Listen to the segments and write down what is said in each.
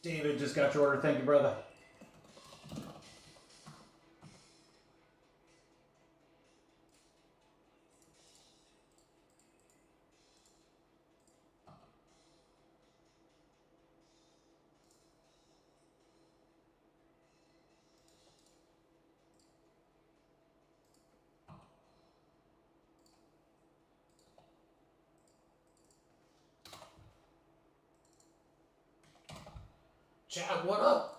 David just got your order. Thank you, brother. Chad, what up?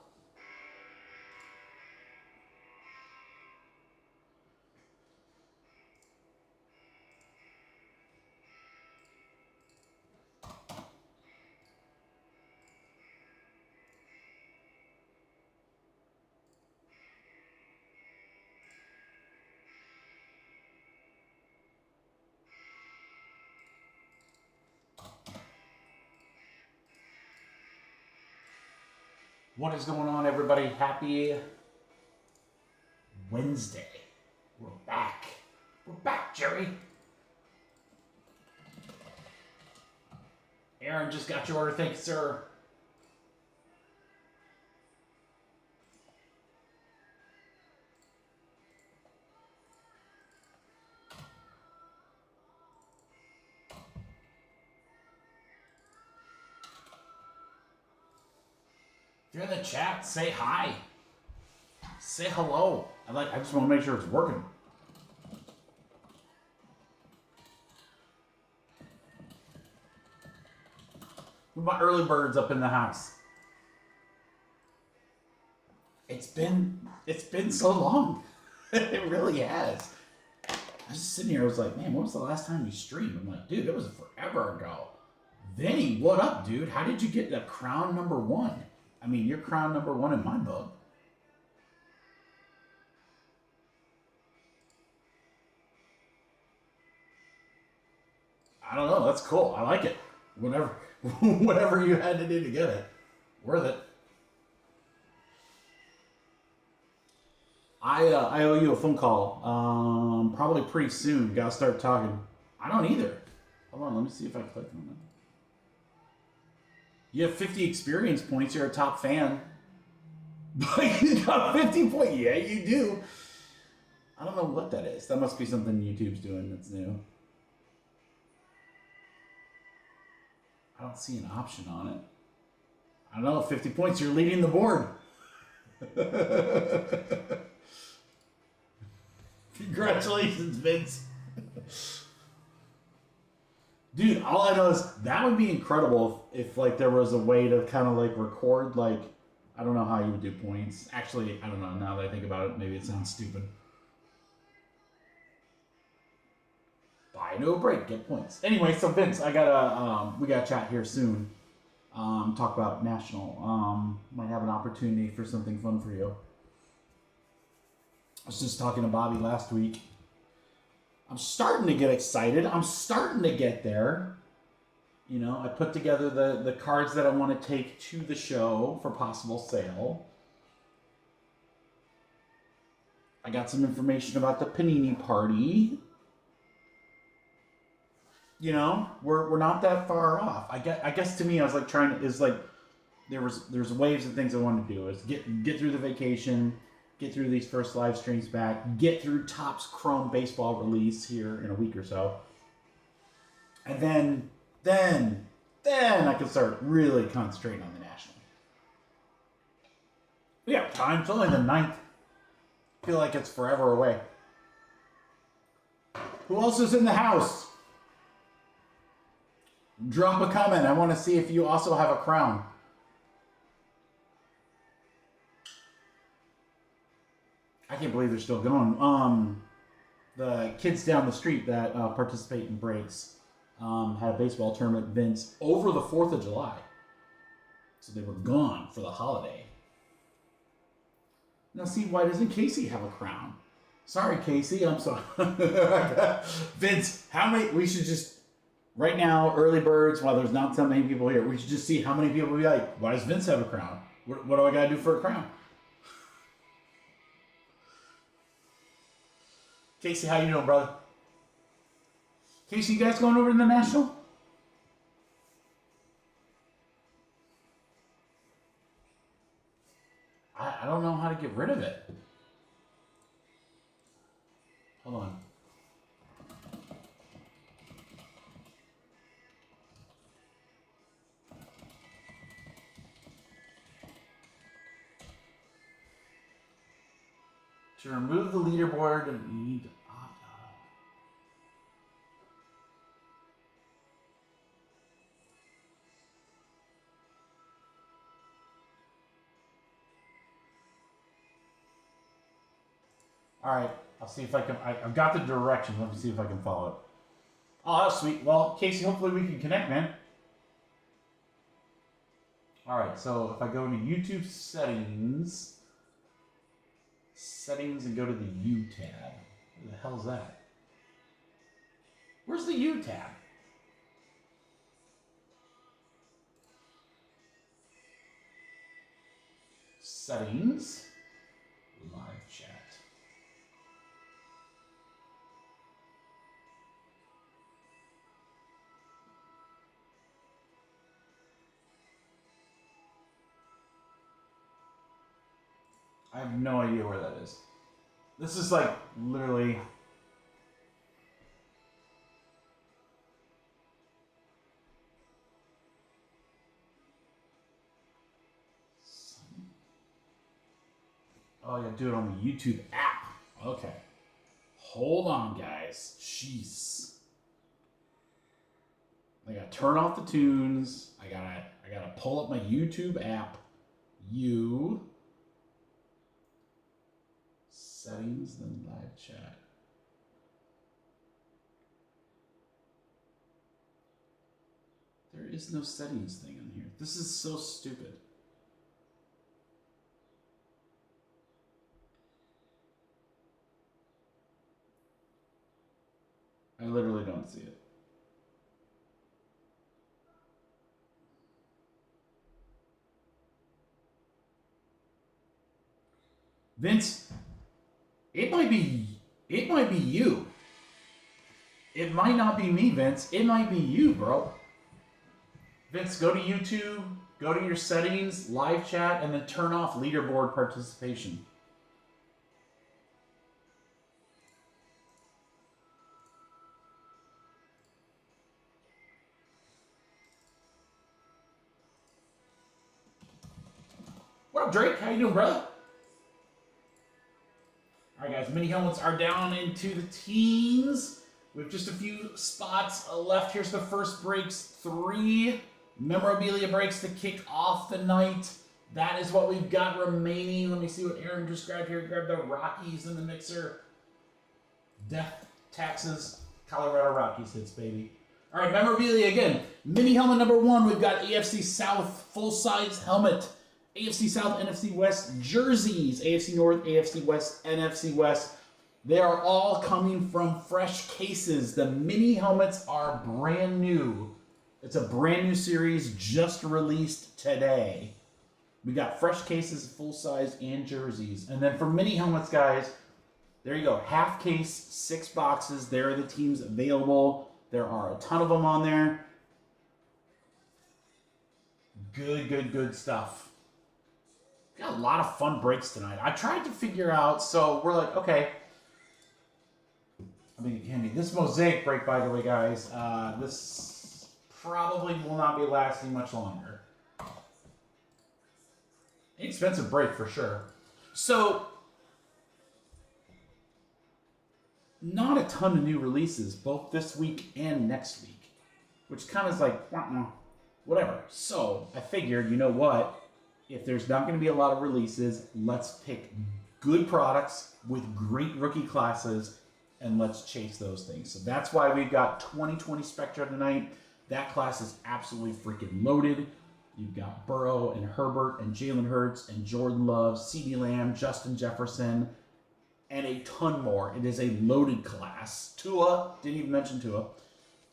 What is going on, everybody? Happy Wednesday. We're back. We're back, Jerry. Aaron just got your order. Thank you, sir. If you're in the chat, say hi. Say hello. I just want to make sure it's working. With my early birds up in the house. It's been so long. It really has. I was just sitting here, I was like, man, when was the last time you streamed? I'm like, dude, it was forever ago. Vinny, what up, dude? How did you get that crown #1? I mean, you're crown #1 in my book. I don't know. That's cool. I like it. Whatever you had to do to get it, worth it. I owe you a phone call. Probably pretty soon. Gotta start talking. I don't either. Hold on. Let me see if I click on it. You have 50 experience points. You're a top fan. You got 50 points. Yeah, you do. I don't know what that is. That must be something YouTube's doing that's new. I don't see an option on it. I don't know. 50 points. You're leading the board. Congratulations, Vince. Dude, all I know is that would be incredible if like there was a way to kind of like record, like, I don't know how you would do points. Actually, I don't know. Now that I think about it, maybe it sounds stupid. Buy no break, get points. Anyway, so Vince, we gotta chat here soon. Talk about national. Might have an opportunity for something fun for you. I was just talking to Bobby last week. I'm starting to get excited. I'm starting to get there. You know, I put together the cards that I want to take to the show for possible sale. I got some information about the Panini party. You know, we're not that far off. I guess to me, I was like there's waves and things I wanted to do. Is get through the vacation. Get through these first live streams back, get through Topps Chrome baseball release here in a week or so. And then I can start really concentrating on the national. We have time. It's only the 9th. I feel like it's forever away. Who else is in the house? Drop a comment. I want to see if you also have a crown. I can't believe they're still going. The kids down the street that participate in breaks had a baseball tournament, Vince, over the 4th of July. So they were gone for the holiday. Now see, why doesn't Casey have a crown? Sorry, Casey, I'm sorry. Vince, how many, we should just, right now, early birds, while there's not so many people here, we should just see how many people be like, why does Vince have a crown? What do I gotta do for a crown? Casey, how you doing, brother? Casey, you guys going over to the National? I don't know how to get rid of it. Hold on. To remove the leaderboard, you need to opt out. All right, I'll see if I can. I've got the directions. Let me see if I can follow it. Oh, that's sweet. Well, Casey, hopefully we can connect, man. All right, so if I go into YouTube settings, and go to the U tab. Where the hell's that? Where's the U tab? Settings, live chat. I have no idea where that is. This is like literally. Oh, yeah, do it on the YouTube app. Okay. Hold on, guys. Jeez. I gotta turn off the tunes. I gotta pull up my YouTube app. Settings, then live chat. There is no settings thing in here. This is so stupid. I literally don't see it. Vince, it might be you. It might not be me, Vince. It might be you, bro. Vince, go to YouTube, go to your settings, live chat, and then turn off leaderboard participation. What up, Drake? How you doing, brother? All right, guys, mini helmets are down into the teens. We have just a few spots left. Here's the first breaks. 3 memorabilia breaks to kick off the night. That is what we've got remaining. Let me see what Aaron just grabbed here. Grab the Rockies in the mixer. Death, taxes, Colorado Rockies hits, baby. All right, memorabilia again. Mini helmet number 1, we've got AFC South full-size helmet. AFC South, NFC West jerseys, AFC North, AFC West, NFC West. They are all coming from fresh cases. The mini helmets are brand new. It's a brand new series just released today. We got fresh cases, full size, and jerseys. And then for mini helmets, guys, there you go. Half case, 6 boxes. There are the teams available. There are a ton of them on there. Good stuff. Got a lot of fun breaks tonight. I tried to figure out, so we're like, okay. I mean, candy. This Mosaic break, by the way, guys, this probably will not be lasting much longer. Expensive break for sure. So, not a ton of new releases, both this week and next week, which kind of is like, whatever. So, I figured, you know what? If there's not going to be a lot of releases, let's pick good products with great rookie classes, and let's chase those things. So that's why we've got 2020 Spectra tonight. That class is absolutely freaking loaded. You've got Burrow and Herbert and Jalen Hurts and Jordan Love, CeeDee Lamb, Justin Jefferson, and a ton more. It is a loaded class. Tua, didn't even mention Tua.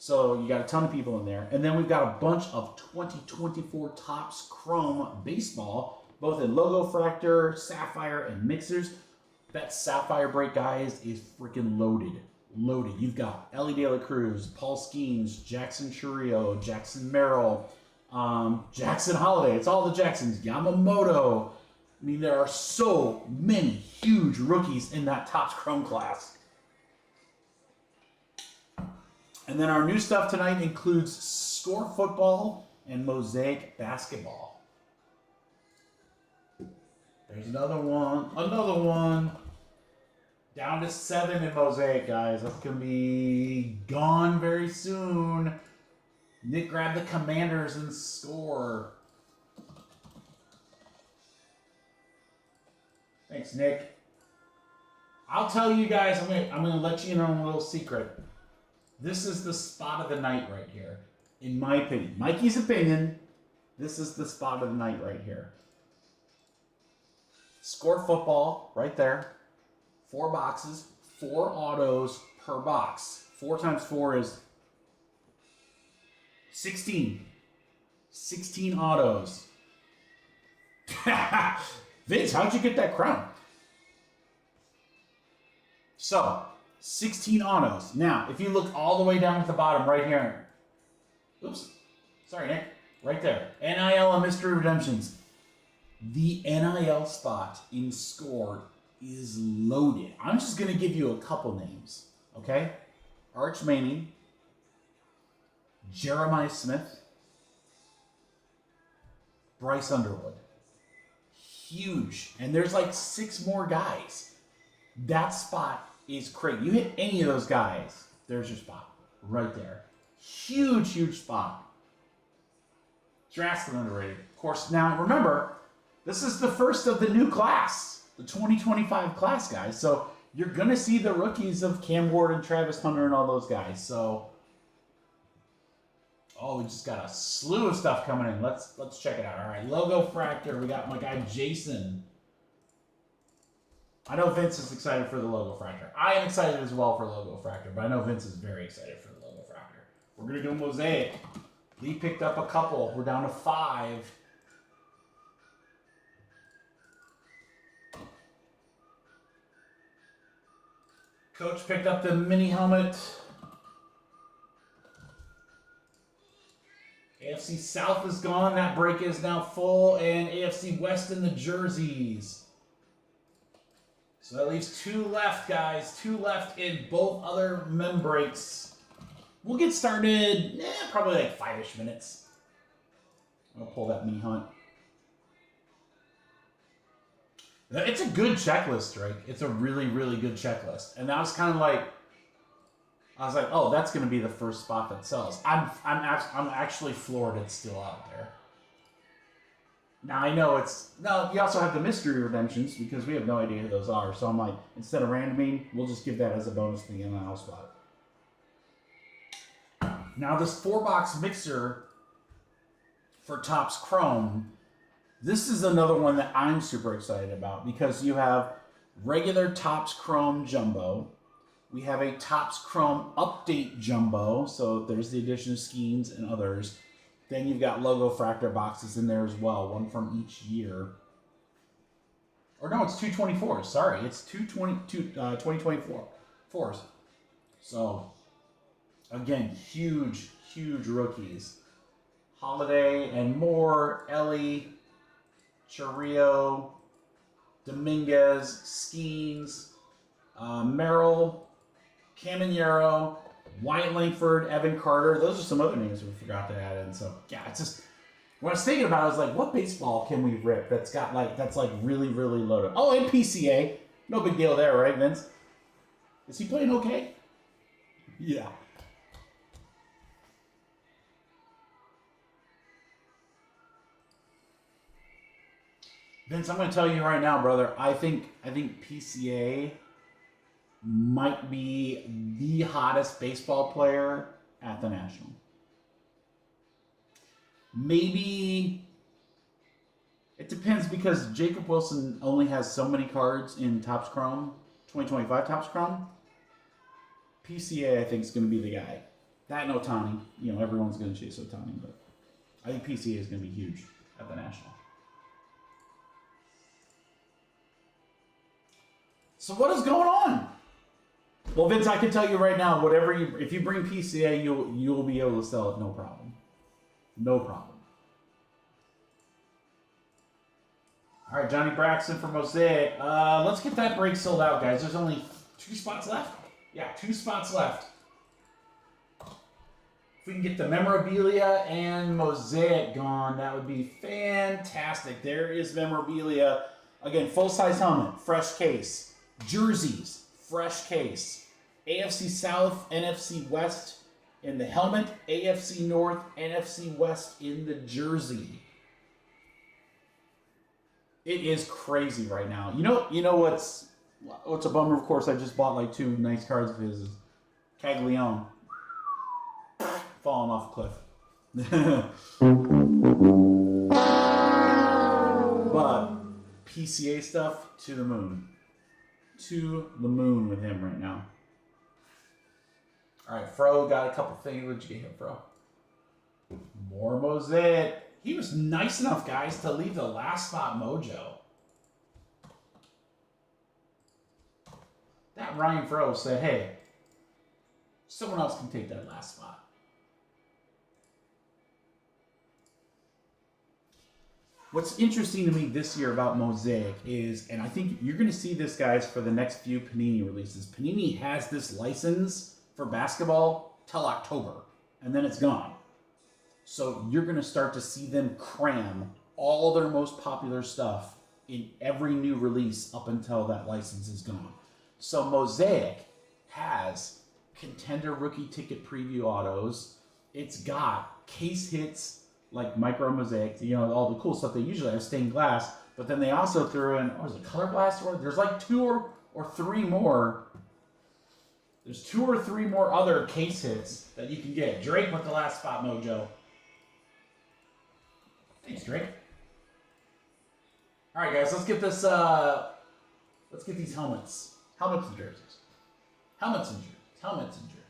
So you got a ton of people in there. And then we've got a bunch of 2024 Topps Chrome baseball, both in Logo Fractor, Sapphire, and Mixers. That Sapphire break, guys, is freaking loaded. Loaded. You've got Ellie De La Cruz, Paul Skeens, Jackson Churio, Jackson Merrill, Jackson Holiday. It's all the Jacksons. Yamamoto, I mean, there are so many huge rookies in that Topps Chrome class. And then our new stuff tonight includes Score Football and Mosaic Basketball. There's another one. Another one. Down to 7 in Mosaic, guys. That's going to be gone very soon. Nick grabbed the Commanders and Score. Thanks, Nick. I'll tell you guys, I'm gonna let you in on a little secret. This is the spot of the night right here, in my opinion. Mikey's opinion, this is the spot of the night right here. Score Football, right there. 4 boxes, 4 autos per box. 4 times 4 is 16. 16 autos. Vince, how'd you get that crown? So, 16 autos. Now, if you look all the way down at the bottom right here. Oops. Sorry, Nick. Right there. NIL and Mystery Redemptions. The NIL spot in Score is loaded. I'm just going to give you a couple names. Okay? Arch Manning. Jeremiah Smith. Bryce Underwood. Huge. And there's like 6 more guys. That spot is crazy. You hit any of those guys, there's your spot. Right there. Huge, huge spot. Drastically underrated. Of course, now remember, this is the first of the new class. The 2025 class, guys. So you're going to see the rookies of Cam Ward and Travis Hunter and all those guys. So, oh, we just got a slew of stuff coming in. Let's check it out. All right, Logo Fractor. We got my guy Jason. I know Vince is excited for the Logo Fractor. I am excited as well for Logo Fractor, but I know Vince is very excited for the Logo Fractor. We're going to do Mosaic. Lee picked up a couple. We're down to 5. Coach picked up the mini helmet. AFC South is gone. That break is now full. And AFC West in the jerseys. So that leaves 2 left, guys. 2 left in both other mem breaks. We'll get started probably like 5-ish minutes. I'll pull that mini hunt. It's a good checklist, right? It's a really, really good checklist. And that was kind of like, I was like, oh, that's going to be the first spot that sells. I'm actually floored it's still out there. Now I know it's, no, you also have the mystery redemptions because we have no idea who those are. So I'm like, instead of randoming, we'll just give that as a bonus to the NIL spot. Now this 4-box mixer for Topps Chrome, this is another one that I'm super excited about because you have regular Topps Chrome Jumbo. We have a Topps Chrome Update Jumbo, so there's the addition of schemes and others. Then you've got Logo Fractor boxes in there as well, one from each year. Or no, it's 224s. Sorry, it's 2024s. So, again, huge, huge rookies. Holiday and more, Ellie, Chirrio, Dominguez, Skeens, Merrill, Caminero, Wyatt Langford, Evan Carter. Those are some other names we forgot to add in. So yeah, it's just when I was thinking about it, I was like, what baseball can we rip that's got that's really, really loaded? Oh, and PCA. No big deal there, right, Vince? Is he playing okay? Yeah. Vince, I'm going to tell you right now, brother. I think PCA might be the hottest baseball player at the National. Maybe it depends because Jacob Wilson only has so many cards in Topps Chrome, 2025 Topps Chrome. PCA, I think, is going to be the guy. That and Ohtani. You know, everyone's going to chase Ohtani, but I think PCA is going to be huge at the National. So what is going on? Well, Vince, I can tell you right now, if you bring PCA, you'll be able to sell it, no problem. No problem. All right, Johnny Braxton for Mosaic. Let's get that break sold out, guys. There's only 2 spots left. Yeah, 2 spots left. If we can get the Memorabilia and Mosaic gone, that would be fantastic. There is Memorabilia. Again, full-size helmet, fresh case. Jerseys, fresh case. AFC South, NFC West in the helmet. AFC North, NFC West in the jersey. It is crazy right now. You know what's a bummer? Of course, I just bought like 2 nice cards of his. Caglione. Falling off a cliff. But PCA stuff, to the moon. To the moon with him right now. All right, Fro got a couple things. What'd you get here, Fro? More Mosaic. He was nice enough, guys, to leave the last spot mojo. That Ryan Fro said, hey, someone else can take that last spot. What's interesting to me this year about Mosaic is, and I think you're going to see this, guys, for the next few Panini releases. Panini has this license for basketball till October, and then it's gone. So you're going to start to see them cram all their most popular stuff in every new release up until that license is gone. So Mosaic has contender rookie ticket preview autos. It's got case hits like micro mosaic, all the cool stuff they usually have, stained glass. But then they also threw in, color blast? There's like 2 or 3 more. There's 2 or 3 more other case hits that you can get. Drake with the last spot mojo. Thanks, Drake. All right, guys, let's get this. Let's get these helmets. Helmets and jerseys. Helmets and jerseys. Helmets and jerseys.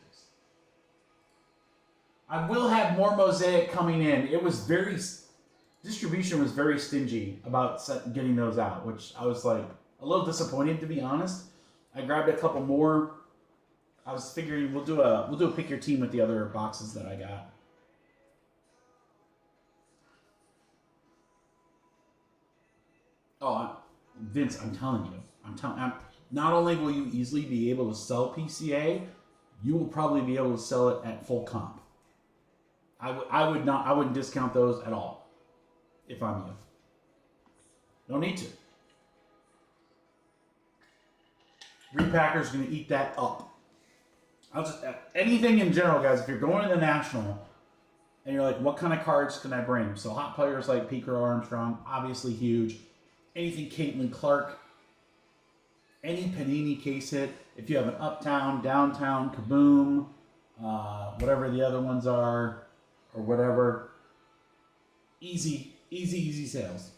I will have more Mosaic coming in. It was distribution was very stingy about getting those out, which I was like a little disappointed, to be honest. I grabbed a couple more. I was figuring we'll do a pick your team with the other boxes that I got. Oh, Vince, I'm telling you, not only will you easily be able to sell PCA, you will probably be able to sell it at full comp. I wouldn't discount those at all if I'm you. No need to. Repacker's going to eat that up. Anything in general, guys, if you're going to the National and you're like, what kind of cards can I bring? So hot players like Pico Armstrong, obviously huge. Anything Caitlin Clark, any Panini case hit. If you have an Uptown, Downtown, Kaboom, whatever the other ones are, or whatever, easy sales.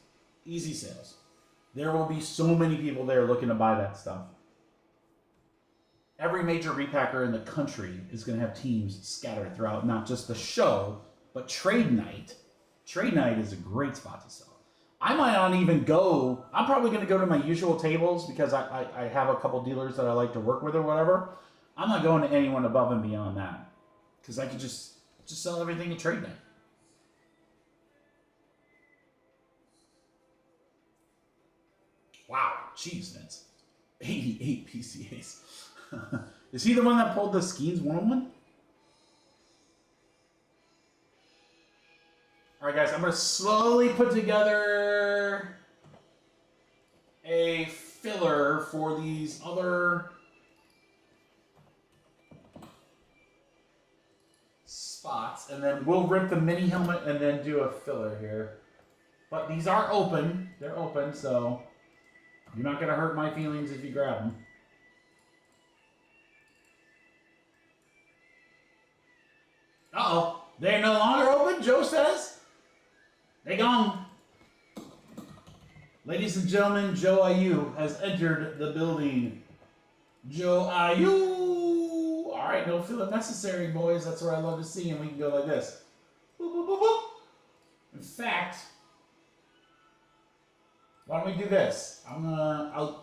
Easy sales. There will be so many people there looking to buy that stuff. Every major repacker in the country is going to have teams scattered throughout, not just the show, but trade night. Trade night is a great spot to sell. I might not even go. I'm probably going to go to my usual tables because I have a couple dealers that I like to work with or whatever. I'm not going to anyone above and beyond that because I could just sell everything at trade night. Wow, jeez, Vince. 88 PCAs. Is he the one that pulled the Skeens 101? All right, guys, I'm going to slowly put together a filler for these other spots, and then we'll rip the mini helmet and then do a filler here. But these are open. They're open, so you're not going to hurt my feelings if you grab them. Uh-oh. They're no longer open, Joe says. They gone. Ladies and gentlemen, Joe Ayu has entered the building. Joe Ayu. All right, no filler necessary, boys. That's what I love to see, and we can go like this. Boop, boop, boop, boop. In fact, why don't we do this?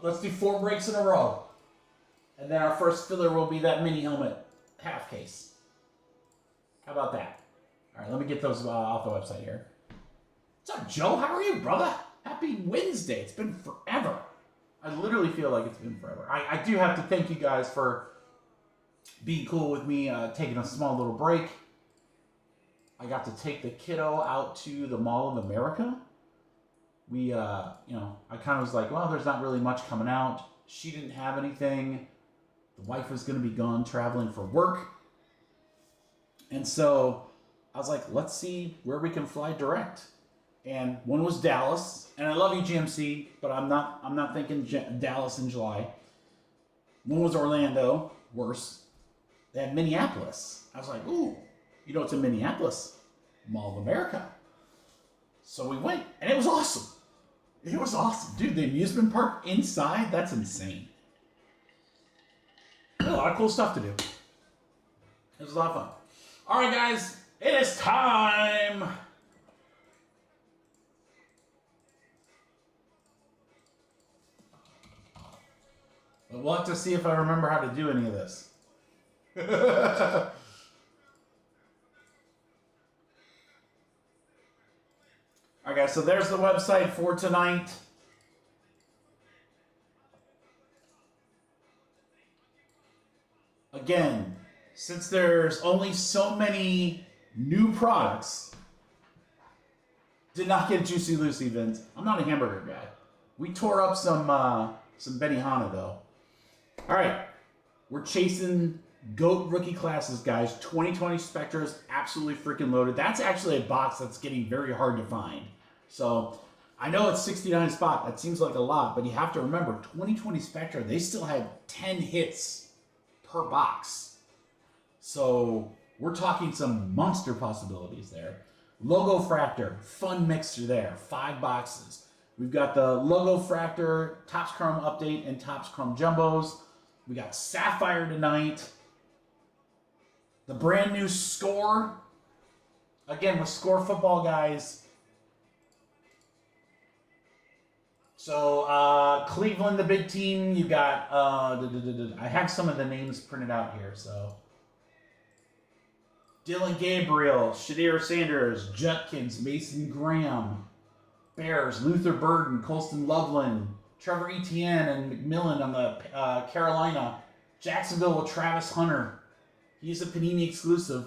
Let's do 4 breaks in a row, and then our first filler will be that mini helmet half case. How about that? All right, let me get those off the website here. What's up, Joe? How are you, brother? Happy Wednesday. It's been forever. I literally feel like it's been forever. I do have to thank you guys for being cool with me, taking a small little break. I got to take the kiddo out to the Mall of America. We, you know, I kind of was like, well, there's not really much coming out. She didn't have anything. The wife was going to be gone traveling for work. And so I was like, let's see where we can fly direct. And one was Dallas, and I love you, GMC, but I'm not thinking Dallas in July. One was Orlando, worse. They had Minneapolis. I was like, ooh, you know what's in Minneapolis? Mall of America. So we went, and it was awesome. It was awesome. Dude, the amusement park inside, that's insane. A lot of cool stuff to do. It was a lot of fun. All right, guys, it is time. But we'll have to see if I remember how to do any of this. All right, guys, so there's the website for tonight. Again, since there's only so many new products, did not get Juicy Lucy, Vince. I'm not a hamburger guy. We tore up some Benihana, though. All right, we're chasing GOAT rookie classes, guys. 2020 Spectra is absolutely freaking loaded. That's actually a box that's getting very hard to find. So I know it's 69 spot. That seems like a lot, but you have to remember, 2020 Spectra, they still had 10 hits per box. So we're talking some monster possibilities there. Logo Fractor, fun mixer there, 5 boxes. We've got the Logo Fractor, Topps Chrome Update, and Topps Chrome Jumbos. We got Sapphire tonight. The brand new Score. Again, with Score Football, guys. So, Cleveland, the big team. You got, I have some of the names printed out here, so. Dylan Gabriel, Shadir Sanders, Judkins, Mason Graham, Bears, Luther Burden, Colston Loveland, Trevor Etienne and McMillan on the Carolina. Jacksonville with Travis Hunter. He's a Panini exclusive.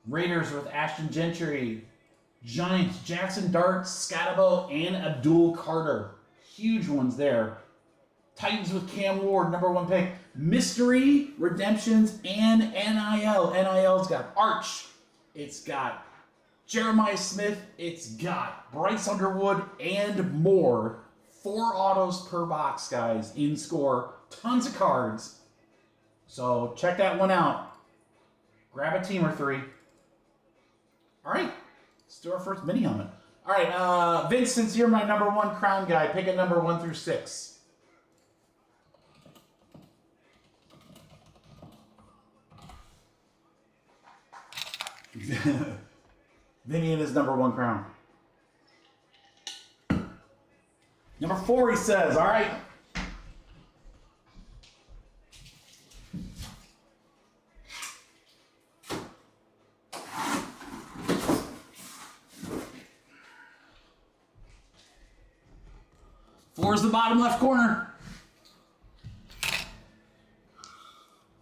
Raiders with Ashton Gentry. Giants, Jackson Dart, Scotabo, and Abdul Carter. Huge ones there. Titans with Cam Ward, #1 pick. Mystery, Redemptions, and NIL. NIL's got Arch. It's got Jeremiah Smith. It's got Bryce Underwood and more. 4 autos per box, guys, in Score. Tons of cards. So check that one out. Grab a team or 3. All right, let's do our first mini helmet. All right, Vince, since you're my #1 crown guy, pick a number 1 through 6. Vinny and his #1 crown. Number 4, he says. All right. Four's the bottom left corner.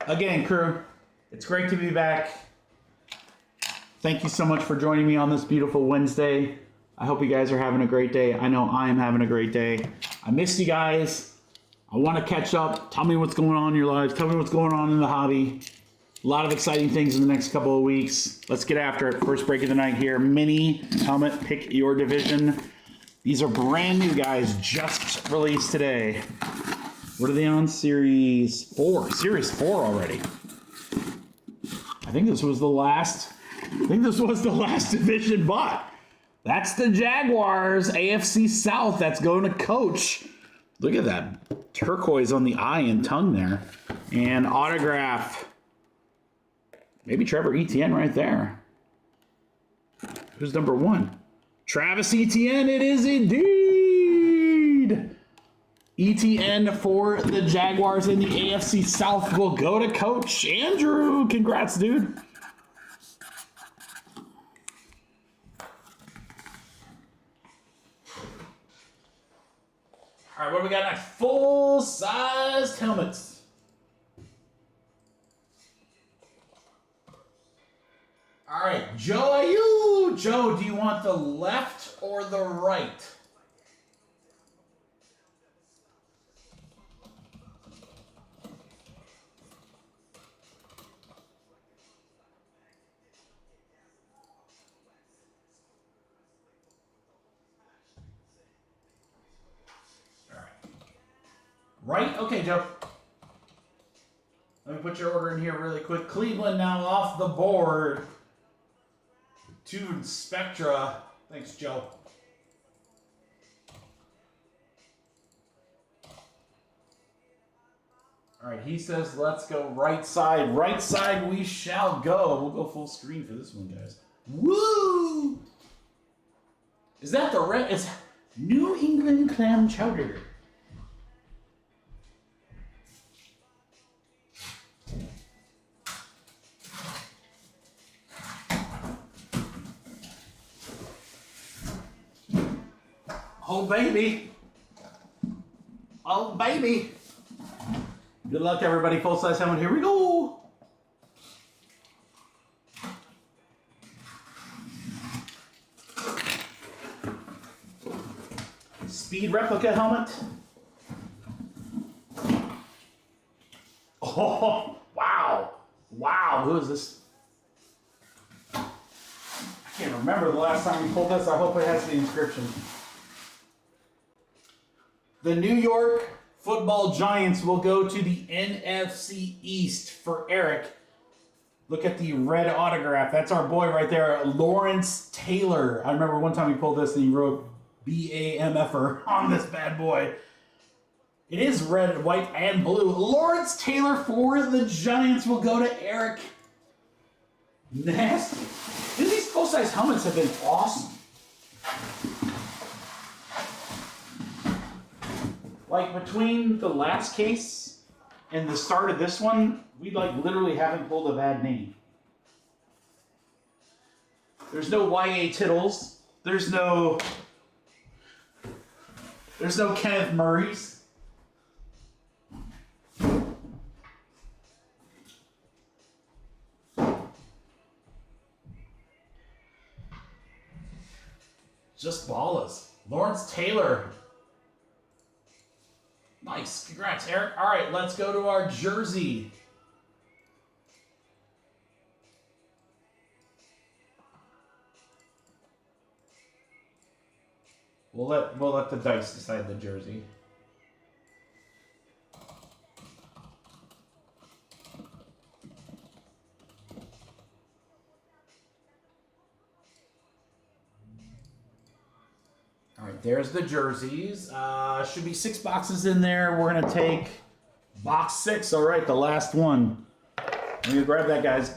Again, crew, it's great to be back. Thank you so much for joining me on this beautiful Wednesday. I hope you guys are having a great day. I know I am having a great day. I missed you guys. I want to catch up. Tell me what's going on in your lives. Tell me what's going on in the hobby. A lot of exciting things in the next couple of weeks. Let's get after it. First break of the night here. Mini helmet, pick your division. These are brand new, guys, just released today. What are they on? Series 4. Series 4 already. I think this was the last division bought. That's the Jaguars, AFC South. That's going to Coach. Look at that turquoise on the eye and tongue there. And autograph. Maybe Trevor Etienne right there. Who's #1? Travis Etienne, it is indeed. Etienne for the Jaguars in the AFC South will go to Coach Andrew. Congrats, dude. All right, what do we got next? Full-sized helmets. All right, Joe, are you? Joe, do you want the left or the right? Right? Okay, Joe. Let me put your order in here really quick. Cleveland now off the board. 2 Spectra. Thanks, Joe. All right, he says let's go right side. Right side we shall go. We'll go full screen for this one, guys. Woo! Is that the red? It's New England clam chowder. Oh, baby. Oh, baby. Good luck, everybody. Full-size helmet. Here we go. Speed replica helmet. Oh, wow. Wow. Who is this? I can't remember the last time we pulled this. I hope it has the inscription. The New York Football Giants will go to the NFC East for Eric. Look at the red autograph. That's our boy right there, Lawrence Taylor. I remember one time we pulled this and he wrote BAMFer on this bad boy. It is red, white, and blue. Lawrence Taylor for the Giants will go to Eric. Nasty. These full-size helmets have been awesome. Like, between the last case and the start of this one, we, like, literally haven't pulled a bad name. There's no YA Tittles. There's no Kenneth Murray's. Just ballas. Lawrence Taylor. Nice. Congrats, Eric. All right, let's go to our jersey. We'll let the dice decide the jersey. All right, there's the jerseys. Should be 6 boxes in there. We're gonna take box 6. All right, the last one. Let me grab that, guys.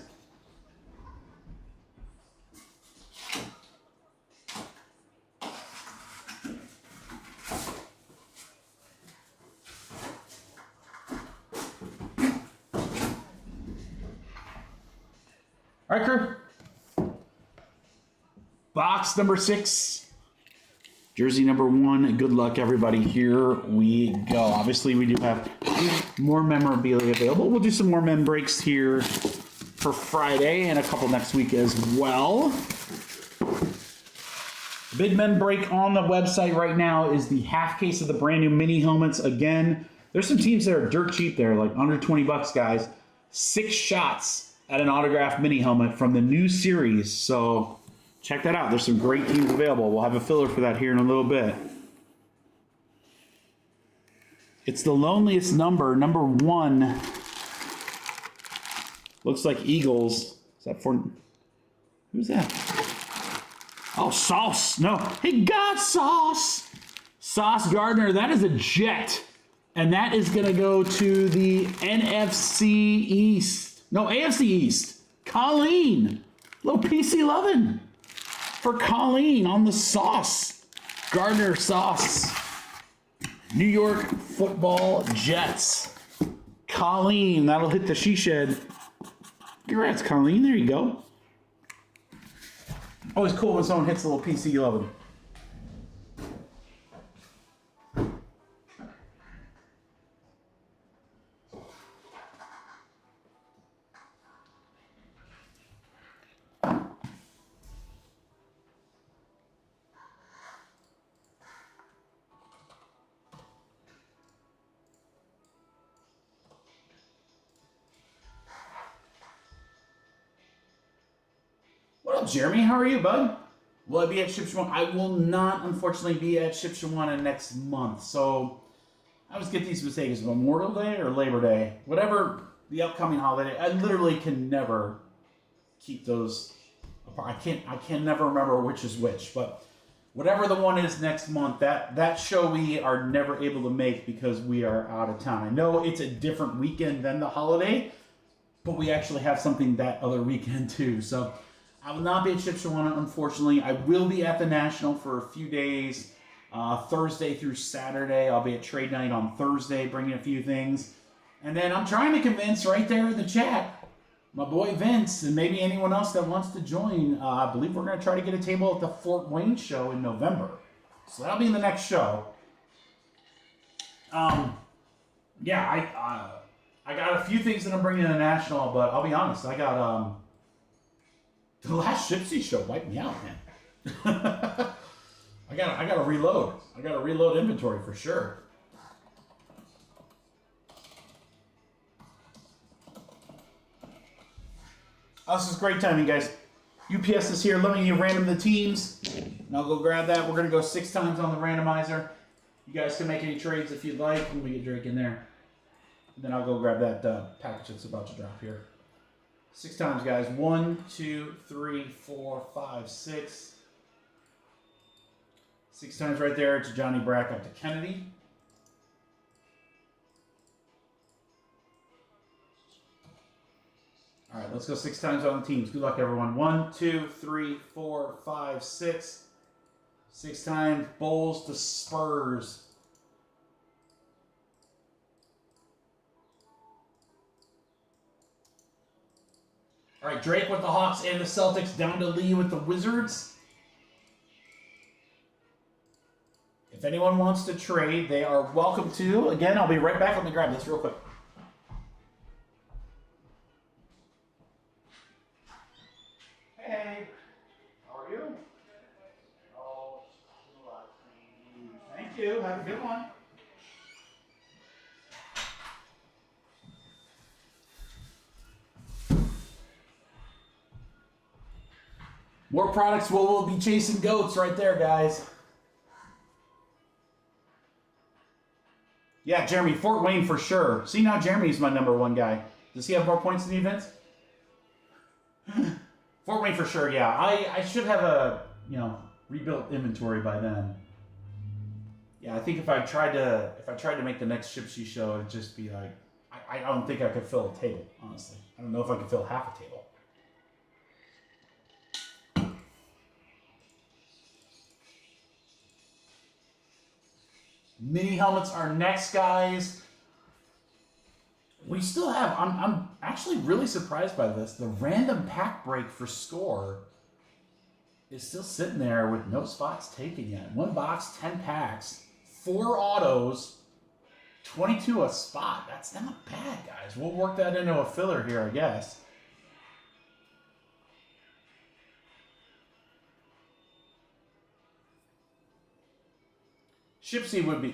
All right, crew. Box number 6. Jersey number 1. Good luck, everybody. Here we go. Obviously, we do have more memorabilia available. We'll do some more mem breaks here for Friday and a couple next week as well. Big mem break on the website right now is the half case of the brand new mini helmets. Again, there's some teams that are dirt cheap there, like under 20 bucks, guys. 6 shots at an autographed mini helmet from the new series. So check that out. There's some great teams available. We'll have a filler for that here in a little bit. It's the loneliest number, number 1. Looks like Eagles. Is that for... Who's that? Oh, Sauce. No. He got Sauce. Sauce Gardner. That is a Jet. And that is going to go to the NFC East. No, AFC East. Colleen. Little PC lovin'. For Colleen on the Sauce. Gardner Sauce. New York Football Jets. Colleen. That'll hit the she shed. Congrats, Colleen. There you go. Always cool when someone hits a little PC lovin'. What up, Jeremy? How are you, bud? Will I be at Shipshawana? I will not, unfortunately, be at Shipshawana next month. So I always get these mistakes: Memorial Day or Labor Day, whatever the upcoming holiday. I literally can never keep those apart. I can never remember which is which, but whatever the one is next month, that show we are never able to make because we are out of town. I know it's a different weekend than the holiday, but we actually have something that other weekend too. So I will not be at Shipshawana, unfortunately. I will be at the National for a few days, Thursday through Saturday. I'll be at Trade Night on Thursday, bringing a few things. And then I'm trying to convince right there in the chat, my boy Vince, and maybe anyone else that wants to join. I believe we're going to try to get a table at the Fort Wayne show in November. So that'll be in the next show. Yeah, I got a few things that I'm bringing to the National, but I'll be honest, I got the last Gypsy show wiped me out, man. I gotta reload. I gotta reload inventory for sure. This is great timing, guys. UPS is here. Let me random the teams, and I'll go grab that. We're gonna go 6 times on the randomizer. You guys can make any trades if you'd like. Let me get Drake in there. And then I'll go grab that package that's about to drop here. 6 times, guys. 1, 2, 3, 4, 5, 6. 6 times right there to Johnny Brack up to Kennedy. All right, let's go 6 times on the teams. Good luck, everyone. 1, 2, 3, 4, 5, 6. 6 times. Bulls to Spurs. All right, Drake with the Hawks and the Celtics, down to Lee with the Wizards. If anyone wants to trade, they are welcome to. Again, I'll be right back. Let me grab this real quick. Hey, how are you? Oh, thank you. Have a good one. More products, we'll be chasing goats right there, guys. Yeah, Jeremy, Fort Wayne for sure. See, now Jeremy's my #1 guy. Does he have more points than you, Vince? Fort Wayne for sure, yeah. I should have a, rebuilt inventory by then. Yeah, I think if I tried to make the next Shipsy show, it'd just be like, I don't think I could fill a table, honestly. I don't know if I could fill half a table. Mini helmets are next, guys. We still have, I'm actually really surprised by this. The random pack break for Score is still sitting there with no spots taken yet. 1 box, 10 packs, 4 autos, 22 a spot. That's not bad, guys. We'll work that into a filler here, I guess. Shipsy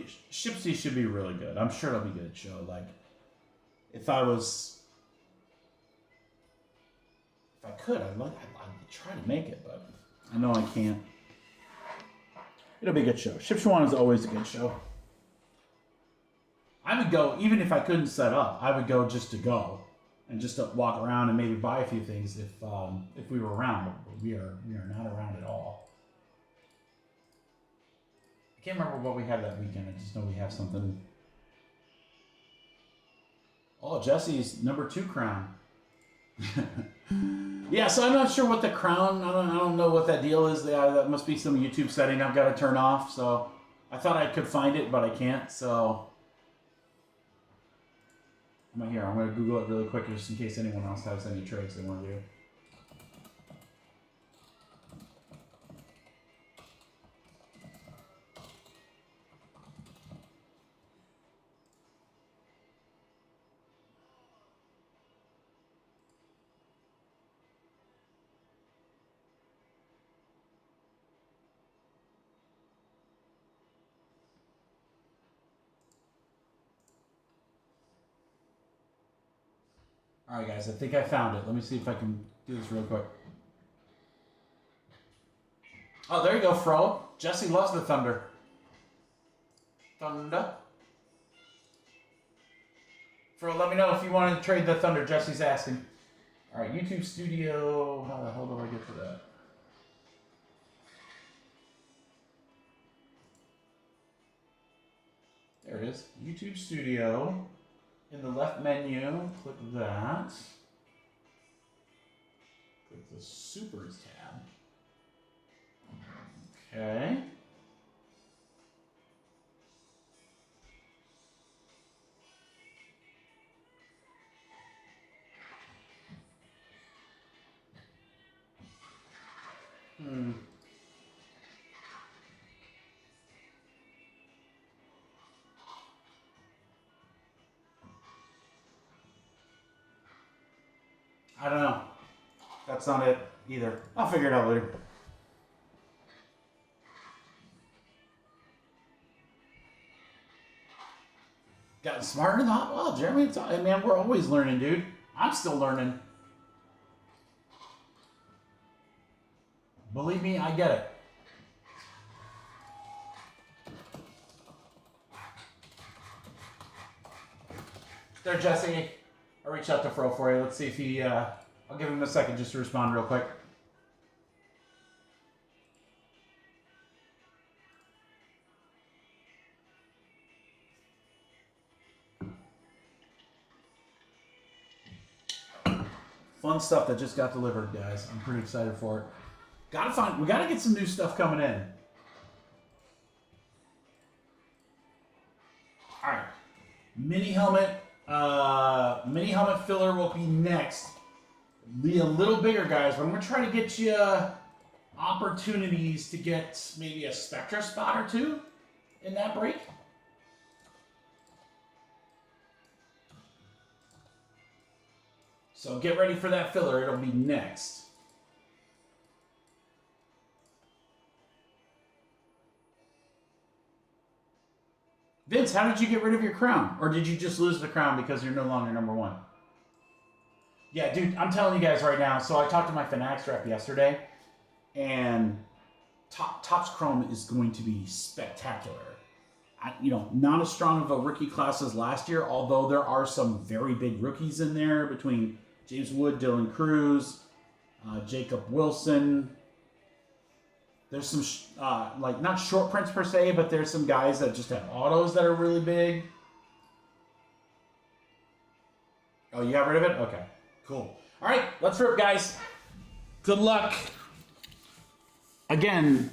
should be really good. I'm sure it'll be a good show. Like, if I could, I'd try to make it, but I know I can't. It'll be a good show. Shipshawana is always a good show. I would go, even if I couldn't set up, I would go just to go and just to walk around and maybe buy a few things if we were around. But we are not around at all. I can't remember what we had that weekend. I just know we have something. Oh, Jesse's #2 crown. Yeah, so I'm not sure what the crown. I don't know what that deal is. That must be some YouTube setting I've got to turn off. So I thought I could find it, but I can't. So I'm here. I'm going to Google it really quick just in case anyone else has any trades they want to do. All right, guys, I think I found it. Let me see if I can do this real quick. Oh, there you go, Fro. Jesse loves the Thunder. Thunder. Fro, let me know if you want to trade the Thunder. Jesse's asking. All right, YouTube Studio. How the hell do I get to that? There it is. YouTube Studio. In the left menu, click that. Click the Supers tab. Okay. I don't know. That's not it either. I'll figure it out later. Gotten smarter not well, Jeremy. Man, we're always learning, dude. I'm still learning. Believe me, I get it. There, Jesse. I reached out to Fro for you. Let's see if he, I'll give him a second just to respond real quick. Fun stuff that just got delivered, guys. I'm pretty excited for it. We gotta get some new stuff coming in. All right, mini helmet filler will be next. Be a little bigger, guys, but I'm gonna try to get you opportunities to get maybe a Spectra spot or two in that break. So get ready for that filler. It'll be next. Vince, how did you get rid of your crown? Or did you just lose the crown because you're no longer number one? Yeah, dude, I'm telling you guys right now. So I talked to my Fanatics rep yesterday, and Topps Chrome is going to be spectacular. Not as strong of a rookie class as last year, although there are some very big rookies in there between James Wood, Dylan Cruz, Jacob Wilson. There's some, not short prints per se, but there's some guys that just have autos that are really big. Oh, you got rid of it? Okay, cool. All right, let's rip, guys. Good luck. Again,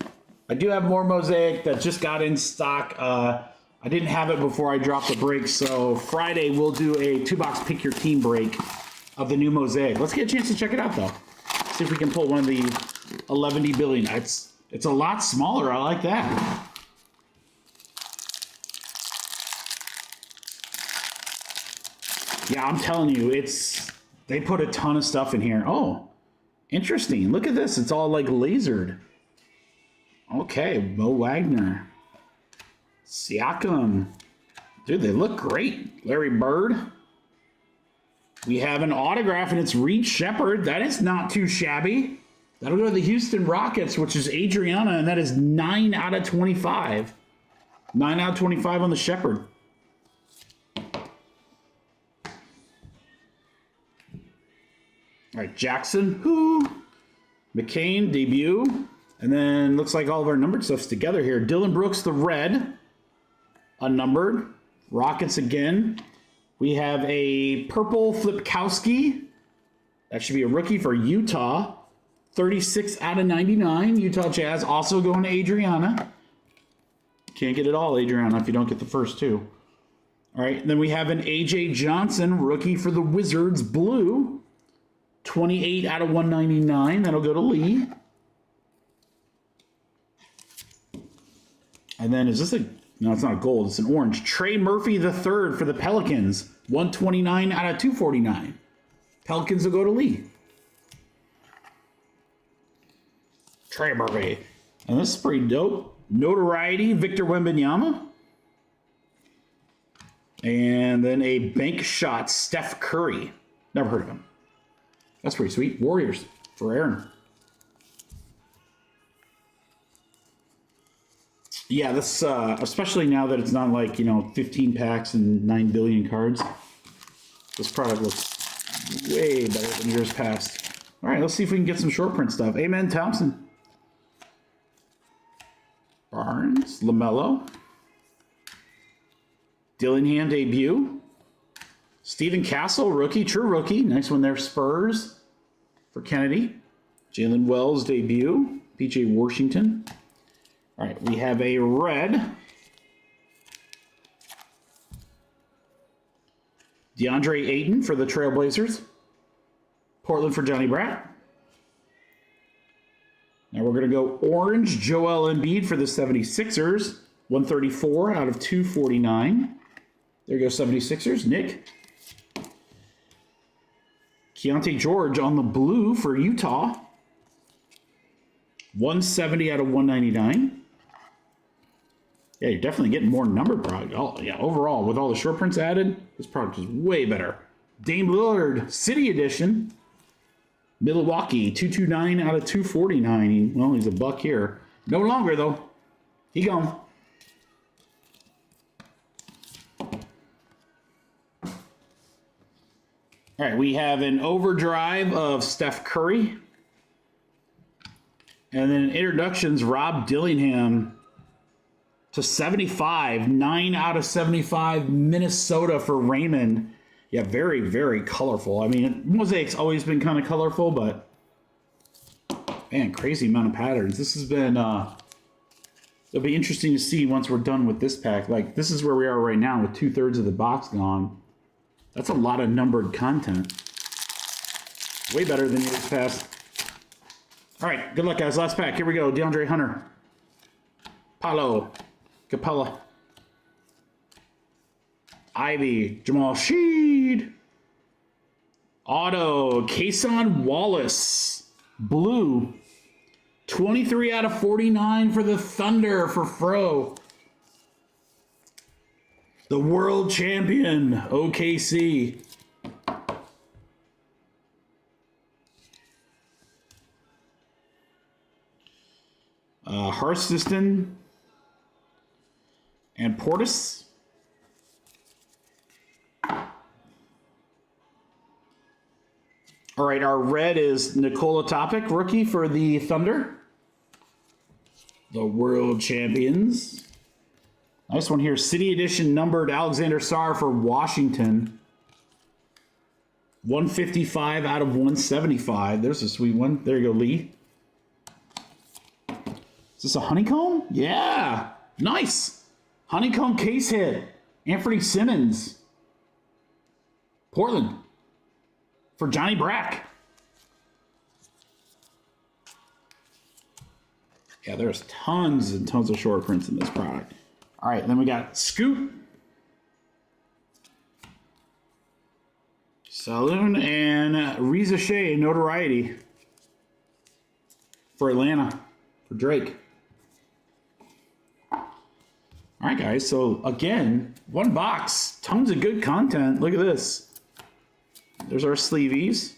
I do have more Mosaic that just got in stock. I didn't have it before I dropped the break, so Friday we'll do a 2-box pick your team break of the new Mosaic. Let's get a chance to check it out, though. See if we can pull one of the 11 billion. It's a lot smaller. I like that. Yeah, I'm telling you, they put a ton of stuff in here. Oh, interesting. Look at this. It's all like lasered. Okay, Bo Wagner. Siakam. Dude, they look great. Larry Bird. We have an autograph, and it's Reed Shepherd. That is not too shabby. That'll go to the Houston Rockets, which is Adriana, and that is 9 out of 25. 9 out of 25 on the Shepherd. All right, Jackson. Who? McCain, debut. And then looks like all of our numbered stuff's together here. Dylan Brooks, the red. Unnumbered. Rockets again. We have a purple Flipkowski. That should be a rookie for Utah. 36 out of 99. Utah Jazz also going to Adriana. Can't get it all, Adriana, if you don't get the first two. All right, then we have an A.J. Johnson, rookie for the Wizards, blue. 28 out of 199. That'll go to Lee. And then is this a... No, it's not a gold. It's an orange. Trey Murphy the third for the Pelicans. 129 out of 249. Pelicans will go to Lee. Trey Murphy. And this is pretty dope. Notoriety, Victor Wembanyama. And then a bank shot, Steph Curry. Never heard of him. That's pretty sweet. Warriors for Aaron. Yeah, this especially now that it's not like, you know, 15 packs and 9 billion cards. This product looks way better than years past. All right, let's see if we can get some short print stuff. Amen Thompson. Barnes, LaMelo. Dillingham debut. Stephen Castle, rookie, true rookie. Nice one there, Spurs for Kennedy. Jalen Wells debut. PJ Washington. All right, we have a red. DeAndre Ayton for the Trailblazers. Portland for Johnny Bratt. Now we're going to go orange, Joel Embiid for the 76ers. 134 out of 249. There you go, 76ers. Nick. Keontae George on the blue for Utah. 170 out of 199. Yeah, you're definitely getting more numbered product. Oh, yeah, overall, with all the short prints added, this product is way better. Dame Lillard, City Edition. Milwaukee, 229 out of 249. Well, he's a buck here. No longer, though. He gone. All right, we have an overdrive of Steph Curry. And then introductions, Rob Dillingham to 75. 9 out of 75, Minnesota for Raymond. Yeah, very, very colorful. I mean, Mosaic's always been kind of colorful, but man, crazy amount of patterns. This has been, it'll be interesting to see once we're done with this pack. Like, this is where we are right now with 2/3 of the box gone. That's a lot of numbered content. Way better than years past. All right, good luck, guys. Last pack. Here we go. DeAndre Hunter. Paolo. Capella. Ivy. Jamal Sheed. Auto. Kason Wallace. Blue. 23 out of 49 for the Thunder for Fro. The world champion, OKC. Harstiston and Portis. All right, our red is Nikola Topic, rookie for the Thunder. The world champions. Nice one here. City Edition numbered Alexander Sarr for Washington. 155 out of 175. There's a sweet one. There you go, Lee. Is this a honeycomb? Yeah. Nice. Honeycomb case hit. Anthony Simmons. Portland. For Johnny Brack. Yeah, there's tons and tons of short prints in this product. All right, then we got Scoot, Saloon, and Reza Shea, Notoriety for Atlanta, for Drake. All right, guys, so again, one box, tons of good content. Look at this. There's our sleeveys.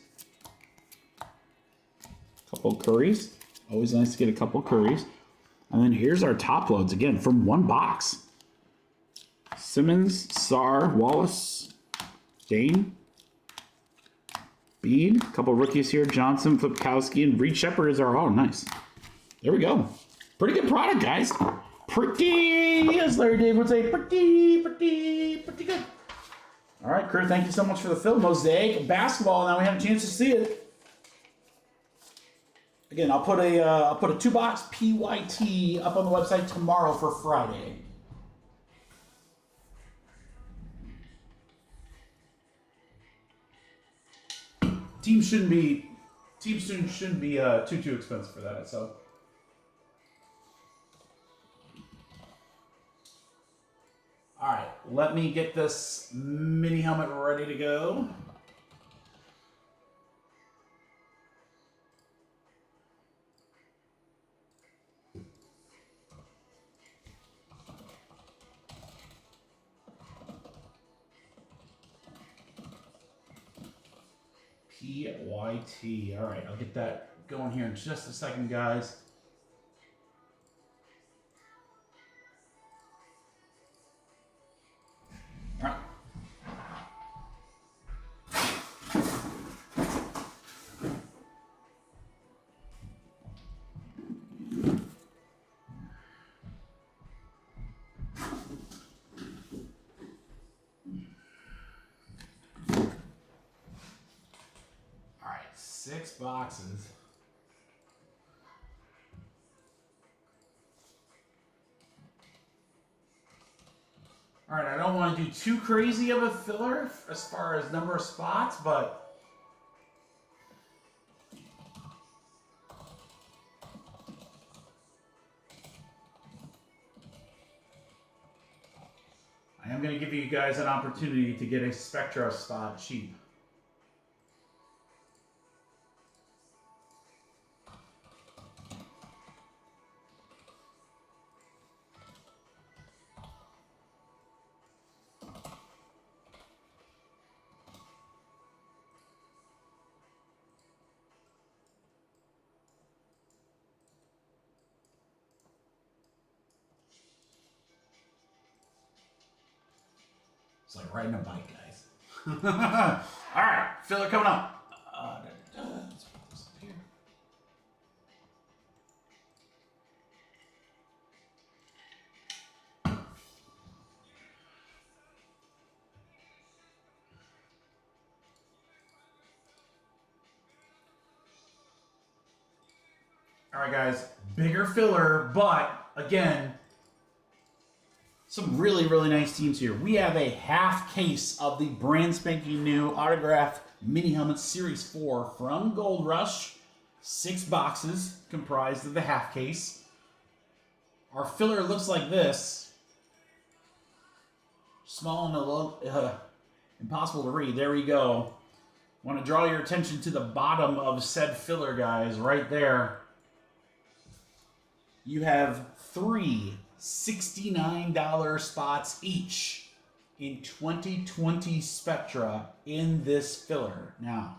Couple Curries. Always nice to get a couple Curries. And then here's our top loads, again, from one box. Simmons, Sarr, Wallace, Dane, Bean, a couple rookies here, Johnson, Flipkowski, and Reed Shepard is our, oh, nice. There we go. Pretty good product, guys. Pretty, as Larry Dave would say, pretty good. All right, crew, thank you so much for the fill. Mosaic basketball, now we have a chance to see it. Again, I'll put a 2-box PYT up on the website tomorrow for Friday. Teams shouldn't be too expensive for that. So, all right, let me get this mini helmet ready to go. PYT. All right, I'll get that going here in just a second, guys. 6 boxes. All right, I don't want to do too crazy of a filler as far as number of spots, but I am going to give you guys an opportunity to get a Spectra spot cheap. It's like riding a bike, guys. All right, filler coming up. Let's put this up here. All right, guys, bigger filler, but again, some really, really nice teams here. We have a half case of the brand spanking new autographed mini helmet Series 4 from Gold Rush. 6 boxes comprised of the half case. Our filler looks like this. Small and a little impossible to read. There we go. Want to draw your attention to the bottom of said filler, guys, right there. You have 3 $69 spots each in 2020 Spectra in this filler. Now,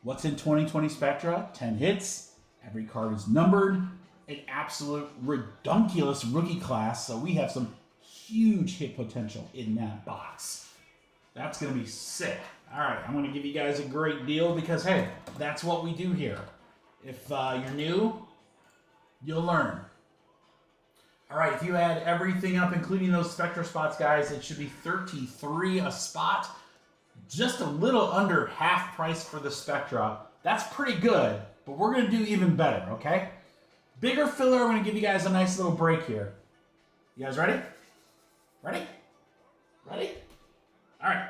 what's in 2020 Spectra? 10 hits. Every card is numbered. An absolute redunculous rookie class. So we have some huge hit potential in that box. That's going to be sick. All right, I'm going to give you guys a great deal because, hey, that's what we do here. If you're new, you'll learn. All right, if you add everything up, including those Spectra spots, guys, it should be $33 a spot. Just a little under half price for the Spectra. That's pretty good, but we're going to do even better, okay? Bigger filler, I'm going to give you guys a nice little break here. You guys ready? Ready? Ready? All right.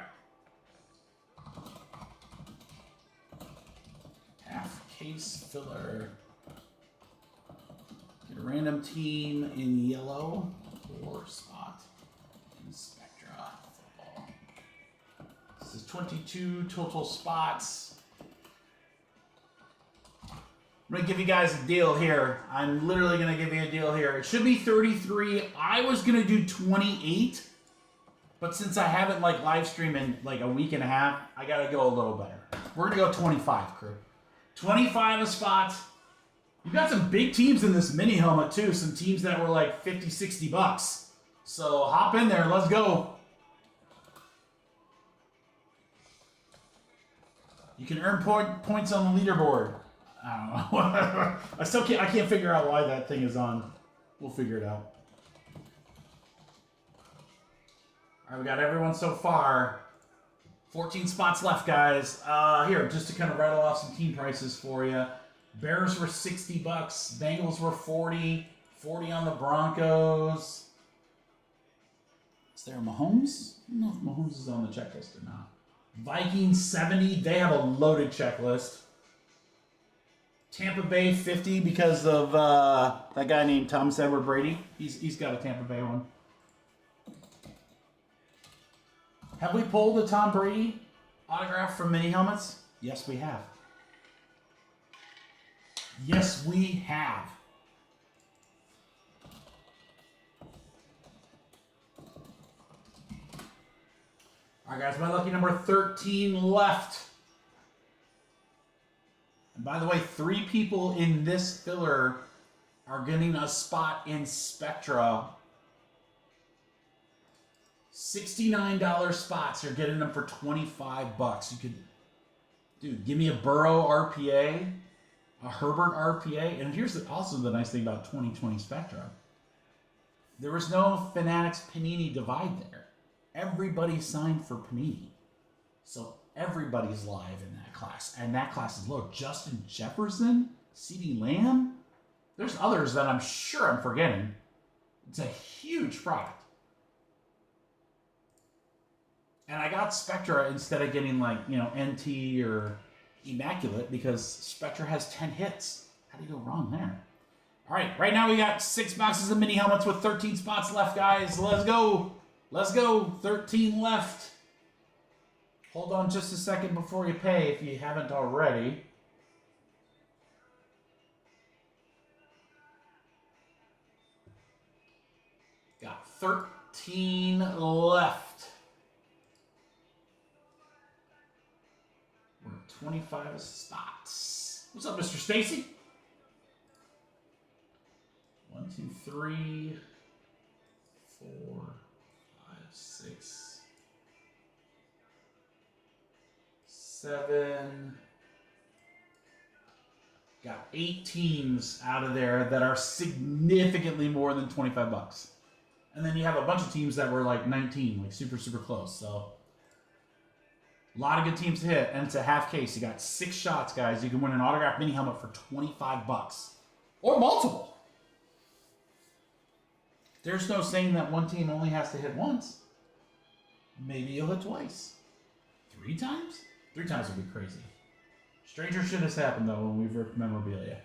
Half case filler. Get a random team in yellow or spot in Spectra football. This is 22 total spots. I'm going to give you guys a deal here. I'm literally going to give you a deal here. It should be 33. I was going to do 28, but since I haven't live streamed in a week and a half, I got to go a little better. We're going to go 25, crew. 25 a spot. You got some big teams in this mini helmet too. Some teams that were like 50, 60 bucks. So hop in there. Let's go. You can earn points on the leaderboard. I don't know. I can't figure out why that thing is on. We'll figure it out. All right, we got everyone so far. 14 spots left, guys. Here, just to kind of rattle off some team prices for you. Bears were 60 bucks. Bengals were 40. 40 on the Broncos. Is there Mahomes? I don't know if Mahomes is on the checklist or not. Vikings 70. They have a loaded checklist. Tampa Bay 50 because of that guy named Thomas Edward Brady. He's got a Tampa Bay one. Have we pulled a Tom Brady autograph from mini helmets? Yes, we have. Yes, we have. All right, guys, my lucky number 13 left. And by the way, 3 people in this filler are getting a spot in Spectra. $69 spots. You're getting them for 25 bucks. You could, dude, give me a Burrow RPA, a Herbert RPA, and here's also the nice thing about 2020 Spectra. There was no Fanatics Panini divide there. Everybody signed for Panini. So Everybody's live in that class. And that class is low. Justin Jefferson, CeeDee Lamb. There's others that I'm sure I'm forgetting. It's a huge product. And I got Spectra instead of getting like, you know, NT or Immaculate because Spectra has 10 hits. How do you go wrong there? All right, right now we got 6 boxes of mini helmets with 13 spots left, guys. Let's go. Let's go. 13 left. Hold on just a second before you pay if you haven't already. Got 13 left. We're at 25 spots. What's up, Mr. Stacy? 1, 2, 3, 4, 5, 6, 7. Got 8 teams out of there that are significantly more than 25 bucks. And then you have a bunch of teams that were like 19, like super, super close. So a lot of good teams to hit, and it's a half case. You got 6 shots, guys. You can win an autographed mini helmet for 25 bucks. Or multiple. There's no saying that one team only has to hit once. Maybe you'll hit twice. 3 times? 3 times would be crazy. Stranger shit has happened, though, when we've ripped memorabilia.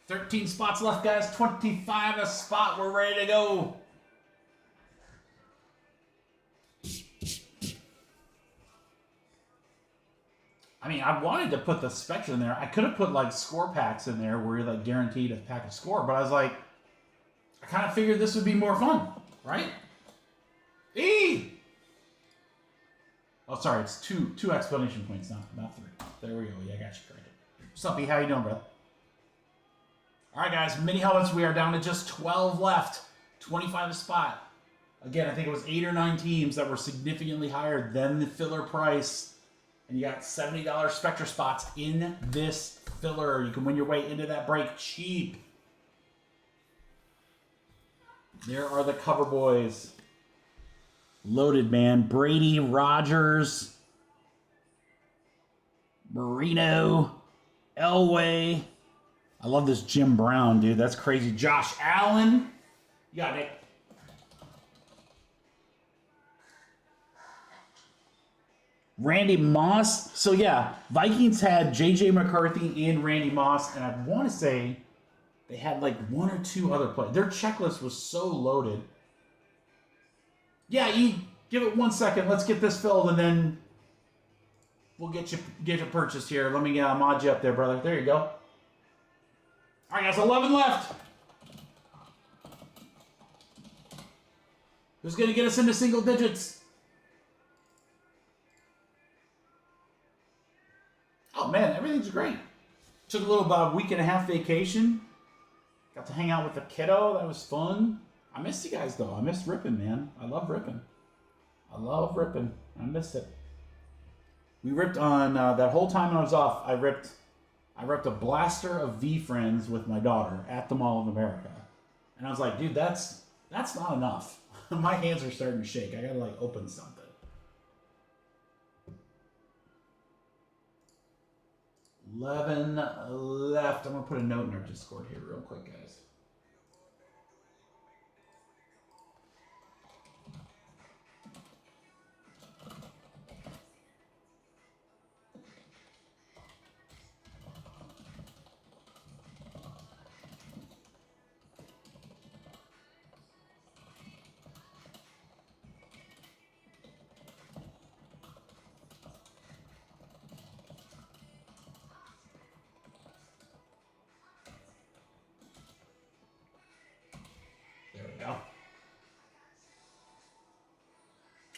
$13 spots left, guys. 25 a spot. We're ready to go. I mean, I wanted to put the Spectra in there. I could have put like score packs in there where you're like guaranteed a pack of score, but I was like, I kind of figured this would be more fun, right? E. Oh, sorry, it's two explanation points, not 3. There we go. Yeah, I got you corrected. What's up, E? How you doing, brother? All right, guys, mini helmets, we are down to just 12 left. 25 a spot. Again, I think it was 8 or 9 teams that were significantly higher than the filler price. And you got $70 Spectra spots in this filler. You can win your way into that break cheap. There are the cover boys. Loaded, man. Brady, Rogers, Marino, Elway. I love this Jim Brown, dude. That's crazy. Josh Allen. You got it. Randy Moss. So, yeah, Vikings had J.J. McCarthy and Randy Moss, and I want to say they had like 1 or 2 other players. Their checklist was so loaded. Yeah, give it 1 second. Let's get this filled, and then we'll get you purchased here. Let me mod you up there, brother. There you go. All right, guys, 11 left. Who's going to get us into single digits? Oh, man, everything's great. Took a little about a week and a half vacation. Got to hang out with the kiddo. That was fun. I missed you guys, though. I missed ripping, man. I love ripping. I love ripping. I missed it. We ripped on, that whole time I was off, I ripped a blaster of V-Friends with my daughter at the Mall of America. And I was like, dude, that's not enough. My hands are starting to shake. I gotta like open something. $11 left. I'm gonna put a note in our Discord here real quick, guys.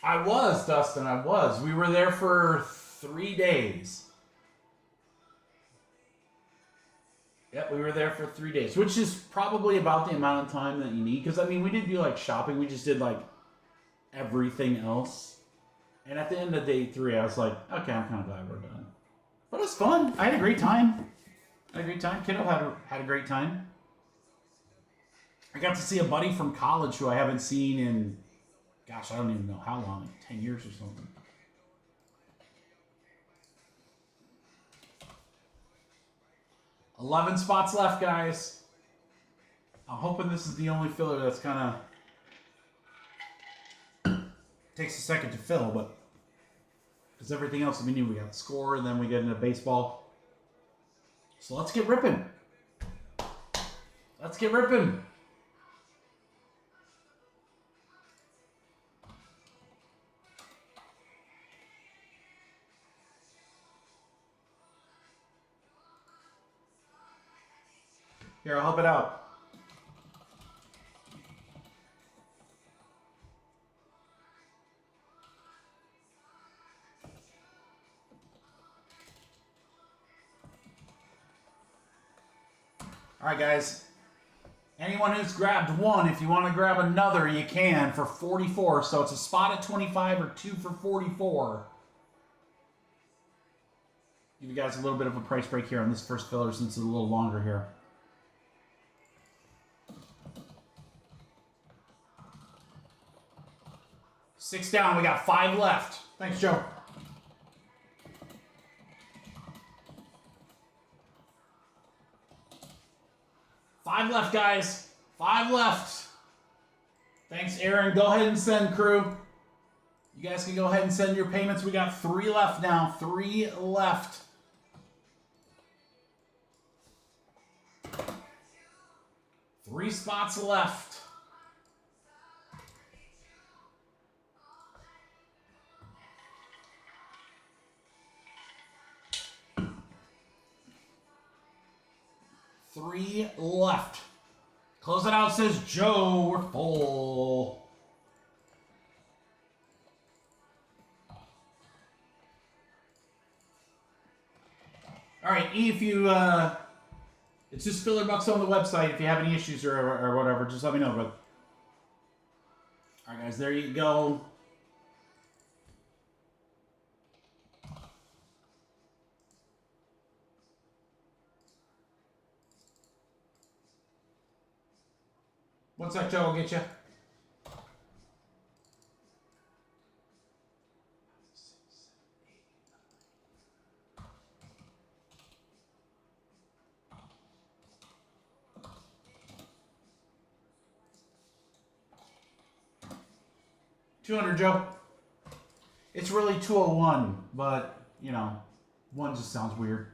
I was, Dustin, I was. We were there for 3 days. Yep, we were there for 3 days, which is probably about the amount of time that you need. Because, I mean, we didn't do, like, shopping. We just did, like, everything else. And at the end of day 3, I was like, okay, I'm kind of glad we're done. But it was fun. I had a great time. Kiddo had a great time. I got to see a buddy from college who I haven't seen in, gosh, I don't even know how long, 10 years or something. $11 spots left, guys. I'm hoping this is the only filler that's kind of takes a second to fill, but because everything else we need, we got the score, and then we get into baseball. So let's get ripping. Let's get ripping. Here, I'll help it out. All right, guys. Anyone who's grabbed one, if you want to grab another, you can for 44. So it's a spot at 25 or 2 for 44. Give you guys a little bit of a price break here on this first filler since it's a little longer here. Six down. We got 5 left. Thanks, Joe. Five left, guys. 5 left. Thanks, Aaron. Go ahead and send, crew. You guys can go ahead and send your payments. We got 3 left now. 3 left. Three spots left. Three left. Close it out, says Joe. We're full. All right, E, if you, it's just filler bucks on the website. If you have any issues or whatever, just let me know. But all right, guys, there you go. One sec, Joe, I'll get you. $200, Joe. It's really 201, but you know, 1 just sounds weird.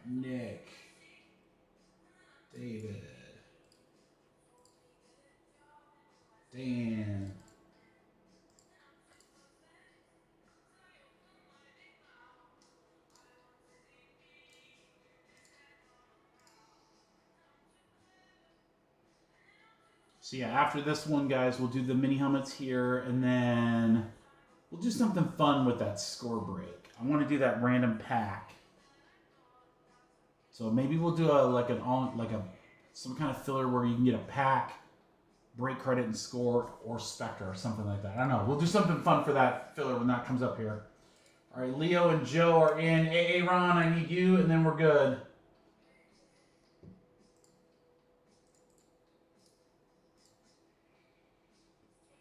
Nick, David, Dan, so yeah, after this one, guys, we'll do the mini helmets here, and then we'll do something fun with that score break. I want to do that random pack. So maybe we'll do some kind of filler where you can get a pack, break credit and score, or Spectra or something like that. I don't know. We'll do something fun for that filler when that comes up here. All right, Leo and Joe are in. Ron, I need you, and then we're good.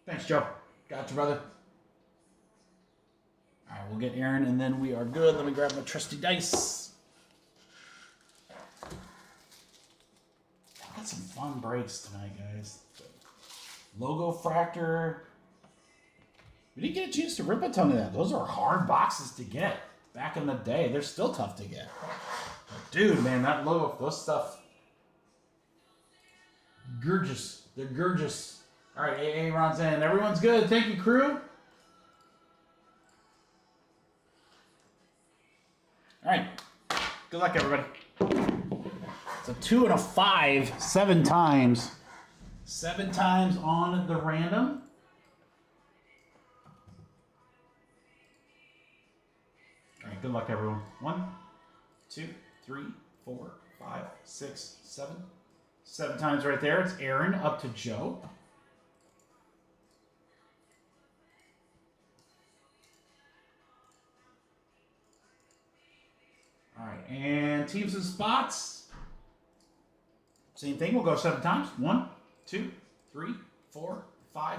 Thanks, Joe. Got you, brother. All right, we'll get Aaron, and then we are good. Let me grab my trusty dice. Got some fun breaks tonight, guys. Logo Fractor. We didn't get a chance to rip a ton of that. Those are hard boxes to get. Back in the day, they're still tough to get. But dude, man, that logo, those stuff, gorgeous. They're gorgeous. All right, Ron's in. Everyone's good. Thank you, crew. All right. Good luck, everybody. It's a 2 and a 5, 7 times. 7 times on the random. All right, good luck, everyone. 1, 2, 3, 4, 5, 6, 7. 7 times right there. It's Aaron up to Joe. All right, and teams and spots. Same thing. We'll go 7 times. 1, 2, 3, 4, 5,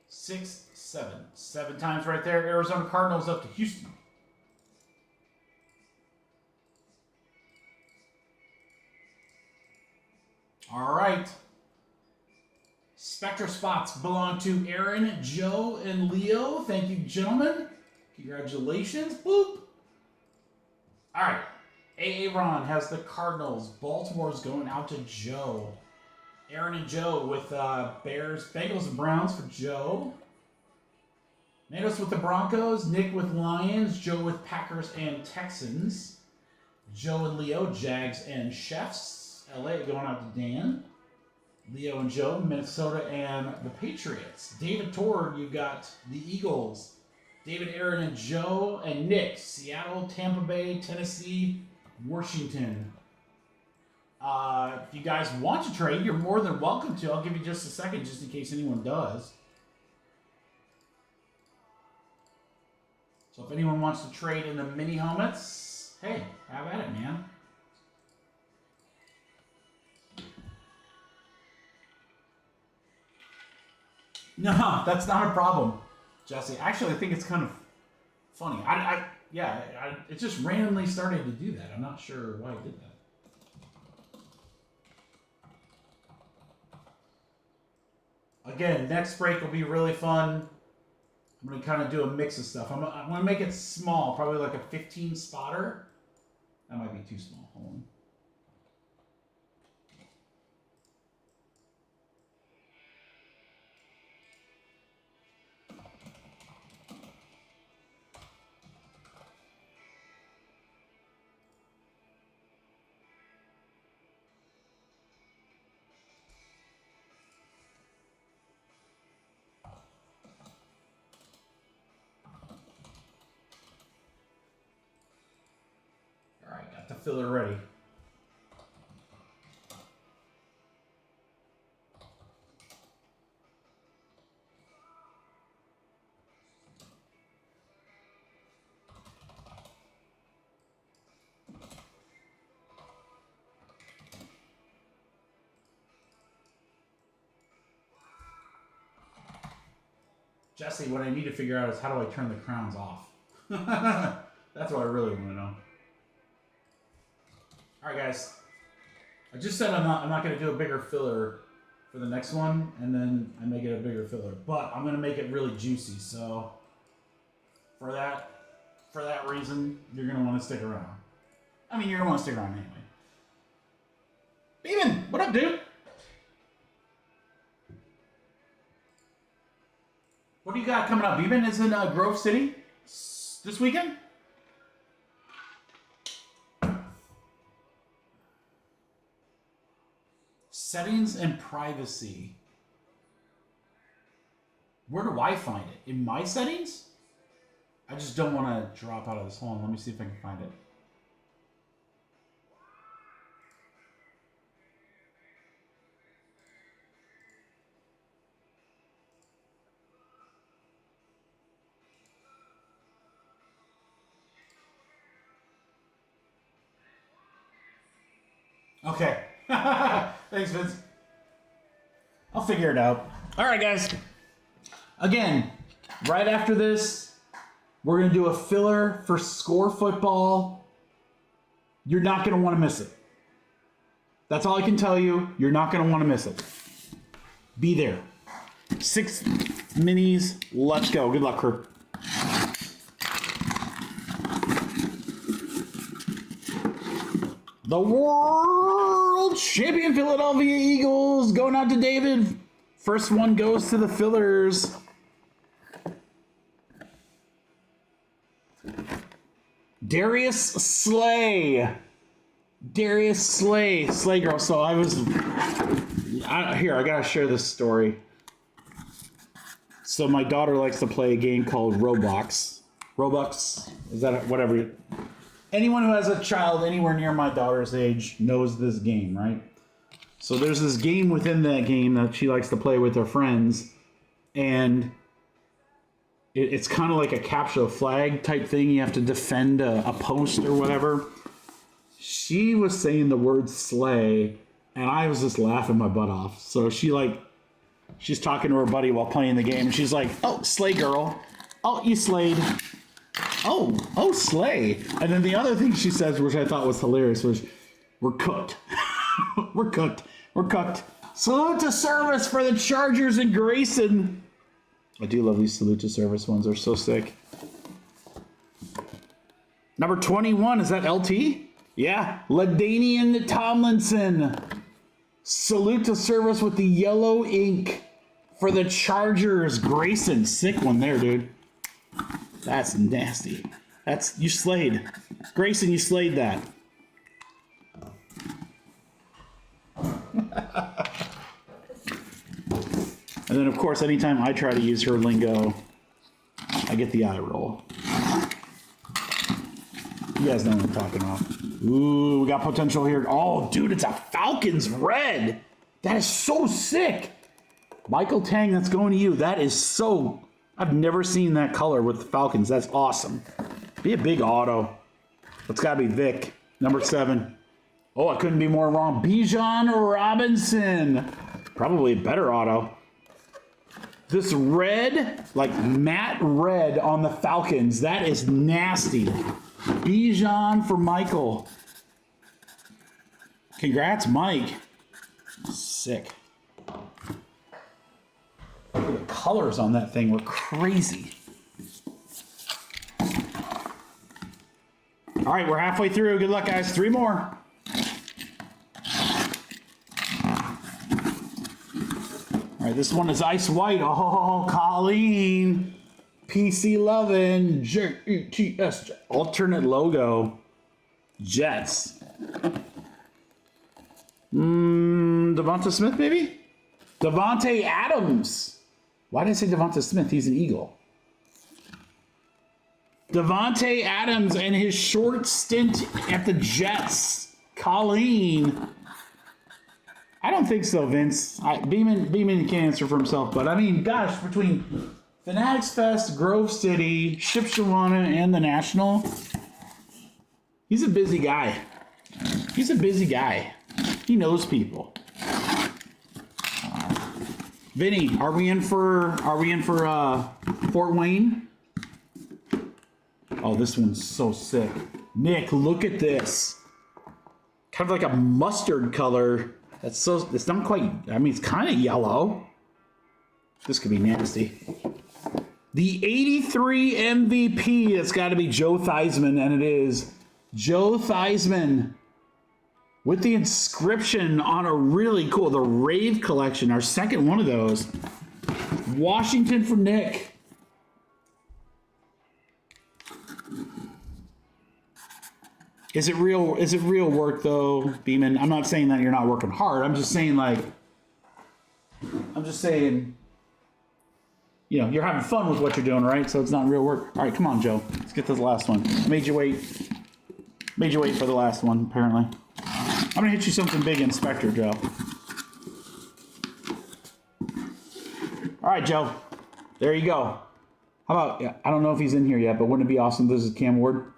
6, 7. 7 times right there. Arizona Cardinals up to Houston. All right. Spectra spots belong to Aaron, Joe, and Leo. Thank you, gentlemen. Congratulations. Boop. All right. AA Ron has the Cardinals. Baltimore's going out to Joe. Aaron and Joe with Bears, Bengals, and Browns for Joe. Natos with the Broncos. Nick with Lions. Joe with Packers and Texans. Joe and Leo, Jags and Chefs. LA going out to Dan. Leo and Joe, Minnesota and the Patriots. David Tord, you've got the Eagles. David, Aaron, and Joe, and Nick. Seattle, Tampa Bay, Tennessee, Washington. If you guys want to trade, you're more than welcome to. I'll give you just a second just in case anyone does. So if anyone wants to trade in the mini helmets, hey, have at it, man. No, that's not a problem, Jesse. Actually, I think it's kind of funny. It just randomly started to do that. I'm not sure why it did that. Again, next break will be really fun. I'm going to kind of do a mix of stuff. I'm going to make it small, probably like a 15 spotter. That might be too small. Hold on. The filler ready. Jesse, what I need to figure out is how do I turn the crowns off? That's what I really want to know. All right, guys. I just said I'm not going to do a bigger filler for the next one, and then I make it a bigger filler. But I'm going to make it really juicy. So for that reason, you're going to want to stick around. I mean, you're going to want to stick around anyway. Beeman, what up, dude? What do you got coming up? Beeman is in Grove City this weekend. Settings and privacy. Where do I find it? In my settings? I just don't want to drop out of this. Hold on, let me see if I can find it. Okay. Thanks, Vince. I'll figure it out. All right, guys. Again, right after this, we're going to do a filler for Score Football. You're not going to want to miss it. That's all I can tell you. You're not going to want to miss it. Be there. 6 minis. Let's go. Good luck, Kurt. The world champion Philadelphia Eagles going out to David. First one goes to the fillers. Darius Slay. Darius Slay Girl. So I gotta share this story. So my daughter likes to play a game called Roblox. Roblox, is that whatever? Anyone who has a child anywhere near my daughter's age knows this game, right? So there's this game within that game that she likes to play with her friends, and it's kind of like a capture the flag type thing. You have to defend a post or whatever. She was saying the word slay, and I was just laughing my butt off. So she's talking to her buddy while playing the game, and she's like, "Oh, slay girl. Oh, you slayed. Oh, slay." And then the other thing she says, which I thought was hilarious, was, "We're cooked. We're cooked. We're cooked. Salute to service for the Chargers and Grayson." I do love these salute to service ones. They're so sick. Number 21, is that LT? Yeah, LaDainian Tomlinson. Salute to service with the yellow ink for the Chargers. Grayson, sick one there, dude. That's nasty. You slayed. Grayson, you slayed that. And then, of course, anytime I try to use her lingo, I get the eye roll. You guys know what I'm talking about. Ooh, we got potential here. Oh, dude, it's a Falcons red. That is so sick. Michael Tang, that's going to you. That is so... I've never seen that color with the Falcons. That's awesome. Be a big auto. It's got to be Vic, number 7. Oh, I couldn't be more wrong. Bijan Robinson. Probably a better auto. This red, like matte red on the Falcons, that is nasty. Bijan for Michael. Congrats, Mike. Sick. Look at the colors on that thing were crazy. All right, we're halfway through. Good luck, guys. 3 more. All right, this one is ice white. Oh, Colleen. PC11. JETS. Alternate logo. Jets. Devonta Smith, maybe? Devontae Adams. Why did I say Devonta Smith? He's an Eagle. Devontae Adams and his short stint at the Jets. Colleen. I don't think so, Vince. Beeman can't answer for himself, but I mean, gosh, between Fanatics Fest, Grove City, Shipshawana, and the National, he's a busy guy. He's a busy guy. He knows people. Vinny, are we in for Fort Wayne? Oh, this one's so sick. Nick, look at this. Kind of like a mustard color. It's not quite, I mean, it's kind of yellow. This could be nasty. The 83 MVP, it's got to be Joe Theismann, and it is Joe Theismann with the inscription on a really cool, the Rave collection, our second one of those. Washington for Nick. Is it real work though, Beeman? I'm not saying that you're not working hard. I'm just saying, you know, you're having fun with what you're doing, right? So it's not real work. All right, come on, Joe. Let's get to the last one. Made you wait for the last one, apparently. I'm gonna hit you something big in Spectra, Joe. All right, Joe. There you go. How about, yeah, I don't know if he's in here yet, but wouldn't it be awesome if this is Cam Ward?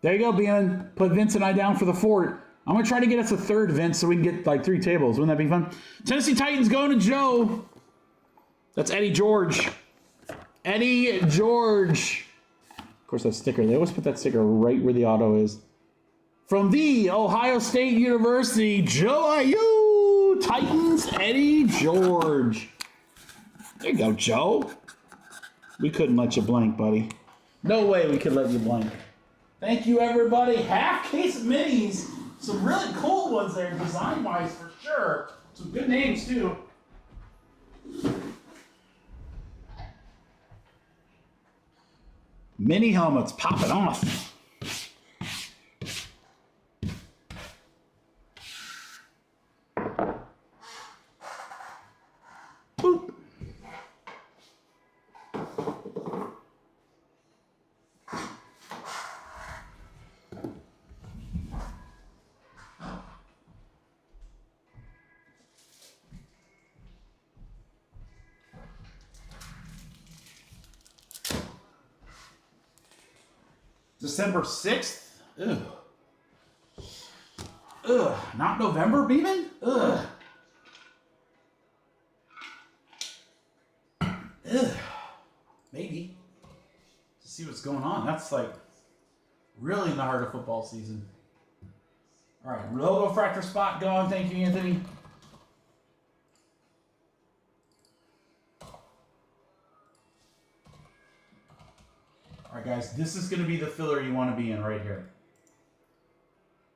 There you go, Beeman. Put Vince and I down for the fort. I'm going to try to get us a third, Vince, so we can get like 3 tables. Wouldn't that be fun? Tennessee Titans going to Joe. That's Eddie George. Eddie George. Of course, that sticker. They always put that sticker right where the auto is. From the Ohio State University, Joe IU. Titans, Eddie George. There you go, Joe. We couldn't let you blank, buddy. No way we could let you blank. Thank you, everybody. Half case of minis. Some really cool ones there, design-wise, for sure. Some good names, too. Mini helmets popping off. December 6th? Ugh. Ugh. Not November, Beeman? Ugh. Ugh. Maybe. To see what's going on. That's like really in the heart of football season. All right, logo fractor spot gone. Thank you, Anthony. All right, guys, this is going to be the filler you want to be in right here.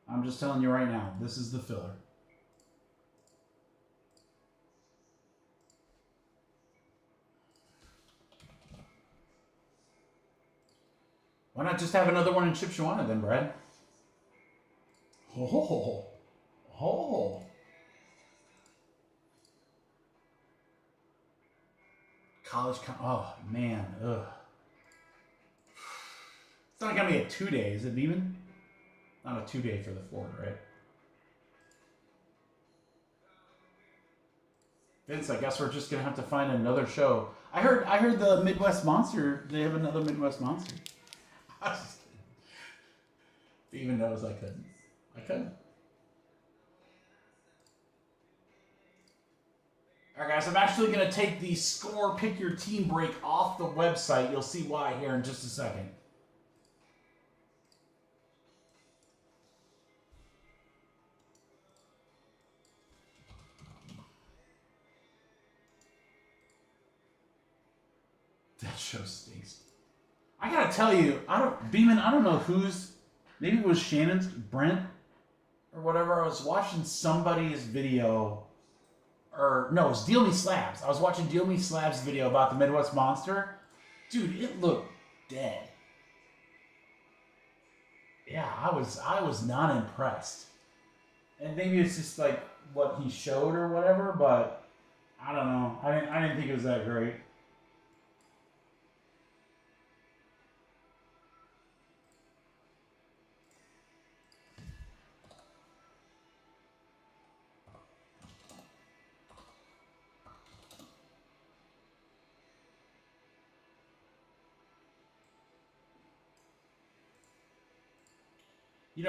I'm just telling you right now, this is the filler. Why not just have another one in Shipshawana then, Brad? Oh. Oh. Oh, man. Ugh. It's not going to be a 2-day, is it, Beeman? Not a 2-day for the Ford, right? Vince, I guess we're just going to have to find another show. I heard the Midwest Monster, they have another Midwest Monster. I was just kidding. Beeman knows I couldn't. I couldn't. All right, guys, I'm actually going to take the score pick your team break off the website. You'll see why here in just a second. That show stinks. I gotta tell you, Beeman, I don't know who's, maybe it was Shannon's, Brent, or whatever. I was watching somebody's video, or no, it was Deal Me Slabs. I was watching Deal Me Slabs' video about the Midwest Monster. Dude, it looked dead. Yeah, I was not impressed. And maybe it's just like what he showed or whatever, but I don't know. I didn't think it was that great. You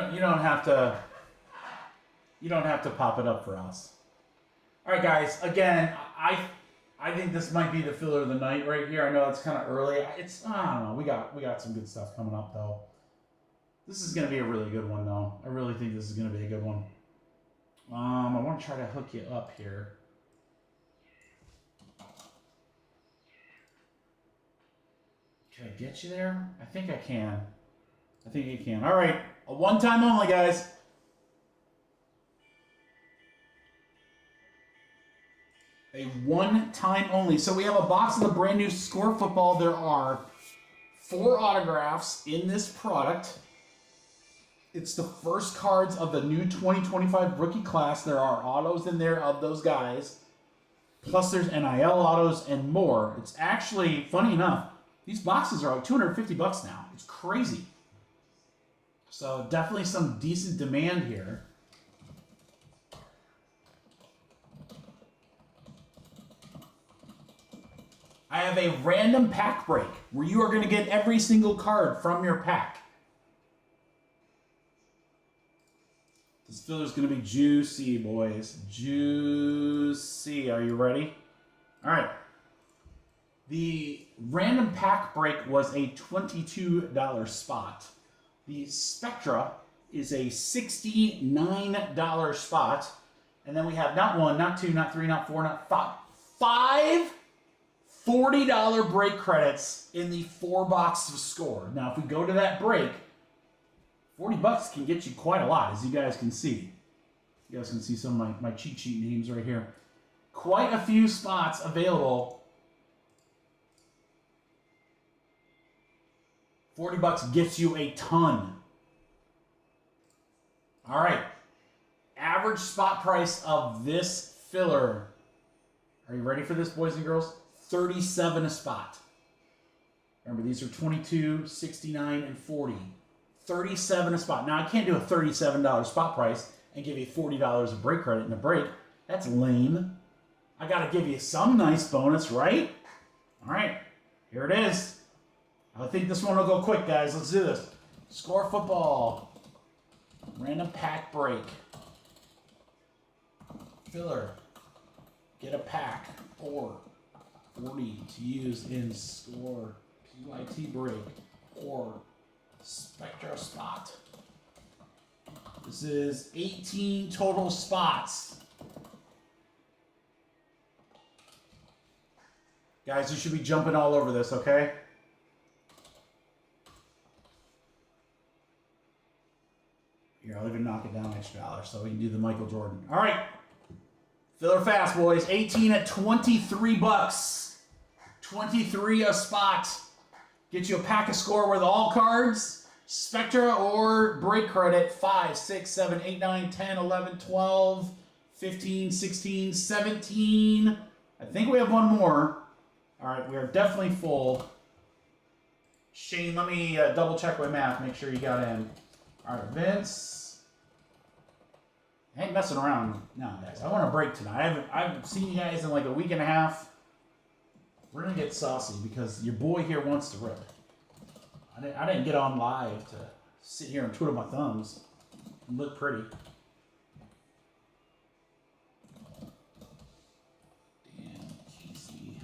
don't have to pop it up for us. All right, guys. Again, I think this might be the filler of the night right here. I know it's kind of early. I don't know. We got some good stuff coming up though. This is gonna be a really good one though. I really think this is gonna be a good one. I want to try to hook you up here. Can I get you there? I think I can. I think you can. All right. A one-time only, guys. A one-time only. So we have a box of the brand new Score Football. There are 4 autographs in this product. It's the first cards of the new 2025 rookie class. There are autos in there of those guys. Plus there's NIL autos and more. It's actually, funny enough, these boxes are like $250 now. It's crazy. So definitely some decent demand here. I have a random pack break where you are going to get every single card from your pack. This filler is going to be juicy, boys. Juicy. Are you ready? All right. The random pack break was a $22 spot. The Spectra is a $69 spot. And then we have not 1, not 2, not 3, not 4, not 5 $40 break credits in the 4 boxes of Score. Now, if we go to that break, $40 can get you quite a lot, as you guys can see. You guys can see some of my cheat sheet names right here. Quite a few spots available. $40 gets you a ton. All right. Average spot price of this filler. Are you ready for this, boys and girls? $37 a spot. Remember, these are 22, 69, and 40. $37 a spot. Now, I can't do a $37 spot price and give you $40 of break credit in a break. That's lame. I got to give you some nice bonus, right? All right. Here it is. I think this one will go quick, guys. Let's do this. Score football. Random pack break. Filler. Get a pack or 40 to use in score PYT break or Spectra spot. This is 18 total spots. Guys, you should be jumping all over this, okay? Here, I'll even knock it down an extra $1 so we can do the Michael Jordan. All right. Filler fast, boys. 18 at 23 bucks. 23 a spot. Get you a pack of score with all cards, Spectra or break credit. 5, 6, 7, 8, 9, 10, 11, 12, 15, 16, 17. I think we have one more. All right, we are definitely full. Shane, let me double check my math. Make sure you got in. All right, Vince. I ain't messing around now, guys. I want to break tonight. I haven't seen you guys in like a week and a half. We're going to get saucy because your boy here wants to rip. I didn't get on live to sit here and twiddle my thumbs and look pretty. Damn, Casey.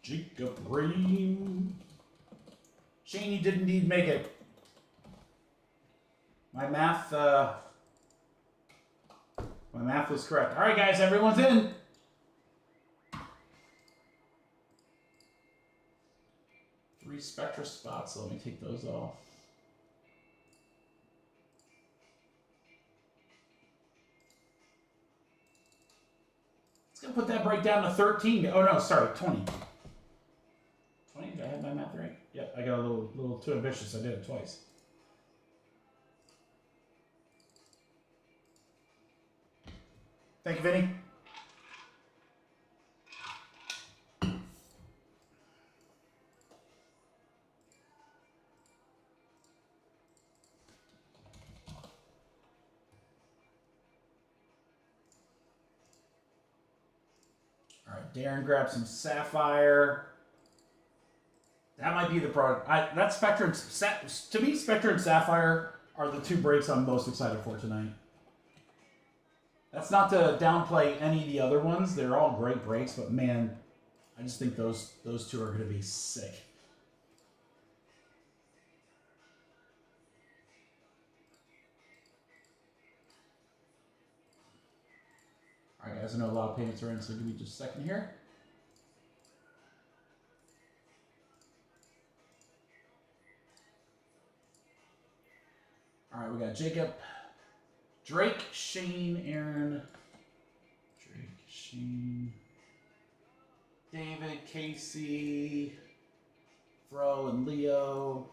Jacob Ream. Shane, you did indeed make it. My math was correct. All right, guys, everyone's in. Three Spectra spots, so let me take those off. Let's go put that break down to 13. Oh, no, sorry, 20. 20? Did I have my math right? Yep, I got a little too ambitious. I did it twice. Thank you, Vinny. All right, Darren grabbed some Sapphire. That might be the product. That Spectra and to me, Spectra and Sapphire are the two breaks I'm most excited for tonight. That's not to downplay any of the other ones. They're all great breaks, but man, I just think those two are going to be sick. All right, guys, I know a lot of payments are in, so give me just a second here. All right, we got Jacob, Drake, Shane, Aaron, Drake, Shane, David, Casey, Fro, and Leo.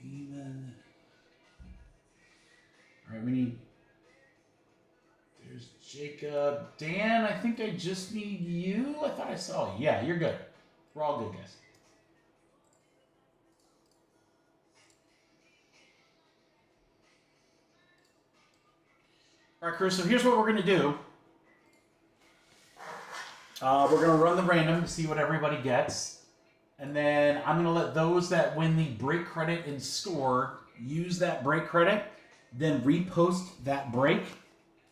Even. All right, we need. There's Jacob. Dan, I think I just need you. I thought I saw you. Yeah, you're good. We're all good, guys. All right, crew, so here's what we're going to do. We're going to run the random to see what everybody gets. And then I'm going to let those that win the break credit and score use that break credit, then repost that break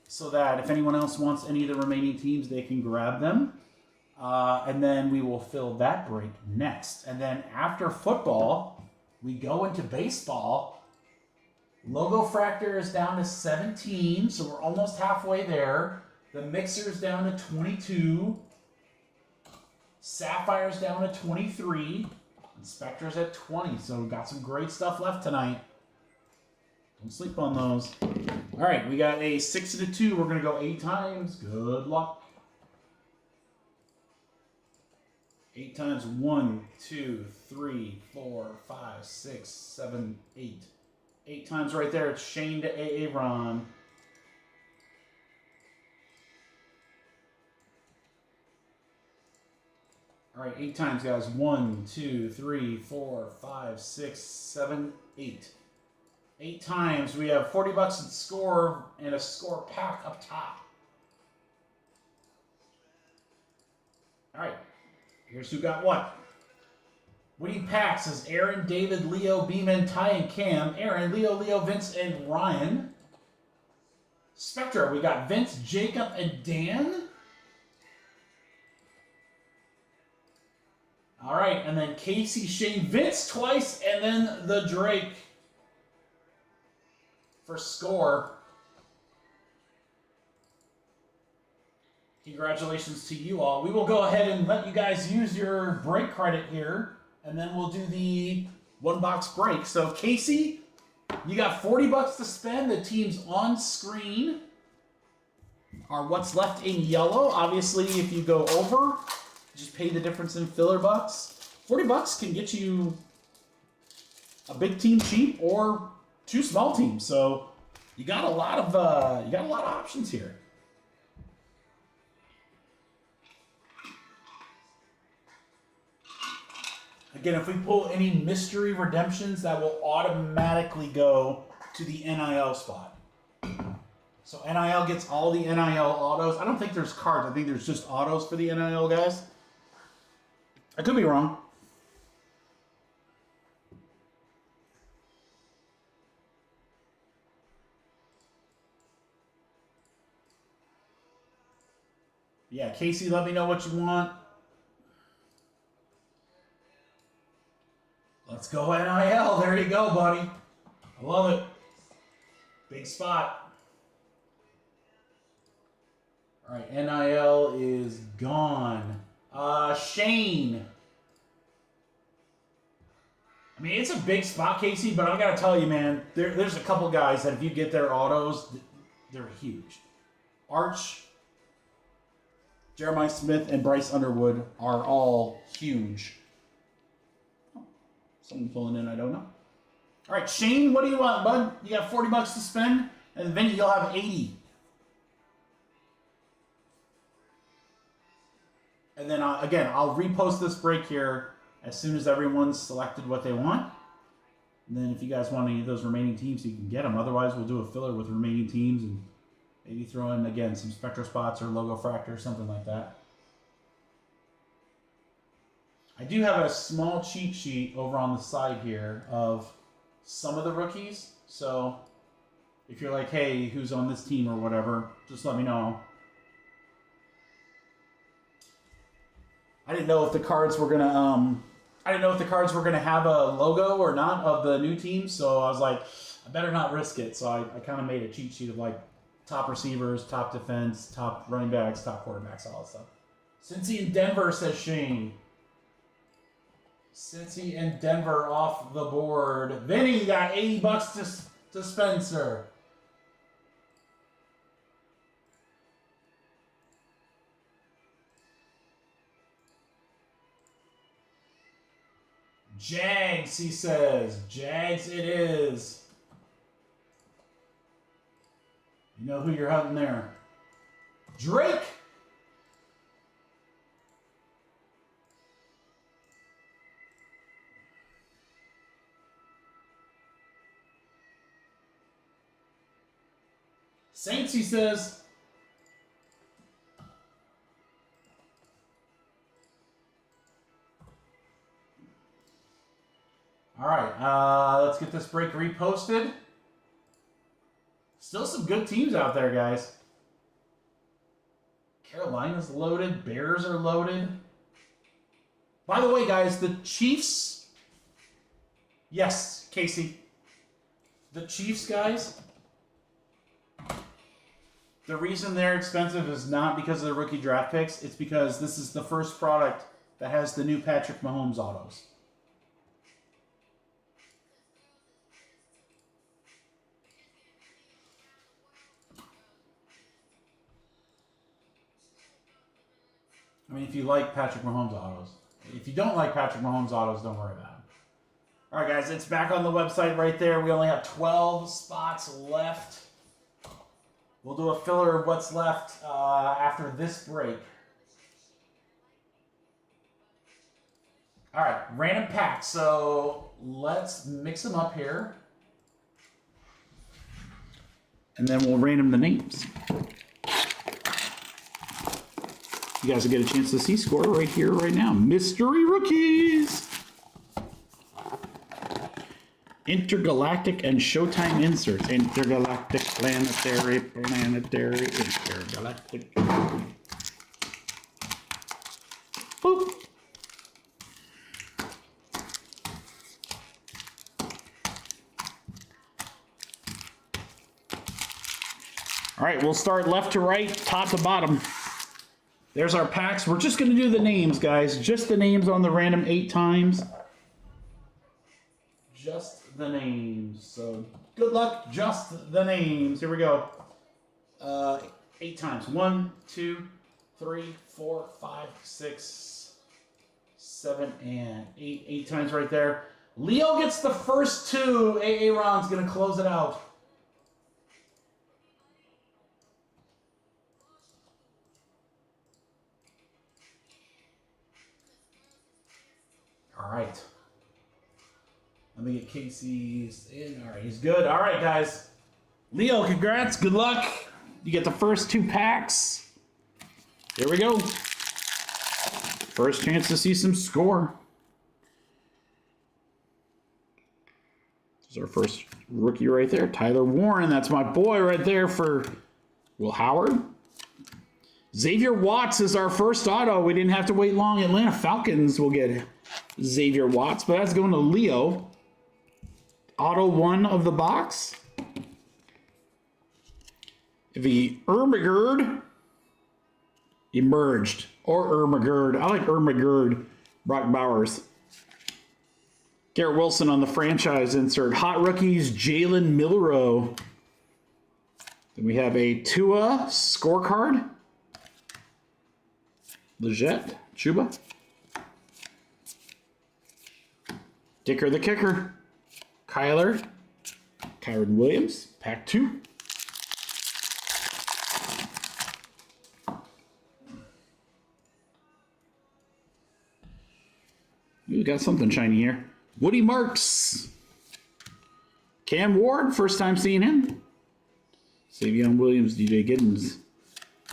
so that if anyone else wants any of the remaining teams, they can grab them. And then we will fill that break next. And then after football, we go into baseball. Logo Fractor is down to 17, so we're almost halfway there. The Mixer's down to 22. Sapphire's down to 23. And Spectra's at 20, so we've got some great stuff left tonight. Don't sleep on those. All right, we got a 6 and a 2. We're going to go 8 times. Good luck. 8 times. 1, 2, 3, 4, 5, 6, 7, 8. 8 times right there. It's Shane to Aaron. All right, 8 times, guys. 1, 2, 3, 4, 5, 6, 7, 8. 8 times. We have 40 bucks in score and a score pack up top. All right, here's who got what. Winning packs is Aaron, David, Leo, Beeman, Ty, and Cam. Aaron, Leo, Vince, and Ryan. Spectra, we got Vince, Jacob, and Dan. All right, and then Casey, Shane, Vince twice, and then the Drake for score. Congratulations to you all. We will go ahead and let you guys use your break credit here, and then we'll do the 1-box break. So Casey, you got 40 bucks to spend. The teams on screen are what's left in yellow. Obviously, if you go over, just pay the difference in filler bucks. 40 bucks can get you a big team cheap or 2 small teams. So you got a lot of options here. Again, if we pull any mystery redemptions, that will automatically go to the NIL spot. So NIL gets all the NIL autos. I don't think there's cards. I think there's just autos for the NIL guys. I could be wrong. Yeah, Casey, let me know what you want. Let's go NIL. There you go, buddy. I love it. Big spot. All right, NIL is gone. Shane. I mean, it's a big spot, Casey, but I got to tell you, man, there's a couple guys that if you get their autos, they're huge. Arch, Jeremiah Smith, and Bryce Underwood are all huge. Someone pulling in, I don't know. All right, Shane, what do you want, bud? You got 40 bucks to spend, and Vinny, you'll have 80. And then, again, I'll repost this break here as soon as everyone's selected what they want. And then if you guys want any of those remaining teams, you can get them. Otherwise, we'll do a filler with remaining teams and maybe throw in, again, some Spectra spots or logo fractor, something like that. I do have a small cheat sheet over on the side here of some of the rookies. So if you're like, hey, who's on this team or whatever, just let me know. I didn't know if the cards were gonna have a logo or not of the new team, so I was like, I better not risk it. So I kind of made a cheat sheet of like top receivers, top defense, top running backs, top quarterbacks, all that stuff. Cincy in Denver, says Shane. Cincy and Denver off the board. Vinny, you got 80 bucks to spend, sir. Jags, he says. Jags it is. You know who you're hunting there. Drake. Saints, he says. All right, let's get this break reposted. Still some good teams out there, guys. Carolina's loaded. Bears are loaded. By the way, guys, the Chiefs. Yes, Casey. The Chiefs, guys. The reason they're expensive is not because of the rookie draft picks. It's because this is the first product that has the new Patrick Mahomes autos. I mean, if you like Patrick Mahomes autos. If you don't like Patrick Mahomes autos, don't worry about it. All right, guys, it's back on the website right there. We only have 12 spots left. We'll do a filler of what's left after this break. All right, random packs. So let's mix them up here. and then we'll random the names. You guys will get a chance to see score right here, right now. Mystery rookies. Intergalactic and Showtime inserts. Intergalactic, planetary, intergalactic. Boop. All right, we'll start left to right, top to bottom. There's our packs. We're just going to do the names, guys. Just the names on the random 8 times. Just the names. So good luck, just the names. Here we go. 8 times. 1, 2, 3, 4, 5, 6, 7, and 8. 8 times right there. Leo gets the first 2. Aaron's going to close it out. All right. Let me get Casey's in. All right, he's good. All right, guys. Leo, congrats. Good luck. You get the first 2 packs. Here we go. First chance to see some score. This is our first rookie right there. Tyler Warren. That's my boy right there for Will Howard. Xavier Watts is our first auto. We didn't have to wait long. Atlanta Falcons will get Xavier Watts, but that's going to Leo. Auto 1 of the box. The Ermagerd emerged. Or Ermagerd. I like Ermagerd. Brock Bowers. Garrett Wilson on the franchise insert. Hot rookies, Jalen Milroe. Then we have a Tua scorecard. Leggett, Chuba. Dicker the Kicker. Kyler. Kyron Williams. Pack 2. We got something shiny here. Woody Marks. Cam Ward. First time seeing him. Savion Williams. DJ Giddens.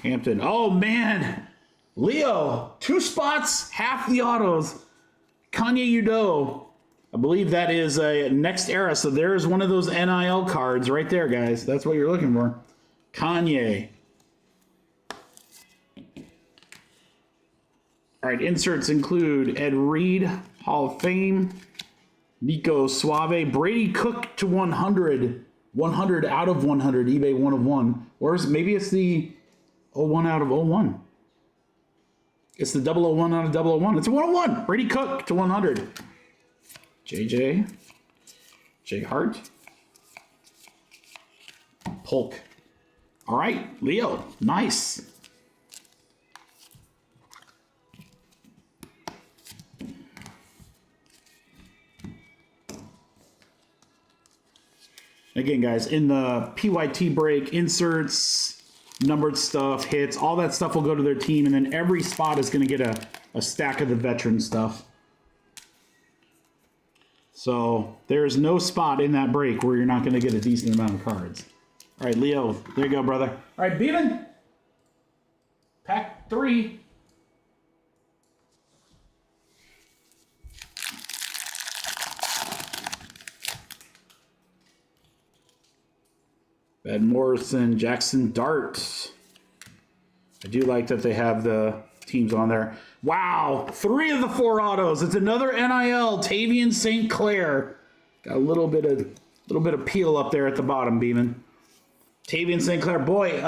Hampton. Oh, man. Leo. 2 spots. Half the autos. Kanye Udo. I believe that is a next era. So there's one of those NIL cards right there, guys. That's what you're looking for. Kanye. All right, inserts include Ed Reed, Hall of Fame, Nico Suave, Brady Cook to 100, 100 out of 100, eBay 1 of 1. Or maybe it's the 01 out of 01. It's the 001 out of 001. It's a 101. Brady Cook to 100. JJ. J Hart. Polk. All right, Leo. Nice. Again, guys, in the PYT break, inserts, numbered stuff, hits, all that stuff will go to their team, and then every spot is going to get a stack of the veteran stuff. So there's no spot in that break where you're not going to get a decent amount of cards. All right, Leo, there you go, brother. All right, Beeman, pack 3. Ed Morrison, Jackson Dart. I do like that they have the teams on there. Wow, 3 of the 4 autos. It's another NIL. Tavian St. Clair. Got a little bit of peel up there at the bottom, Beeman. Tavian St. Clair. Boy,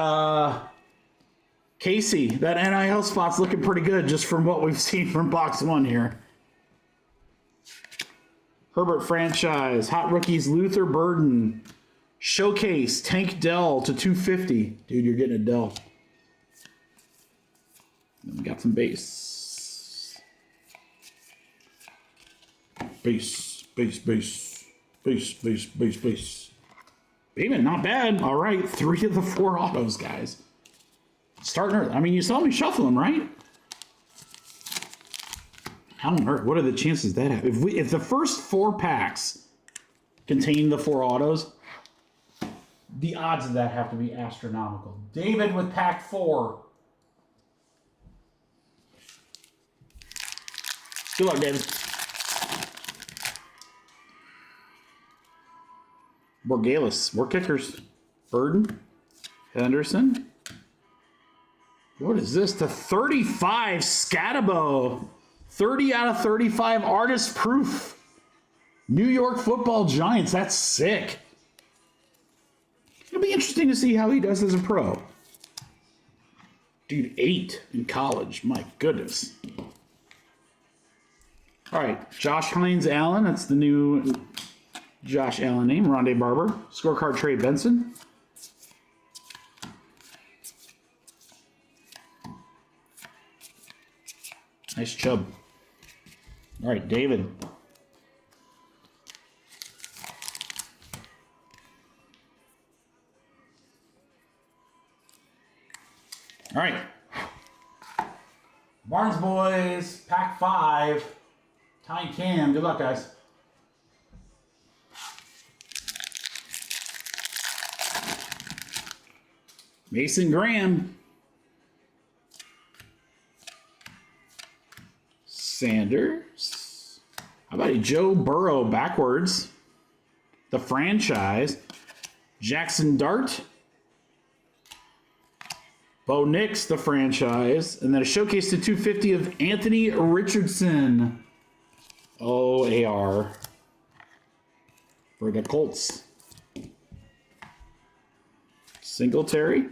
Casey, that NIL spot's looking pretty good just from what we've seen from box 1 here. Herbert franchise. Hot rookies, Luther Burden. Showcase, Tank Dell to 250. Dude, you're getting a Dell. Then we got some base. Base. Payment, not bad. All right, 3 of the 4 autos, guys. Starting early. I mean, you saw me shuffle them, right? How on earth? What are the chances that happen? If the first 4 packs contain the 4 autos, The odds of that have to be astronomical. David with pack 4. Good luck, David. Borgalis. More kickers. Burden. Henderson. What is this? The 35 Scatabo. 30 out of 35 artist proof. New York Football Giants. That's sick. It'll be interesting to see how he does as a pro. Dude, 8 in college. My goodness. All right, Josh Hines Allen. That's the new Josh Allen name. Rondé Barber. Scorecard Trey Benson. Nice Chubb. All right, David. All right. Barnes Boys, pack 5. Ty and Cam. Good luck, guys. Mason Graham. Sanders. How about a Joe Burrow backwards? The franchise. Jackson Dart. Bo Nix, the franchise. And then a showcase to 250 of Anthony Richardson. OAR. For the Colts. Singletary.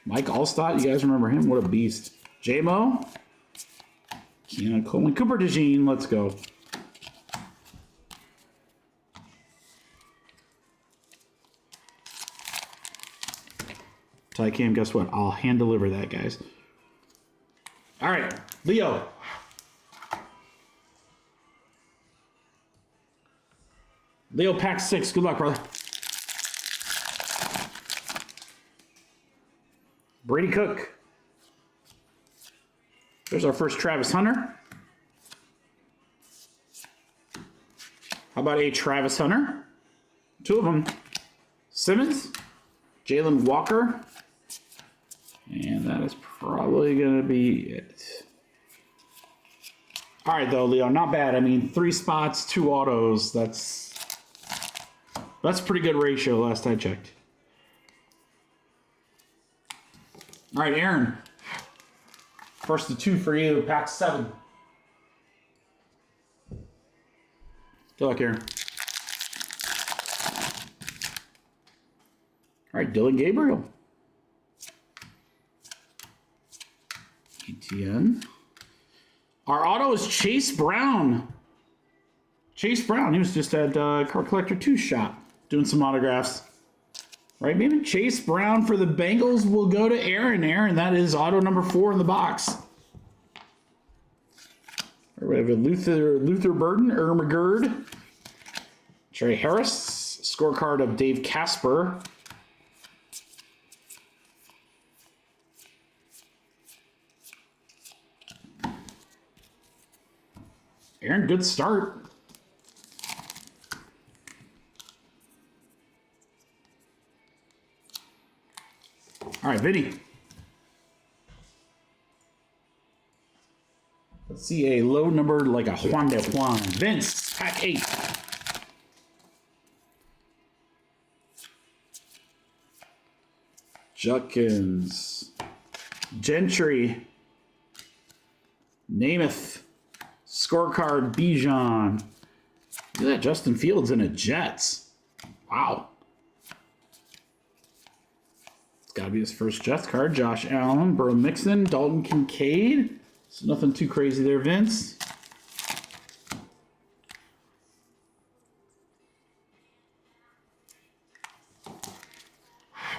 Mike Allstott, you guys remember him? What a beast. J-Mo. Keanu Coleman. Cooper DeJean, let's go. Ty Cam, guess what? I'll hand deliver that, guys. All right, Leo. Leo pack 6. Good luck, brother. Brady Cook. There's our first Travis Hunter. How about a Travis Hunter? 2 of them. Simmons. Jalen Walker. And that is probably going to be it. All right, though, Leo. Not bad. I mean, 3 spots, 2 autos. That's pretty good ratio last I checked. All right, Aaron. First to 2 for you, pack 7. Good luck, Aaron. All right, Dylan Gabriel. ETN. Our auto is Chase Brown. Chase Brown, he was just at Card Collector 2 shop doing some autographs. Right, maybe Chase Brown for the Bengals will go to Aaron. Aaron, that is auto number 4 in the box. We have a Luther Burden, Ermagerd, Trey Harris, scorecard of Dave Casper. Aaron, good start. All right, Vinny. Let's see a low number like a Juan de Juan. Vince, pack 8. Judkins. Gentry. Namath. Scorecard Bijan. Look at that, Justin Fields in a Jets. Wow. Got to be his first Jets card. Josh Allen, Burrow Mixon, Dalton Kincaid. So nothing too crazy there, Vince.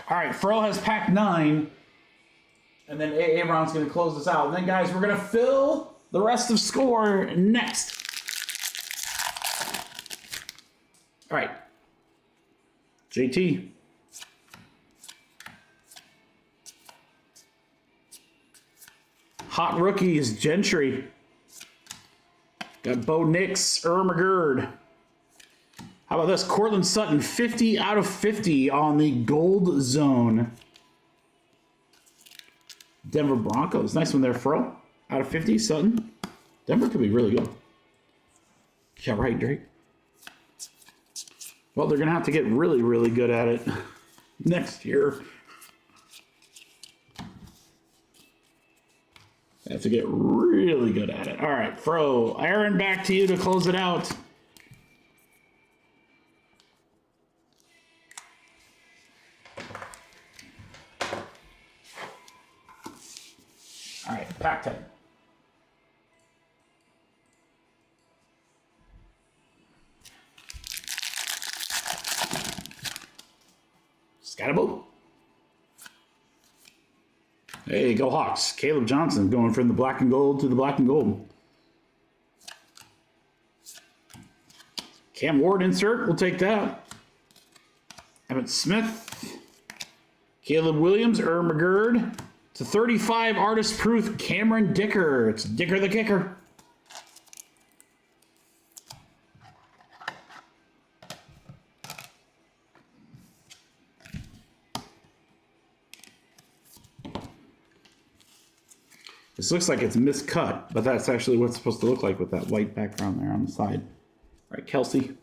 All right, Furl has pack 9. And then A.A. Brown's going to close this out. And then, guys, we're going to fill the rest of score next. All right. JT. Hot rookies, Gentry. Got Bo Nix, Ermagerd. How about this? Cortland Sutton, 50 out of 50 on the gold zone. Denver Broncos. Nice one there, Fro. Out of 50, Sutton. Denver could be really good. Yeah, right, Drake. Well, they're going to have to get really, really good at it next year. They have to get really good at it. All right, Fro. Aaron, back to you to close it out. All right, pack 10. Scatterbo. Hey, go Hawks. Caleb Johnson going from the black and gold to the black and gold. Cam Ward insert. We'll take that. Emmett Smith. Caleb Williams. McGurd. To 35, Artist Proof, Cameron Dicker. It's Dicker the Kicker. This looks like it's miscut, but that's actually what it's supposed to look like with that white background there on the side. All right, Kelsey.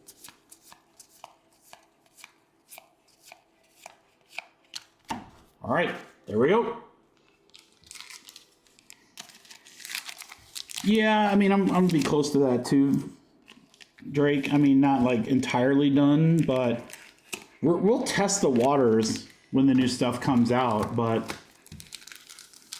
All right, there we go. Yeah, I mean, I'm going to be close to that too, Drake. I mean, not like entirely done, but we'll test the waters when the new stuff comes out, but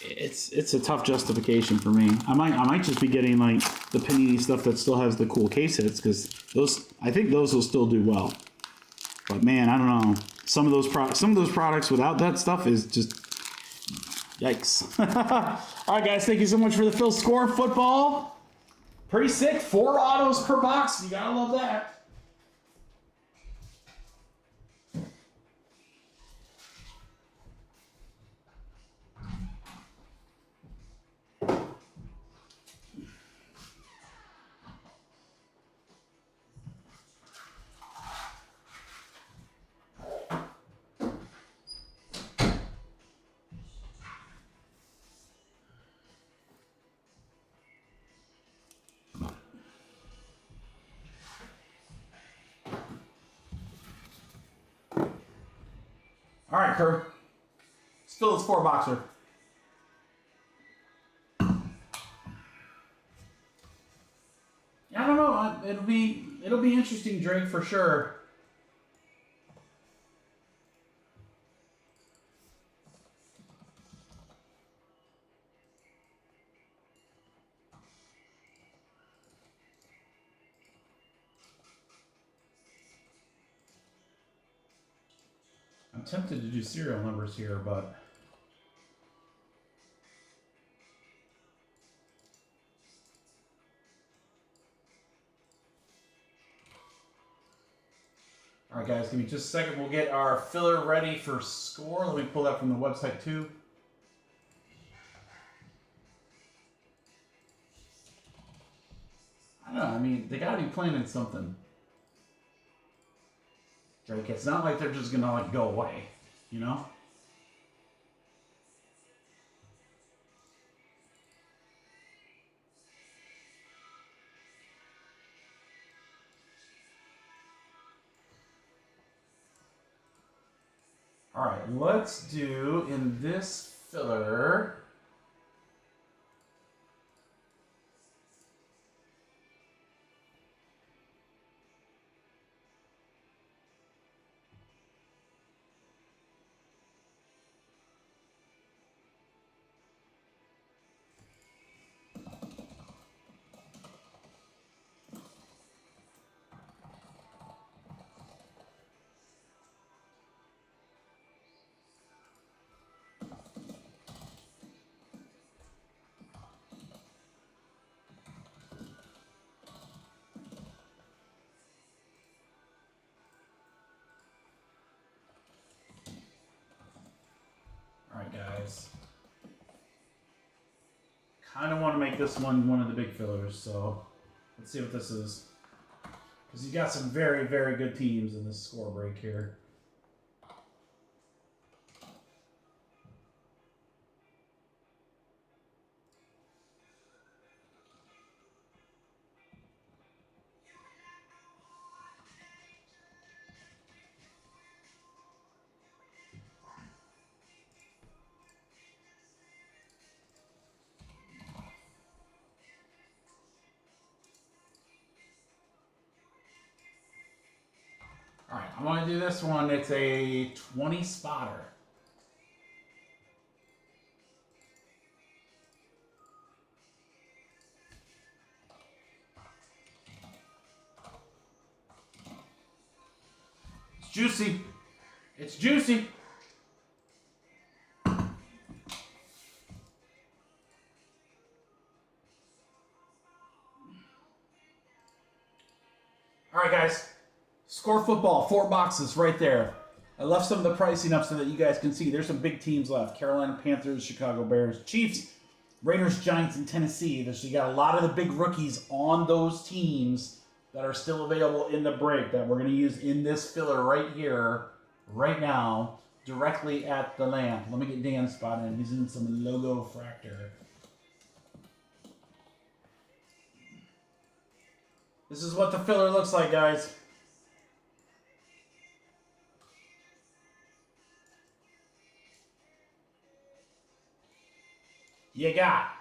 it's a tough justification for me. I might just be getting like the Panini stuff that still has the cool case hits, because I think those will still do well. But man, I don't know. Some of those products without that stuff is just yikes. All right, guys, thank you so much for the Phil Score football. Pretty sick. 4 autos per box. You gotta love that. All right, Kerr. Still this 4-boxer. I don't know. It'll be interesting, Drake, for sure. I'm tempted to do serial numbers here, but all right, guys, give me just a second. We'll get our filler ready for score. Let me pull that from the website too. I don't know. I mean, they gotta be planning something. Drake, it's not like they're just gonna like go away, you know? All right, let's do in this filler. Guys, kind of want to make this one of the big fillers, so let's see what this is. Because you got some very, very good teams in this score break here. All right, I'm going to do this one. It's a 20 spotter. It's juicy. It's juicy. All right, guys. Score football, 4 boxes right there. I left some of the pricing up so that you guys can see. There's some big teams left. Carolina Panthers, Chicago Bears, Chiefs, Raiders, Giants, and Tennessee. So you got a lot of the big rookies on those teams that are still available in the break that we're going to use in this filler right here, right now, directly at the lamp. Let me get Dan's spot in. He's in some logo fractor. This is what the filler looks like, guys. You got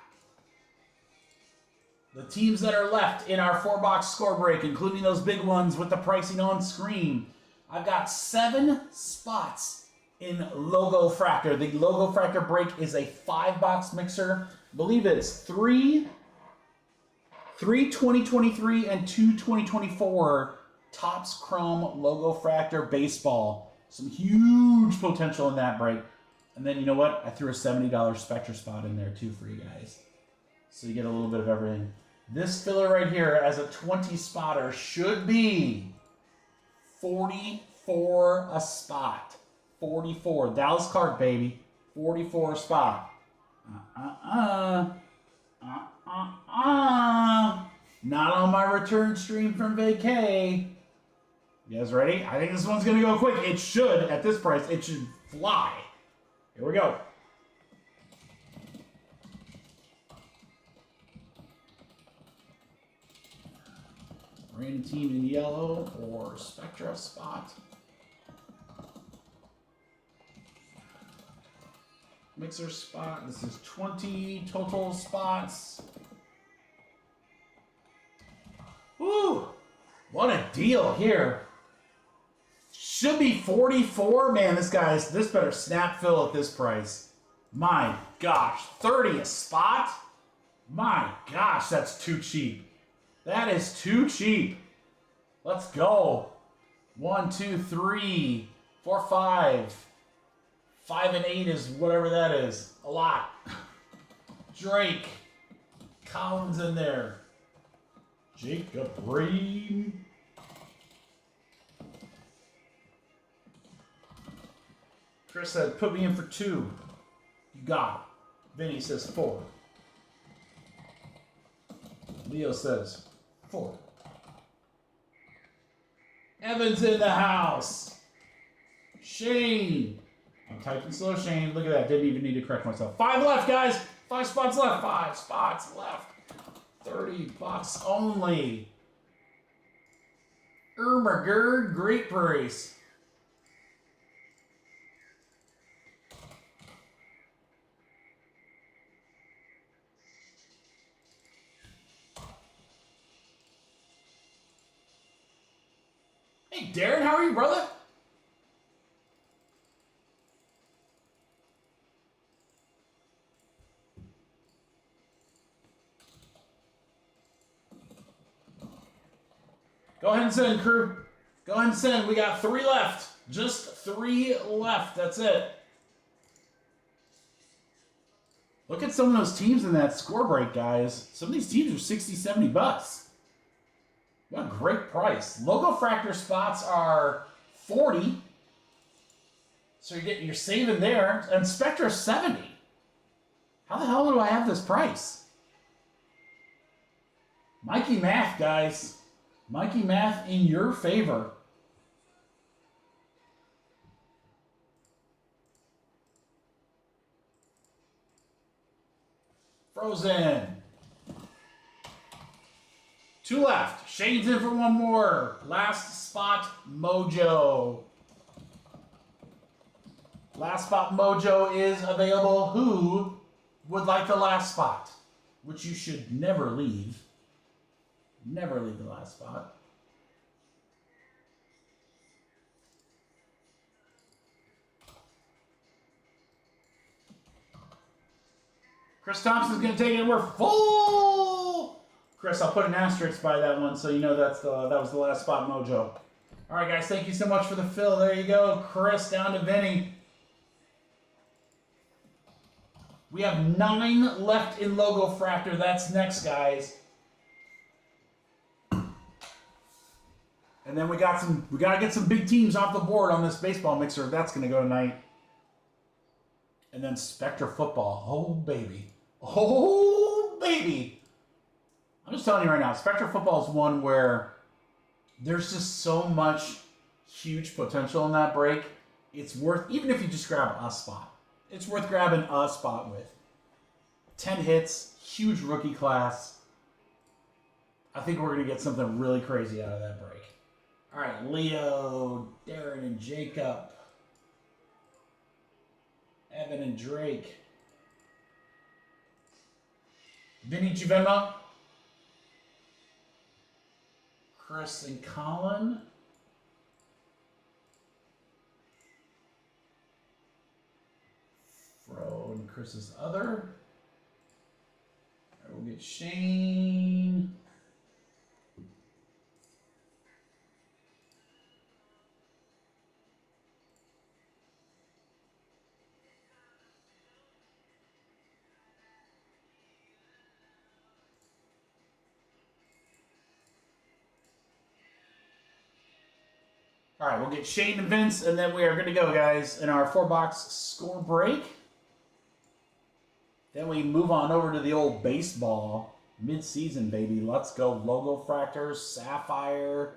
the teams that are left in our 4-box score break, including those big ones with the pricing on screen. I've got 7 spots in Logo Fractor. The Logo Fractor break is a 5-box mixer. I believe it's 3 2023 and 2 2024 Topps Chrome Logo Fractor baseball. Some huge potential in that break. And then, you know what? I threw a $70 Spectra spot in there, too, for you guys. So you get a little bit of everything. This filler right here, as a 20 spotter, should be 44 a spot. 44. Dallas Clark, baby. 44 a spot. Not on my return stream from vacay. You guys ready? I think this one's going to go quick. It should, at this price, it should fly. Here we go. Random team in yellow or Spectra spot. Mixer spot. This is 20 total spots. Woo! What a deal here. Should be 44. Man, this better snap fill at this price. My gosh, 30 a spot? My gosh, that's too cheap. That is too cheap. Let's go. 1, 2, 3, 4, 5. 5 and 8 is whatever that is. A lot. Drake. Collins in there. Jacob Green. Chris said, put me in for 2. You got it. Vinny says 4. Leo says 4. Evan's in the house. Shane. I'm typing slow, Shane. Look at that. Didn't even need to correct myself. 5 left, guys. 5 spots left. 5 spots left. $30 only. Ermagerd, great price. Hey, Darren, how are you, brother? Go ahead and send, crew. Go ahead and send. We got 3 left. Just 3 left. That's it. Look at some of those teams in that score break, guys. Some of these teams are 60, 70 bucks. What a great price. Logo Fractor spots are 40. So you're saving there. And Spectra 70. How the hell do I have this price? Mikey Math, guys. Mikey math in your favor. Frozen. 2 left. Shane's in for 1 more. Last spot mojo. Last spot mojo is available. Who would like the last spot? Which you should never leave. Never leave the last spot. Chris Thompson's going to take it. We're full. Chris, I'll put an asterisk by that one so you know that was the last spot mojo. All right, guys, thank you so much for the fill. There you go. Chris down to Vinny. We have 9 left in Logo Fractor. That's next, guys. And then we got to get some big teams off the board on this baseball mixer. That's going to go tonight. And then Spectra football. Oh, baby. Oh, baby. I'm just telling you right now, Spectra football is one where there's just so much huge potential in that break. It's worth, even if you just grab a spot, it's worth grabbing a spot with. 10 hits, huge rookie class. I think we're going to get something really crazy out of that break. All right, Leo, Darren, and Jacob. Evan and Drake. Vinny Juvema. Chris and Colin. Fro and Chris's other. We'll get Shane. All right, we'll get Shane and Vince, and then we are good to go, guys, in our 4-box score break. Then we move on over to the old baseball mid-season, baby. Let's go. Logo Fractors, Sapphire,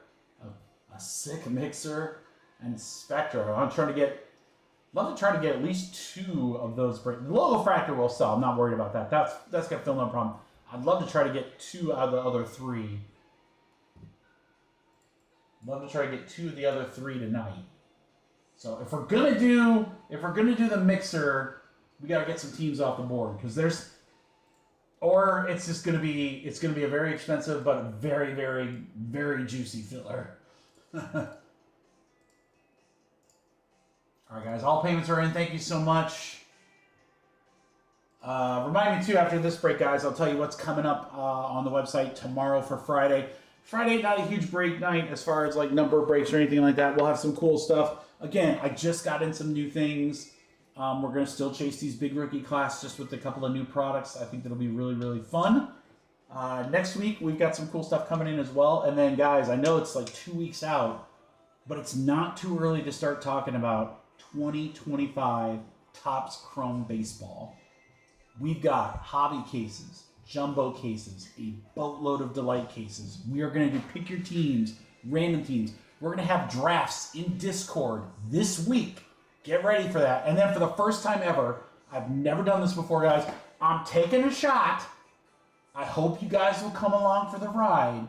a sick mixer, and Spectra. I'm trying to get, love to try to get at least 2 of those breaks. The Logo Fractor will sell. I'm not worried about that. That's gonna fill no problem. I'd love to try to get 2 out of the other 3. Love to try to get 2 of the other 3 tonight. So if we're gonna do the mixer, we gotta get some teams off the board because or it's just gonna be a very expensive but very, very, very juicy filler. All right, guys, all payments are in. Thank you so much. Remind me too after this break, guys. I'll tell you what's coming up on the website tomorrow for Friday. Friday, not a huge break night as far as like number breaks or anything like that. We'll have some cool stuff. Again, I just got in some new things. We're going to still chase these big rookie class just with a couple of new products. I think that'll be really, really fun. Next week, we've got some cool stuff coming in as well. And then, guys, I know it's like 2 weeks out, but it's not too early to start talking about 2025 Topps Chrome Baseball. We've got hobby cases, jumbo cases, a boatload of delight cases. We are going to do pick your teams, random teams. We're going to have drafts in Discord this week. Get ready for that. And then for the first time ever, I've never done this before, guys. I'm taking a shot. I hope you guys will come along for the ride.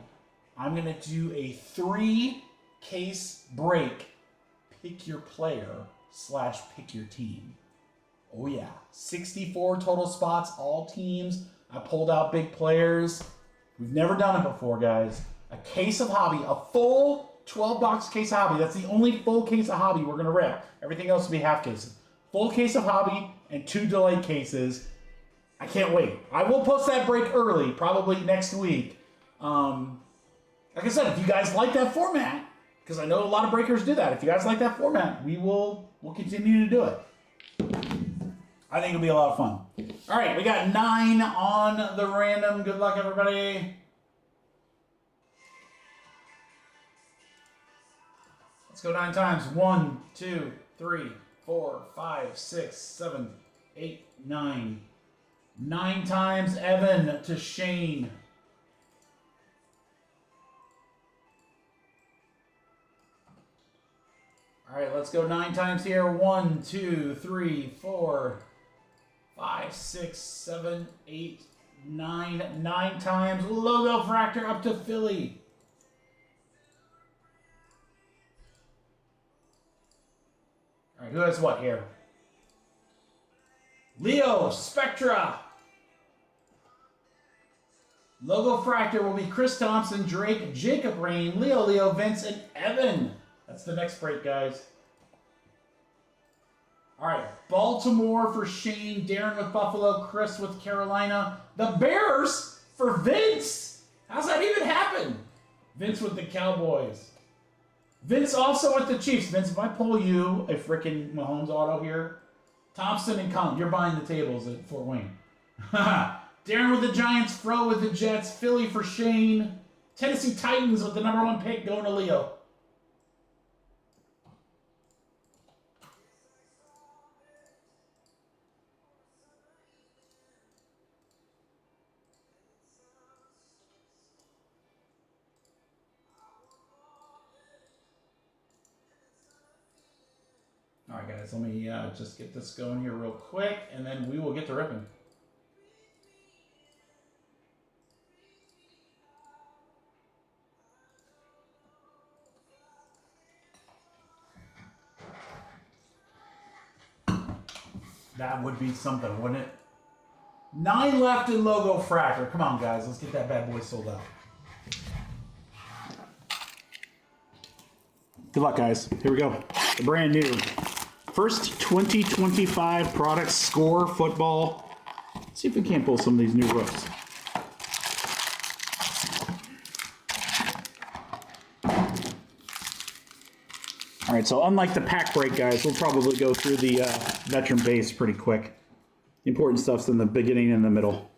I'm going to do a 3-case break. Pick your player / pick your team. Oh, yeah. 64 total spots, all teams. I pulled out big players. We've never done it before, guys. A case of hobby, a full 12-box case of hobby. That's the only full case of hobby we're going to rip. Everything else will be half cases. Full case of hobby and 2 delayed cases. I can't wait. I will post that break early, probably next week. Like I said, if you guys like that format, because I know a lot of breakers do that. If you guys like that format, we'll continue to do it. I think it'll be a lot of fun. All right, we got 9 on the random. Good luck, everybody. Let's go 9 times. 1, 2, 3, 4, 5, 6, 7, 8, 9. 9 times Evan to Shane. All right, let's go 9 times here. 1, 2, 3, 4, 5, 6, 7, 8, 9. 9 times. Logo Fractor up to Philly. All right, who has what here? Leo, Spectra. Logo Fractor will be Chris Thompson, Drake, Jacob Rain, Leo, Vince, and Evan. That's the next break, guys. All right, Baltimore for Shane, Darren with Buffalo, Chris with Carolina. The Bears for Vince. How's that even happen? Vince with the Cowboys. Vince also with the Chiefs. Vince, if I pull you a freaking Mahomes auto here, Thompson and Collin, you're buying the tables at Fort Wayne. Darren with the Giants, Fro with the Jets, Philly for Shane, Tennessee Titans with the #1 pick going to Leo. All right, guys, let me just get this going here real quick, and then we will get to ripping. That would be something, wouldn't it? 9 left in Logo Fractor. Come on, guys. Let's get that bad boy sold out. Good luck, guys. Here we go. The brand new. First 2025 products, Score Football. Let's see if we can't pull some of these new rooks. All right, so unlike the pack break, guys, we'll probably go through the veteran base pretty quick. The important stuff's in the beginning and the middle.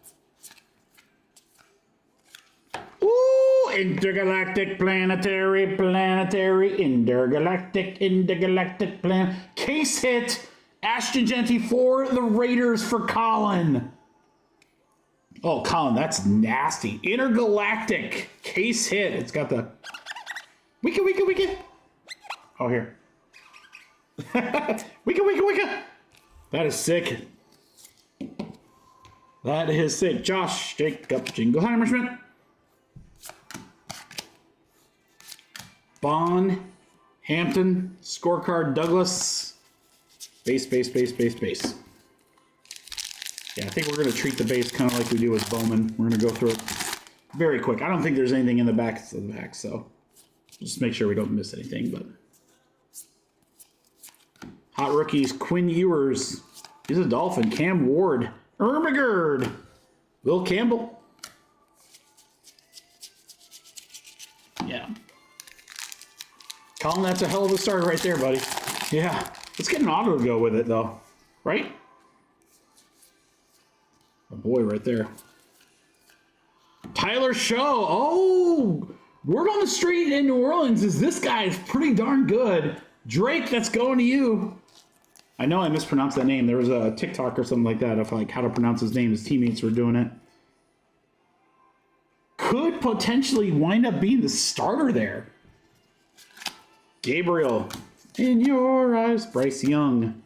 Ooh, intergalactic, planetary, intergalactic, plan. Case hit, Ashton Genty for the Raiders for Colin. Oh, Colin, that's nasty. Intergalactic, case hit. It's got the... Wicca. Oh, here. Wicca. That is sick. That is sick. Josh, Jacob, Jingleheimer Schmidt. Bond, Hampton, scorecard, Douglas. Base. Yeah, I think we're going to treat the base kind of like we do with Bowman. We're going to go through it very quick. I don't think there's anything in the back of the back, so just make sure we don't miss anything, but... Hot rookies, Quinn Ewers. He's a Dolphin. Cam Ward. Ermagerd. Will Campbell. Yeah. Colin, that's a hell of a start right there, buddy. Yeah. Let's get an auto to go with it, though. Right? A boy right there. Tyler Show. Oh! Word on the street in New Orleans is this guy is pretty darn good. Drake, that's going to you. I know I mispronounced that name. There was a TikTok or something like that of like how to pronounce his name. His teammates were doing it. Could potentially wind up being the starter there. Gabriel. In your eyes. Bryce Young.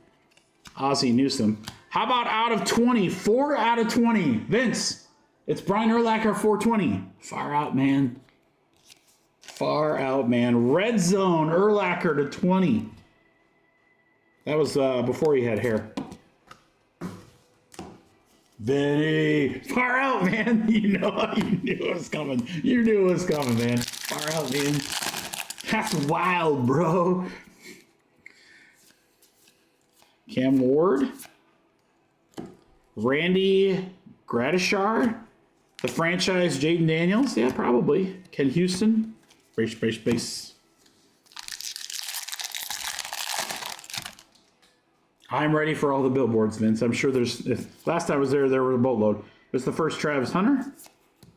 Ozzie Newsome. How about out of 20? 4 out of 20. Vince. It's Brian Urlacher 420. Far out, man. Far out, man. Red Zone. Urlacher to 20. That was before he had hair. Vinny. Far out, man. You knew it was coming. You knew it was coming, man. Far out, man. That's wild, bro. Cam Ward. Randy Gradishar. The franchise Jaden Daniels. Yeah, probably. Ken Houston. Base. I'm ready for all the billboards, Vince. I'm sure there's... last time I was there were a boatload. It was the first Travis Hunter.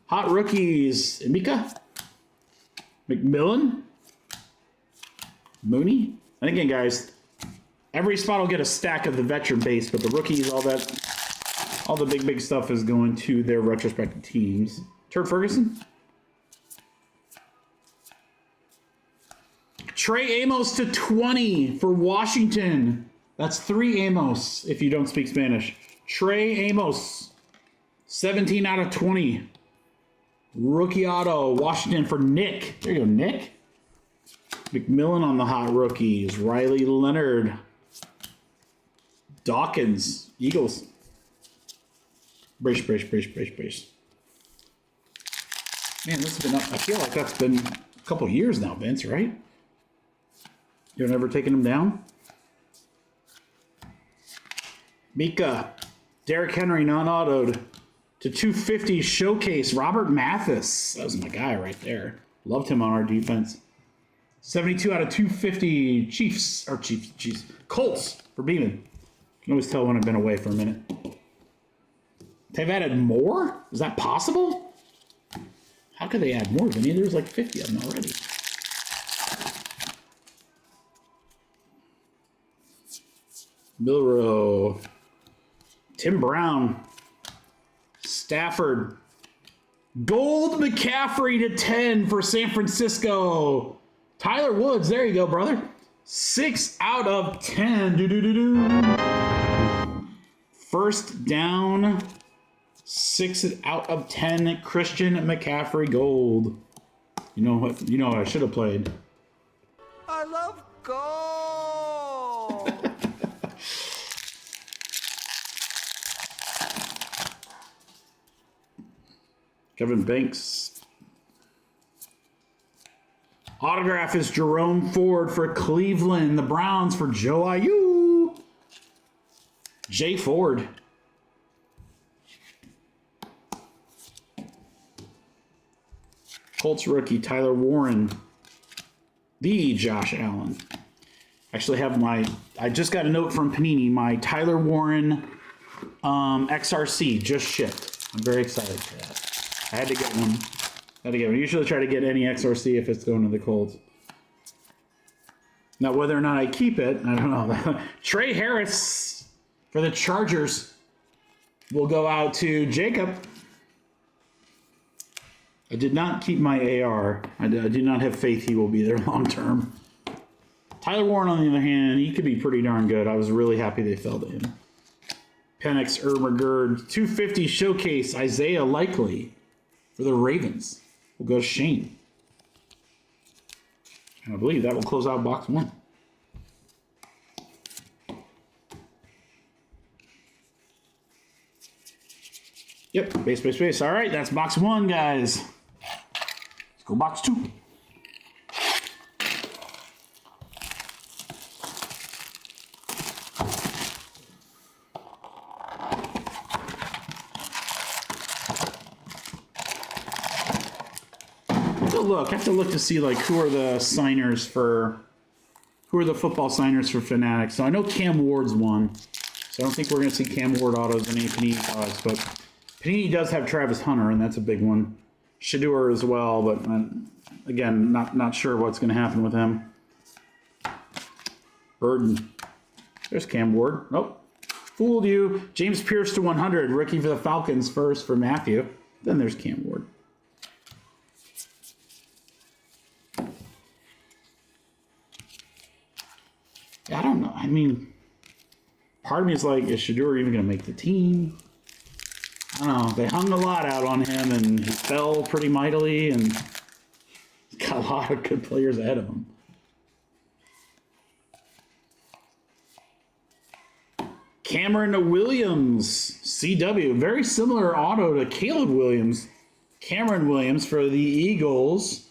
Hot rookies. Emeka. McMillan. Mooney. And again, guys, every spot will get a stack of the veteran base, but the rookies, all the big stuff is going to their retrospective teams. Turd Ferguson. Trey Amos to 20 for Washington. That's 3 Amos if you don't speak Spanish. Trey Amos, 17 out of 20. Rookie auto, Washington for Nick. There you go, Nick. McMillan on the hot rookies. Riley Leonard. Dawkins, Eagles. Brace. Man, this has been up. I feel like that's been a couple years now, Vince, right? You're never taking them down? Mika. Derrick Henry, non-autoed. To 250 showcase. Robert Mathis. That was my guy right there. Loved him on our defense. 72 out of 250 Chiefs. Colts for Beeman. You can always tell when I've been away for a minute. They've added more? Is that possible? How could they add more, Vinny? There's like 50 of them already. Milrow. Tim Brown. Stafford. Gold McCaffrey to 10 for San Francisco. Tyler Woods. There you go, brother. 6 out of 10. First down. 6 out of 10. Christian McCaffrey gold. You know what? You know what I should have played. I love gold. Kevin Banks. Autograph is Jerome Ford for Cleveland. The Browns for Joe Ayu. Jay Ford. Colts rookie Tyler Warren. The Josh Allen. Actually have I just got a note from Panini. My Tyler Warren XRC just shipped. I'm very excited for that. I had to get one. I usually try to get any XRC if it's going to the Colts. Now, whether or not I keep it, I don't know. Trey Harris for the Chargers will go out to Jacob. I did not keep my AR. I do not have faith he will be there long term. Tyler Warren, on the other hand, he could be pretty darn good. I was really happy they fell to him. Penix Ermagerd, 250 showcase, Isaiah Likely for the Ravens. We'll go to Shane. And I believe that will close out box 1. Yep, base. All right, that's box 1, guys. Let's go box 2. I have to look to see like who are the football signers for Fanatics. So I know Cam Ward's one. So I don't think we're going to see Cam Ward autos in any Panini cards, but Panini does have Travis Hunter, and that's a big one. Shador as well, but again, not sure what's going to happen with him. Burden. There's Cam Ward. Nope. Fooled you. James Pierce to 100. Rookie for the Falcons first for Matthew. Then there's Cam Ward. I don't know. I mean, part of me is like, is Shador even going to make the team? I don't know. They hung a lot out on him, and he fell pretty mightily, and he's got a lot of good players ahead of him. Cameron Williams, CW. Very similar auto to Caleb Williams. Cameron Williams for the Eagles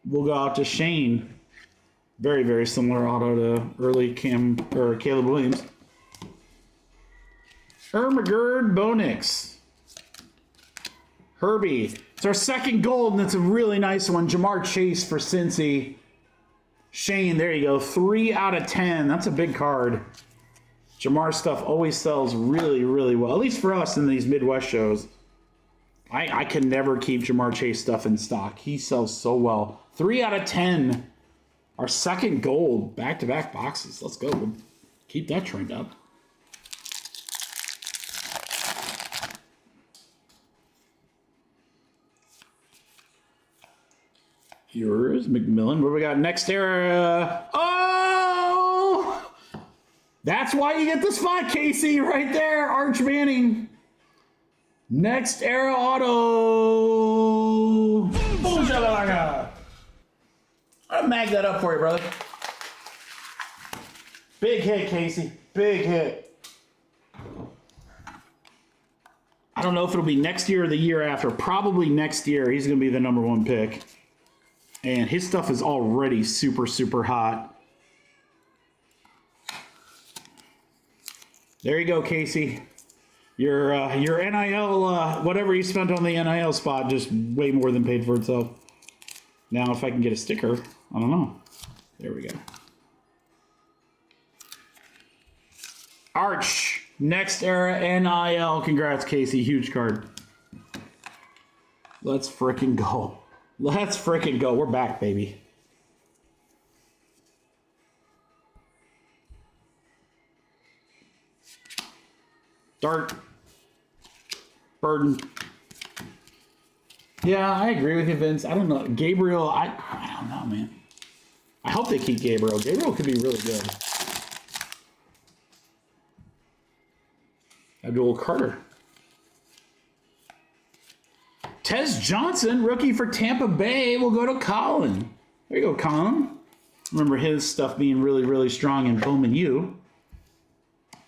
will go out to Shane. Very, very similar auto to early Caleb Williams. Ermagerd Bonix. Herbie. It's our second gold, and it's a really nice one. Jamar Chase for Cincy. Shane, there you go. 3 out of 10. That's a big card. Jamar stuff always sells really, really well. At least for us in these Midwest shows. I can never keep Jamar Chase stuff in stock. He sells so well. 3 out of 10. Our second gold, back-to-back boxes. Let's go. We'll keep that trend up. Yours, McMillan. What do we got next era? Oh! That's why you get the spot, Casey, right there. Arch Manning. Next era auto. Boom, shakalaka. I'll mag that up for you, brother. Big hit, Casey. Big hit. I don't know if it'll be next year or the year after. Probably next year. He's going to be the #1 pick. And his stuff is already super, super hot. There you go, Casey. Your NIL, whatever you spent on the NIL spot, just way more than paid for itself. Now, if I can get a sticker, I don't know. There we go. Arch, next era NIL. Congrats, Casey. Huge card. Let's frickin' go. Let's frickin' go. We're back, baby. Dart. Burden. Yeah, I agree with you, Vince. I don't know. Gabriel, I don't know, man. I hope they keep Gabriel. Gabriel could be really good. Abdul Carter. Tez Johnson, rookie for Tampa Bay, will go to Colin. There you go, Colin. Remember his stuff being really, really strong in Bowman U.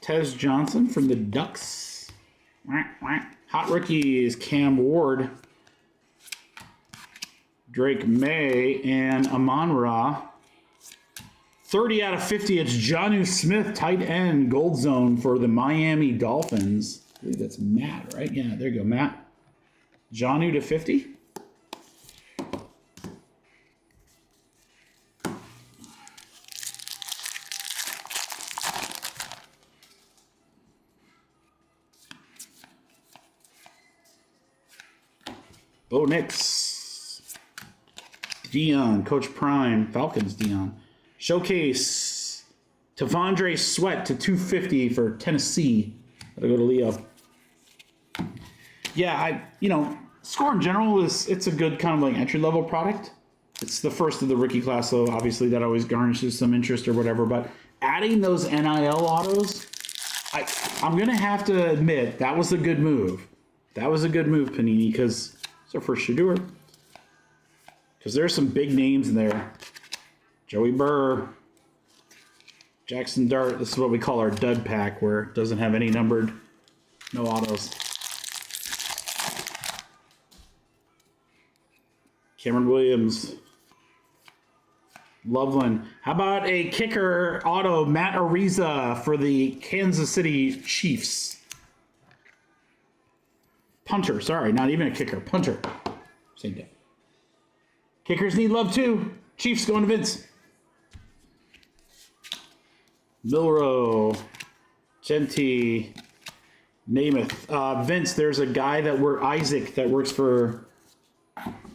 Tez Johnson from the Ducks. Hot rookies, Cam Ward, Drake May, and Amon-Ra. 30 out of 50, it's Jonnu Smith, tight end, gold zone for the Miami Dolphins. I believe that's Matt, right? Yeah, there you go, Matt. Jonnu to 50. Bo Nix. Dion, Coach Prime, Falcons Dion. Showcase, Tavondre Sweat to 250 for Tennessee. Gotta go to Leo. Yeah, Score in general it's a good kind of like entry-level product. It's the first of the rookie class, so obviously that always garnishes some interest or whatever. But adding those NIL autos, I'm gonna have to admit that was a good move. That was a good move, Panini, because it's our first Shador. Because there's some big names in there. Joey Burr, Jackson Dart. This is what we call our dud pack, where it doesn't have any numbered, no autos. Cameron Williams. Loveland. How about a kicker auto, Matt Ariza for the Kansas City Chiefs? Punter, sorry, not even a kicker. Punter. Same day. Kickers need love too. Chiefs going to Vince. Milrow. Genti. Namath. Vince, there's a guy Isaac that works for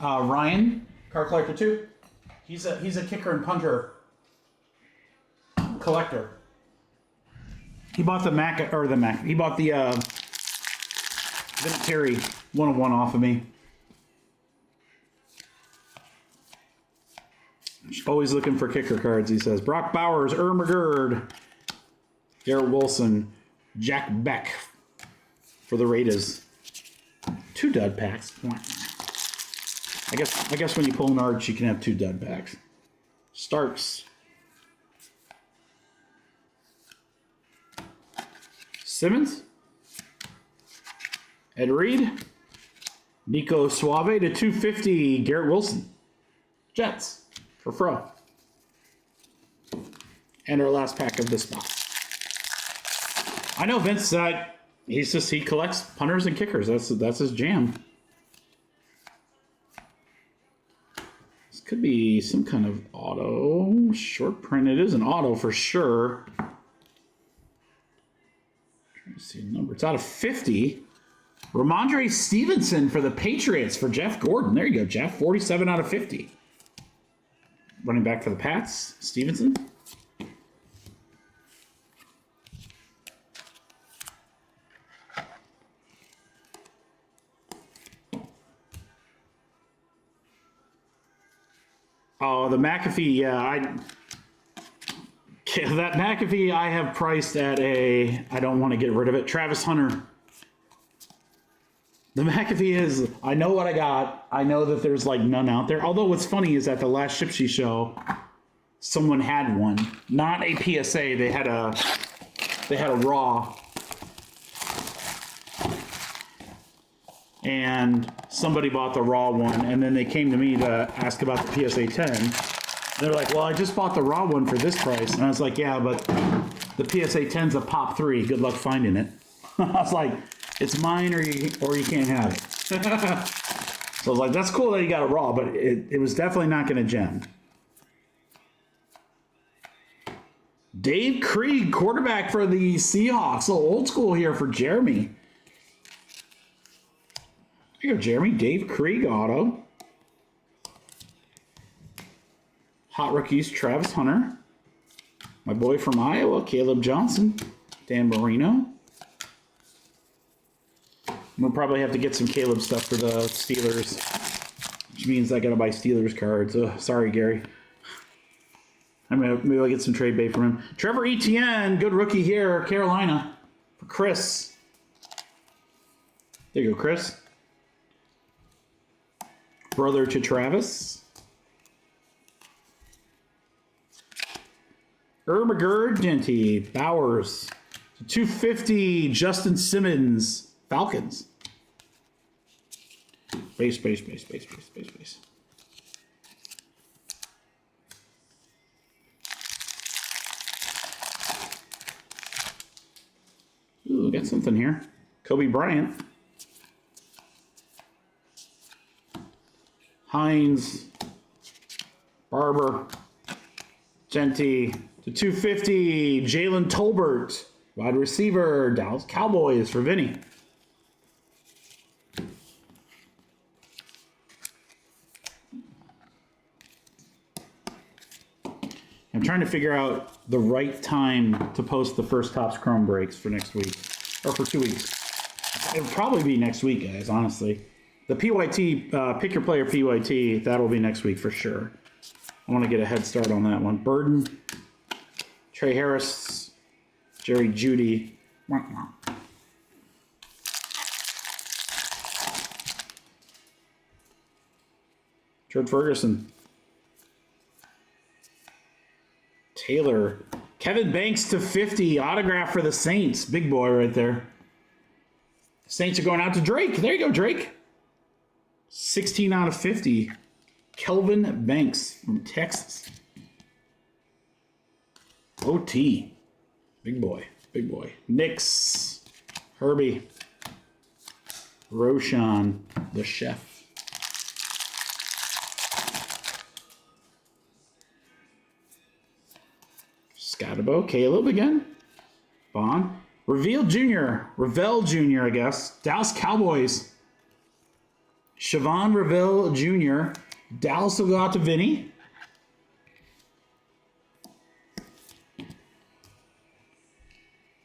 Ryan, Car Collector 2. He's a kicker and punter collector. He bought the he bought the Vinatieri 101 off of me. Always looking for kicker cards, he says. Brock Bowers, Ermagerd, Garrett Wilson, Jack Beck for the Raiders. 2 dud packs. I guess when you pull an arch, you can have 2 dud packs. Starks. Simmons. Ed Reed. Nico Suave to 250. Garrett Wilson. Jets for Fro. And our last pack of this box. I know Vince, he collects punters and kickers. That's his jam. This could be some kind of auto. Short print. It is an auto for sure. Trying to see a number. It's out of 50. Ramondre Stevenson for the Patriots for Jeff Gordon. There you go, Jeff. 47 out of 50. Running back for the Pats, Stevenson. Oh, the McAfee, yeah, that McAfee I have priced at I don't want to get rid of it. Travis Hunter. The McAfee is, I know what I got. I know that there's like none out there. Although what's funny is at the last Shipsy show, someone had one. Not a PSA, they had a raw. And somebody bought the raw one, and then they came to me to ask about the PSA 10. They're like, well, I just bought the raw one for this price. And I was like, yeah, but the PSA 10's a pop 3. Good luck finding it. I was like, it's mine or you can't have it. So I was like, that's cool that you got it raw, but it was definitely not going to gem. Dave Krieg, quarterback for the Seahawks. So old school here for Jeremy. Here you go, Jeremy. Dave Krieg auto. Hot rookies, Travis Hunter. My boy from Iowa, Caleb Johnson. Dan Marino. We'll probably have to get some Caleb stuff for the Steelers, which means I gotta buy Steelers cards. Sorry, Gary. Maybe I'll get some trade bait from him. Trevor Etienne, good rookie here, Carolina, for Chris. There you go, Chris. Brother to Travis. Ermagerd, Genty, Bowers. 250, Justin Simmons, Falcons. Base. Ooh, got something here. Kobe Bryant. Hines. Barber. Genty. To 250, Jalen Tolbert. Wide receiver, Dallas Cowboys for Vinny. I'm trying to figure out the right time to post the first Topps Chrome breaks for next week. Or for 2 weeks. It'll probably be next week, guys, honestly. The PYT, Pick Your Player PYT, that'll be next week for sure. I want to get a head start on that one. Burden, Trey Harris, Jerry Jeudy. George Ferguson. Taylor. Kevin Banks to 50. Autograph for the Saints. Big boy right there. Saints are going out to Drake. There you go, Drake. 16 out of 50. Kelvin Banks from Texas. OT. Big boy. Big boy. Knicks. Herbie. Roshan, the chef. Scotabo, Caleb again. Bond. Ravel Jr., I guess. Dallas Cowboys. Siobhan Ravel Jr. Dallas will go out to Vinny.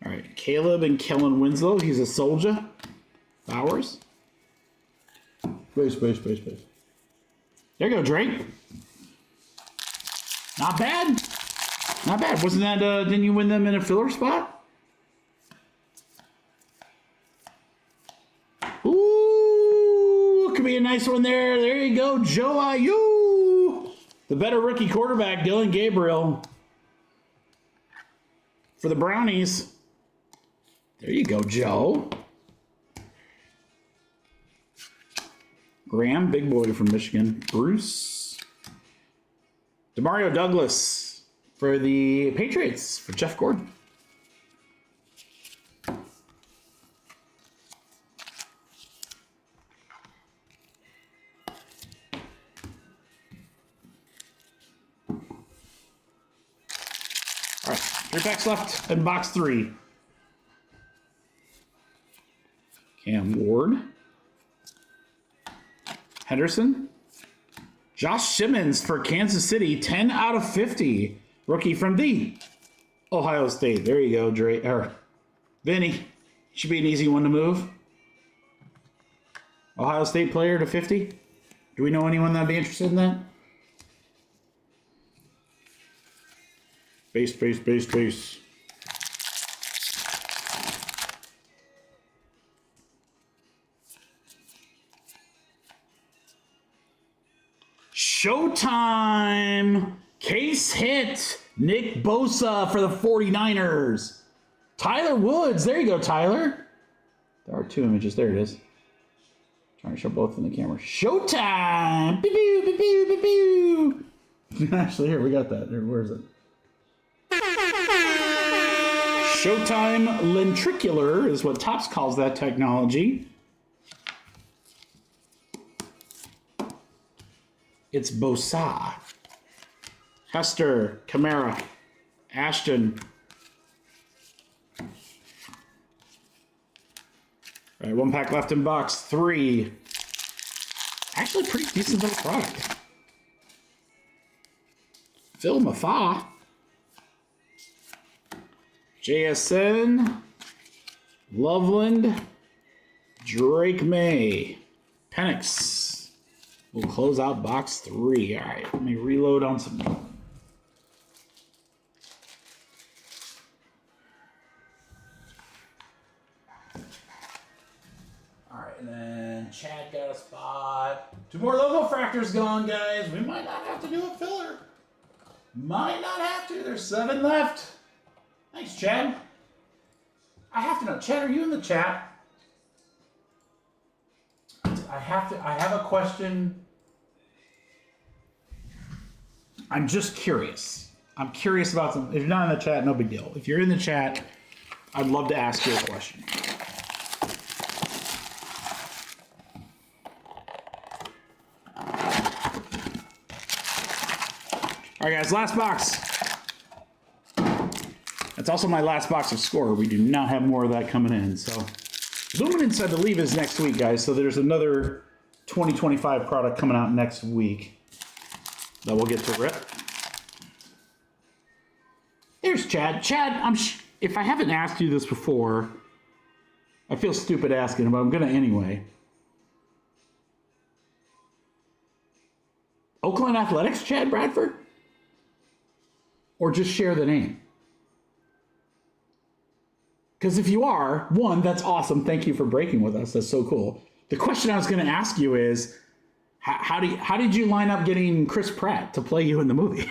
All right, Caleb and Kellen Winslow. He's a soldier. Bowers. Space. There you go, Drake. Not bad. Not bad. Wasn't that, didn't you win them in a filler spot? Ooh, could be a nice one there. There you go, Joe Ayu. The better rookie quarterback, Dylan Gabriel. For the Brownies. There you go, Joe. Graham, big boy from Michigan. Bruce. Demario Douglas. For the Patriots, for Jeff Gordon. All right, 3 packs left in box 3. Cam Ward. Henderson. Josh Simmons for Kansas City, 10 out of 50. Rookie from the Ohio State. There you go, Vinny. Should be an easy one to move. Ohio State player to 50. Do we know anyone that'd be interested in that? Base, base, base, base. Showtime! Case hit! Nick Bosa for the 49ers. Tyler Woods. There you go, Tyler. There are two images. There it is. Trying to show both in the camera. Showtime! Beep, beep, beep, beep, beep. Actually, here, we got that. Here, where is it? Showtime Lentricular is what Topps calls that technology. It's Bosa. Hester, Kamara, Ashton. All right, one pack left in box 3. Actually, pretty decent little product. Phil Mafa. JSN. Loveland. Drake May. Penix. We'll close out box 3. All right, let me reload on some. All right, and then Chad got a spot. 2 more logo fractors gone, guys. We might not have to do a filler. Might not have to. There's 7 left. Thanks, Chad. I have to know. Chad, are you in the chat? I have a question. I'm just curious. I'm curious about something. If you're not in the chat, no big deal. If you're in the chat, I'd love to ask you a question. All right, guys, last box. That's also my last box of Score. We do not have more of that coming in. So, Luminance, I believe, is next week, guys. So there's another 2025 product coming out next week that we'll get to rip. There's Chad. Chad, if I haven't asked you this before, I feel stupid asking, but I'm going to anyway. Oakland Athletics, Chad Bradford? Or just share the name? Because if you are, one, that's awesome. Thank you for breaking with us. That's so cool. The question I was going to ask you is, how did you line up getting Chris Pratt to play you in the movie?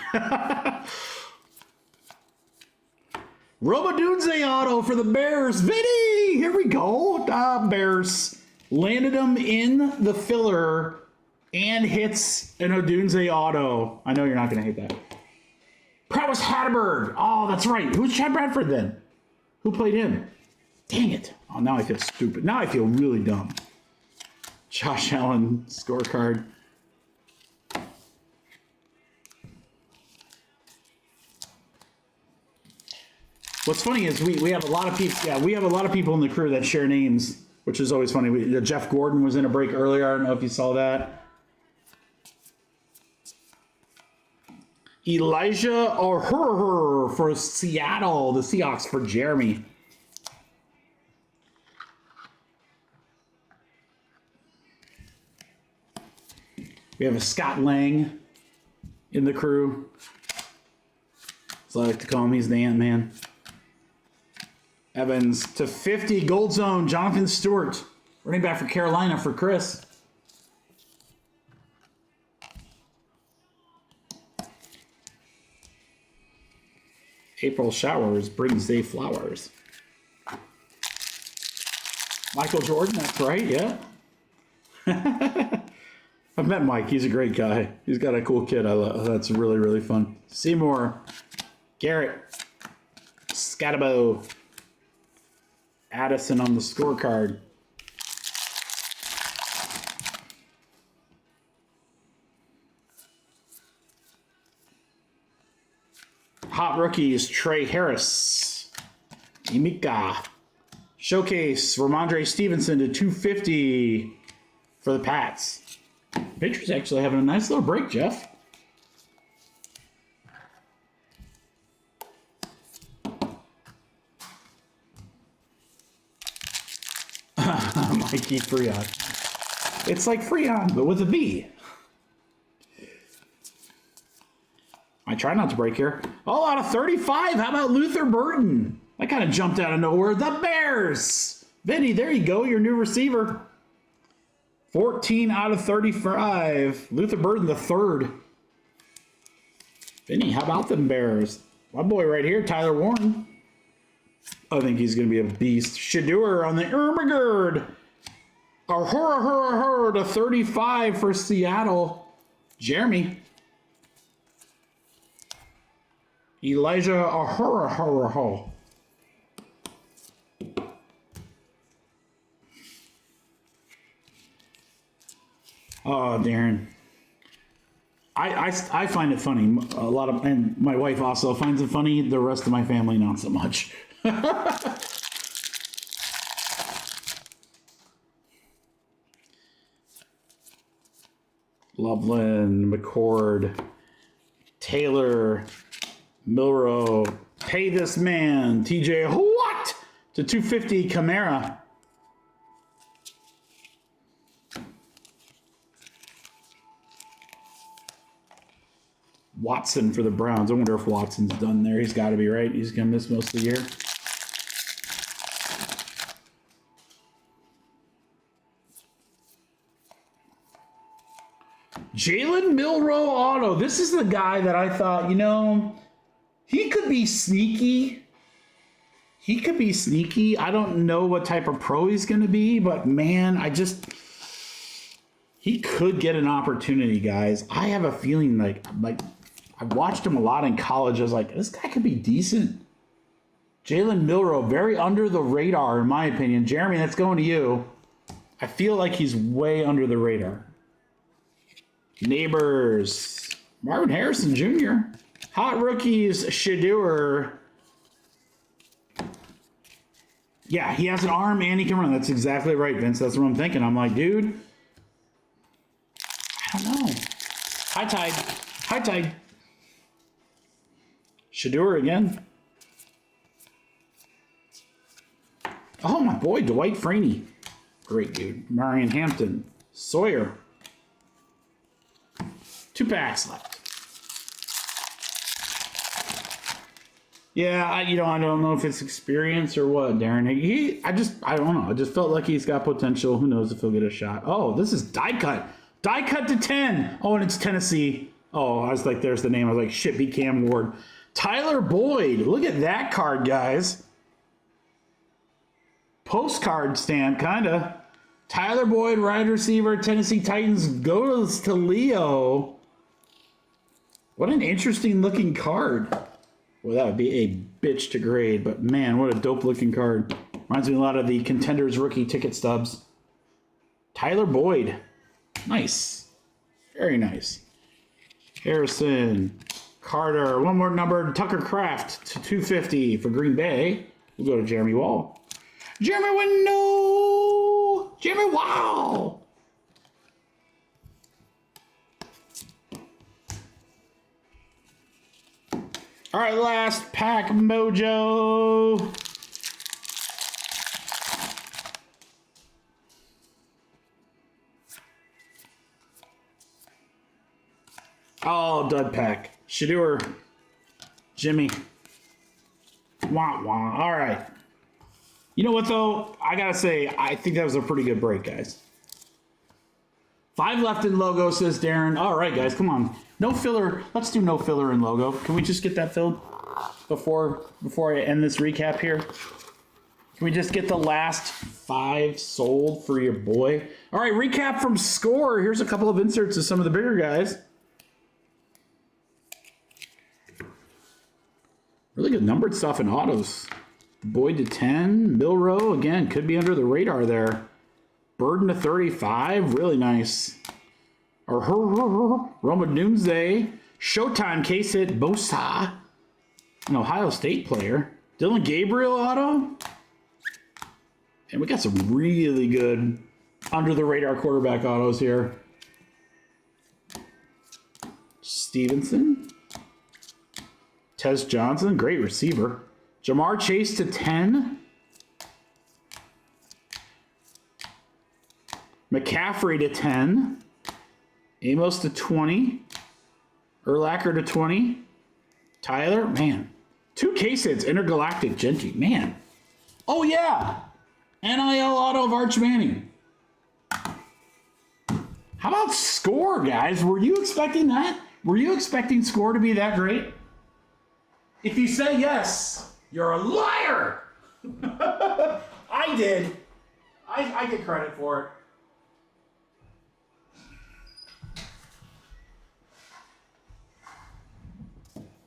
Robodunze auto for the Bears. Vinny! Here we go. Bears landed him in the filler and hits an Odunze auto. I know you're not going to hate that. Pratt was Hatterberg. Oh, that's right. Who's Chad Bradford then? Who played him? Dang it. Oh, now I feel stupid. Now I feel really dumb. Josh Allen scorecard. What's funny is we have a lot of people. Yeah, we have a lot of people in the crew that share names, which is always funny. Jeff Gordon was in a break earlier. I don't know if you saw that. Elijah O'Hurr for Seattle. The Seahawks for Jeremy. We have a Scott Lang in the crew. As I like to call him, he's the Ant-Man. Evans to 50, Gold Zone, Jonathan Stewart. Running back for Carolina for Chris. April showers brings day flowers. Michael Jordan, that's right, yeah. I've met Mike. He's a great guy. He's got a cool kid. I love. That's really, really fun. Seymour, Garrett, Scatabo, Addison on the scorecard. Hot rookies, Trey Harris, Emeka. Showcase, Ramondre Stevenson to 250 for the Pats. Patriots actually having a nice little break, Jeff. Mikey Freon. It's like Freon, but with a V. I try not to break here. Oh, out of 35. How about Luther Burden? That kind of jumped out of nowhere. The Bears. Vinny, there you go. Your new receiver. 14 out of 35. Luther Burden, the third. Vinny, how about them Bears? My boy right here, Tyler Warren. I think he's going to be a beast. Shadeur on the Ermagerd. Ahura to 35 for Seattle. Jeremy. Elijah Ahura. Oh, Darren. I find it funny. A lot of, and my wife also finds it funny. The rest of my family, not so much. Loveland, McCord, Taylor, Milrow, pay this man, TJ, what? To 250, Camara. Watson for the Browns. I wonder if Watson's done there. He's got to be, right? He's going to miss most of the year. Jalen Milrow auto. This is the guy that I thought, you know, he could be sneaky. He could be sneaky. I don't know what type of pro he's going to be, but man, he could get an opportunity, guys. I have a feeling like I watched him a lot in college. I was like, this guy could be decent. Jalen Milrow, very under the radar, in my opinion. Jeremy, that's going to you. I feel like he's way under the radar. Neighbors, Marvin Harrison Jr. Hot rookies, Shadeur. Yeah, he has an arm and he can run. That's exactly right, Vince. That's what I'm thinking. I'm like, dude, I don't know. High tide. High tide. Shadeur again. Oh, my boy, Dwight Freeney. Great dude. Marion Hampton. Sawyer. 2 packs left. Yeah, I don't know if it's experience or what, Darren. I don't know. I just felt like he's got potential. Who knows if he'll get a shot. Oh, this is die cut. Die cut to 10. Oh, and it's Tennessee. Oh, I was like, there's the name. I was like, shit, beat Cam Ward. Tyler Boyd. Look at that card, guys. Postcard stamp, kind of. Tyler Boyd, wide receiver, Tennessee Titans, goes to Leo. What an interesting looking card. Well, that would be a bitch to grade, but man, what a dope looking card. Reminds me a lot of the Contenders rookie ticket stubs. Tyler Boyd. Nice. Very nice. Harrison. Carter. One more number. Tucker Kraft to 250 for Green Bay. We'll go to Jeremy Wall. Jeremy Winnow. Jeremy Wow. All right, last pack, Mojo. Oh, dud pack. Shadeur. Jimmy. Wah, wah. All right. You know what, though? I got to say, I think that was a pretty good break, guys. 5 left in logo, says Darren. All right, guys, come on. No filler. Let's do no filler in logo. Can we just get that filled before I end this recap here? Can we just get the last 5 sold for your boy? All right, recap from Score. Here's a couple of inserts of some of the bigger guys. Really good numbered stuff in autos. Boyd to 10. Milrow, again, could be under the radar there. Burden to 35. Really nice. Roma Doomsday. Showtime case hit Bosa. An Ohio State player. Dylan Gabriel auto. And we got some really good under the radar quarterback autos here. Stevenson. Tez Johnson, great receiver. Jamar Chase to 10. McCaffrey to 10. Amos to 20. Urlacher to 20. Tyler, man. 2 case hits, Intergalactic Genty, man. Oh, yeah. NIL auto of Arch Manning. How about Score, guys? Were you expecting that? Were you expecting Score to be that great? If you say yes, you're a liar. I did. I get credit for it.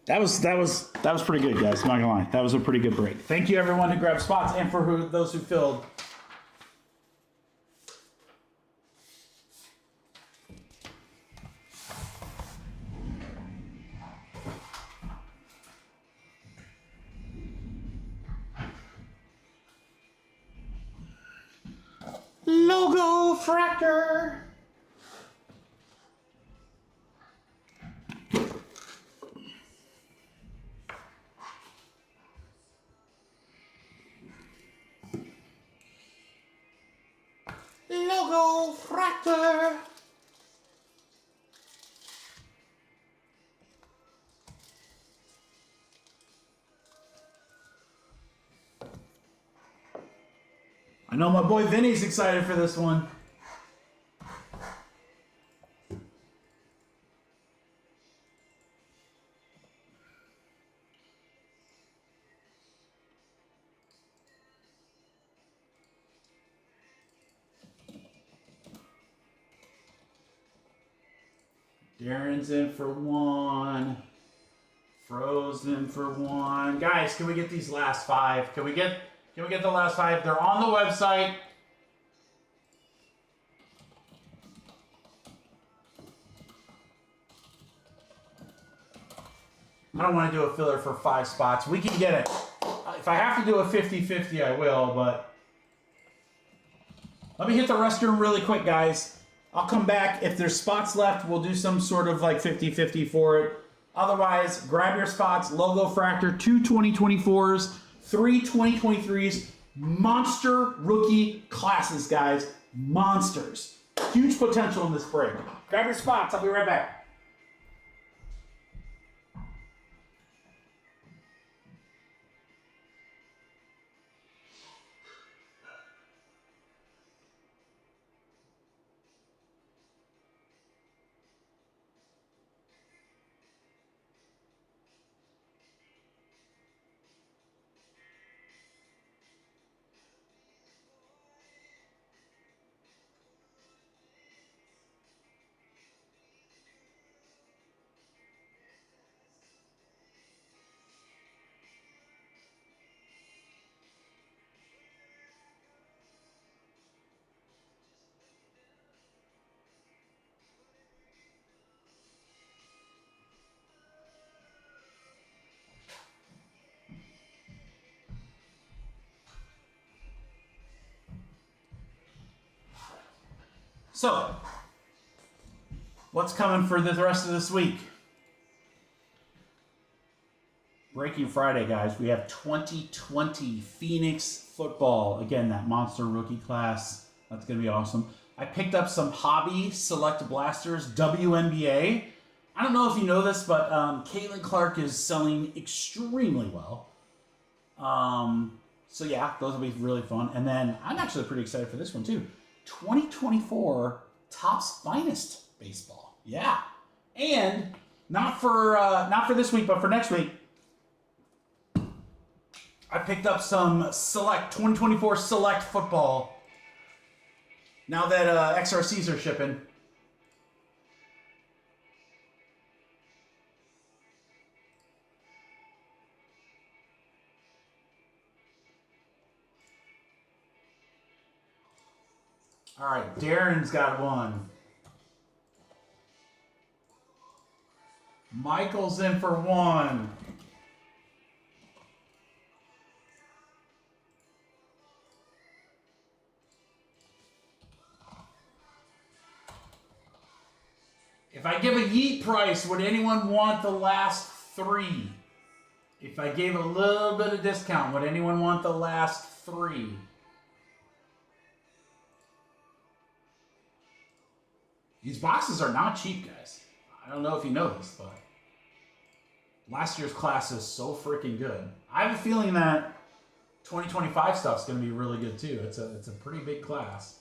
That was pretty good, guys. I'm not gonna lie. That was a pretty good break. Thank you, everyone who grabbed spots, and for those who filled. Logo Fractor. Logo Fractor. I know my boy Vinny's excited for this one. Darren's in for 1. Frozen for 1. Guys, can we get these last 5? Can we get the last 5? They're on the website. I don't want to do a filler for 5 spots. We can get it. If I have to do a 50-50, I will, but let me hit the restroom really quick, guys. I'll come back. If there's spots left, we'll do some sort of like 50-50 for it. Otherwise, grab your spots. Logo Fractor, 2 2024s, 3 2023s. Monster rookie classes, guys. Monsters. Huge potential in this break. Grab your spots. I'll be right back. So, what's coming for the rest of this week? Breaking Friday, guys. We have 2020 Phoenix football. Again, that monster rookie class. That's going to be awesome. I picked up some Hobby Select Blasters WNBA. I don't know if you know this, but Caitlin Clark is selling extremely well. So yeah, those will be really fun. And then I'm actually pretty excited for this one too. 2024 Topps Finest Baseball. Yeah. And not for this week, but for next week, I picked up some Select 2024 Select Football. Now that XRCs are shipping. All right, Darren's got one. Michael's in for one. If I give a yeet price, would anyone want the last 3? If I gave a little bit of discount, would anyone want the last 3? These boxes are not cheap, guys. I don't know if you know this, but Last year's class is so freaking good. I have a feeling that 2025 stuff's going to be really good too. It's a pretty big class.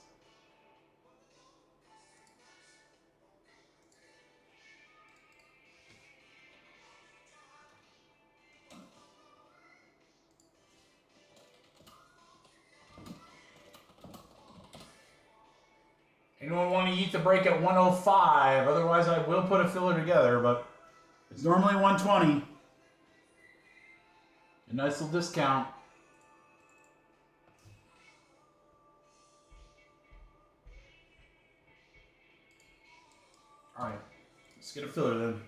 Anyone want to eat the break at 105? Otherwise, I will put a filler together, but it's normally 120. A nice little discount. All right, let's get a filler then.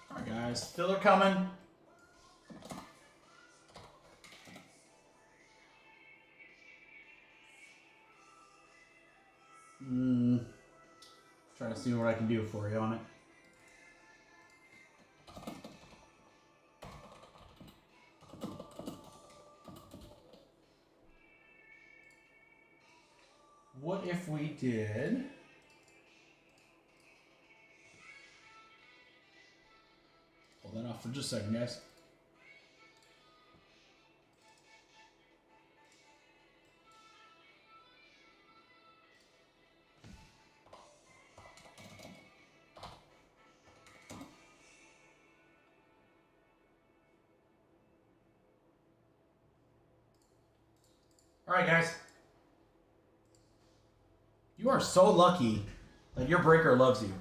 All right, guys, filler coming. Trying to see what I can do for you on it. What if we did... Pull that off for just a second, guys. All right, guys. You are so lucky that your breaker loves you.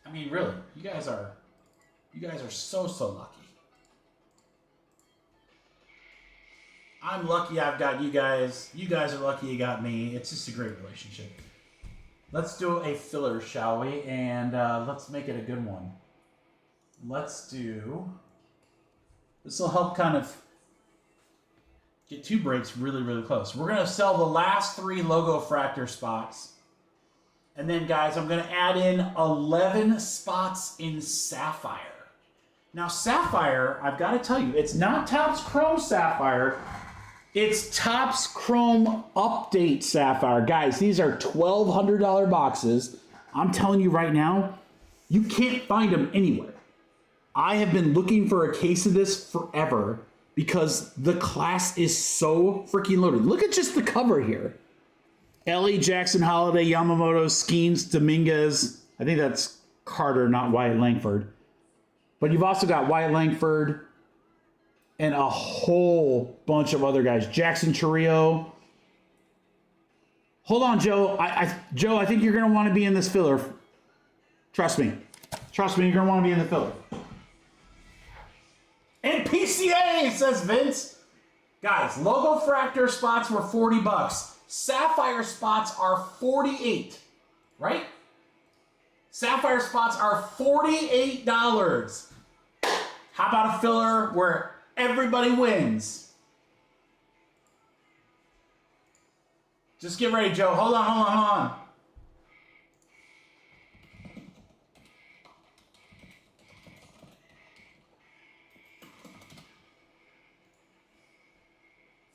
I mean, really, you guys are so lucky. I'm lucky I've got you guys. You guys are lucky you got me. It's just a great relationship. Let's do a filler, shall we? And let's make it a good one. Let's do... This will help kind of get two breaks really, really close. We're going to sell the last 3 logo fractor spots. And then, guys, I'm going to add in 11 spots in Sapphire. Now, Sapphire, I've got to tell you, it's not Topps Chrome Sapphire. It's Topps Chrome Update Sapphire. Guys, these are $1,200 boxes. I'm telling you right now, you can't find them anywhere. I have been looking for a case of this forever because the class is so freaking loaded. Look at just the cover here. Ellie, Jackson Holiday, Yamamoto, Skeens, Dominguez. I think that's Carter, not Wyatt Langford. But you've also got Wyatt Langford and a whole bunch of other guys. Jackson Chourio. Hold on, Joe. Joe, I think you're going to want to be in this filler. Trust me. Trust me, you're going to want to be in the filler. And PCA, says Vince. Guys, logo fractor spots were $40. Sapphire spots are $48, right? Sapphire spots are $48. How about a filler where everybody wins? Just get ready, Joe. Hold on.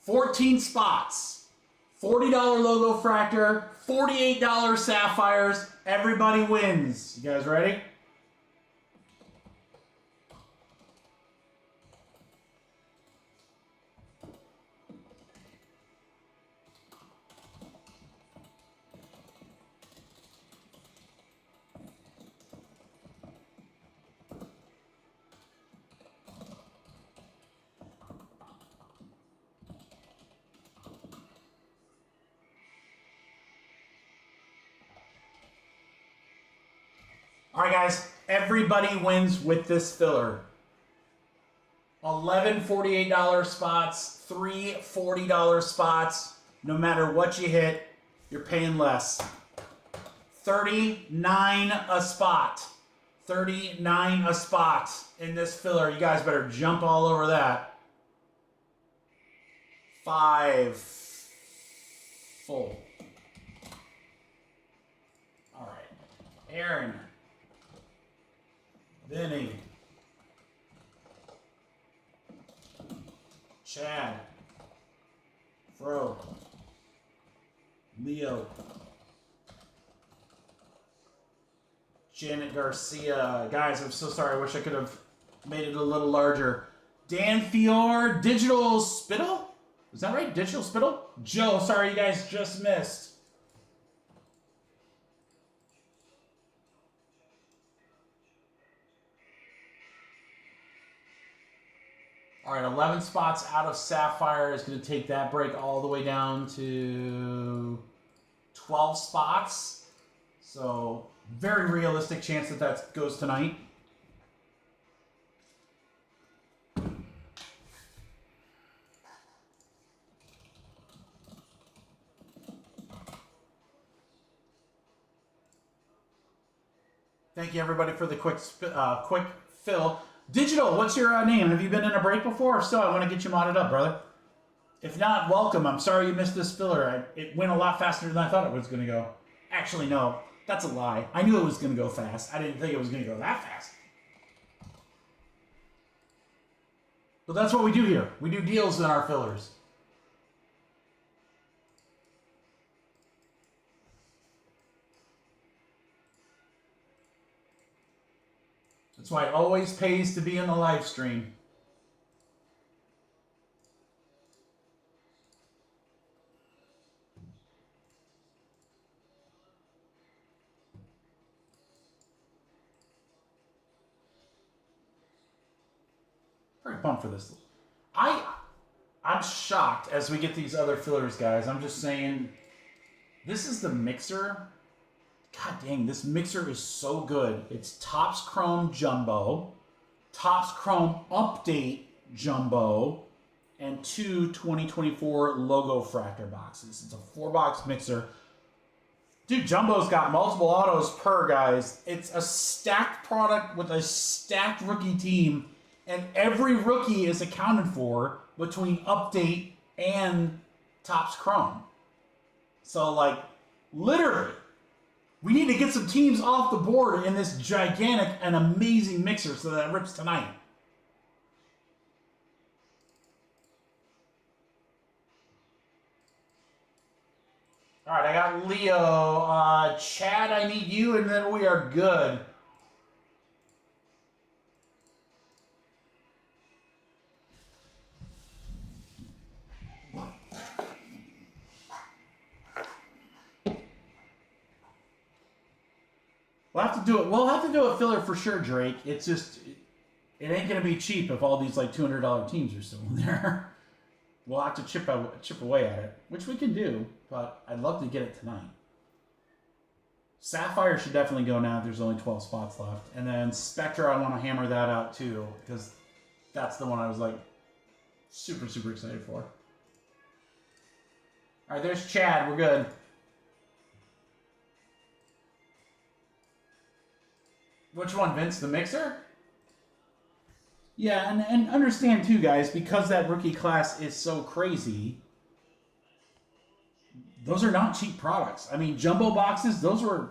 $14 spots, $40 logo fractor, $48 sapphires. Everybody wins. You guys ready? All right, guys. Everybody wins with this filler. 11 $48 spots, 3 $40 spots. No matter what you hit, you're paying less. 39 a spot. 39 a spot in this filler. You guys better jump all over that. 5 full. All right. Aaron. Vinny. Chad. Fro. Leo. Janet Garcia. Guys, I'm so sorry. I wish I could have made it a little larger. Dan Fior. Digital Spittle? Is that right? Digital Spittle? Joe, sorry you guys just missed. All right, 11 spots out of Sapphire is going to take that break all the way down to 12 spots. So, very realistic chance that that goes tonight. Thank you, everybody, for the quick fill. Digital, what's your name? Have you been in a break before? If so, I want to get you modded up, brother. If not, welcome. I'm sorry you missed this filler. It went a lot faster than I thought it was going to go. Actually, no. That's a lie. I knew it was going to go fast. I didn't think it was going to go that fast. But that's what we do here. We do deals in our fillers. That's why it always pays to be in the live stream. Pretty pumped for this. I'm shocked as we get these other fillers, guys. I'm just saying, this is the mixer. God dang, this mixer is so good. It's Topps Chrome Jumbo, Topps Chrome Update Jumbo, and 2 2024 logo fractor boxes. It's a 4-box mixer. Dude, Jumbo's got multiple autos per, guys. It's a stacked product with a stacked rookie team, and every rookie is accounted for between Update and Topps Chrome. So, like, literally, we need to get some teams off the board in this gigantic and amazing mixer so that it rips tonight. All right, I got Leo. Chad, I need you, and then we are good. We'll have to do it. We'll have to do a filler for sure, Drake. It's just, it ain't gonna be cheap if all these like $200 teams are still in there. We'll have to chip away at it, which we can do. But I'd love to get it tonight. Sapphire should definitely go now. There's only 12 spots left, and then Spectra, I want to hammer that out too because that's the one I was like super excited for. All right, there's Chad. We're good. Which one, Vince? The mixer? Yeah, and understand too, guys, because that rookie class is so crazy, those are not cheap products. I mean, jumbo boxes, those were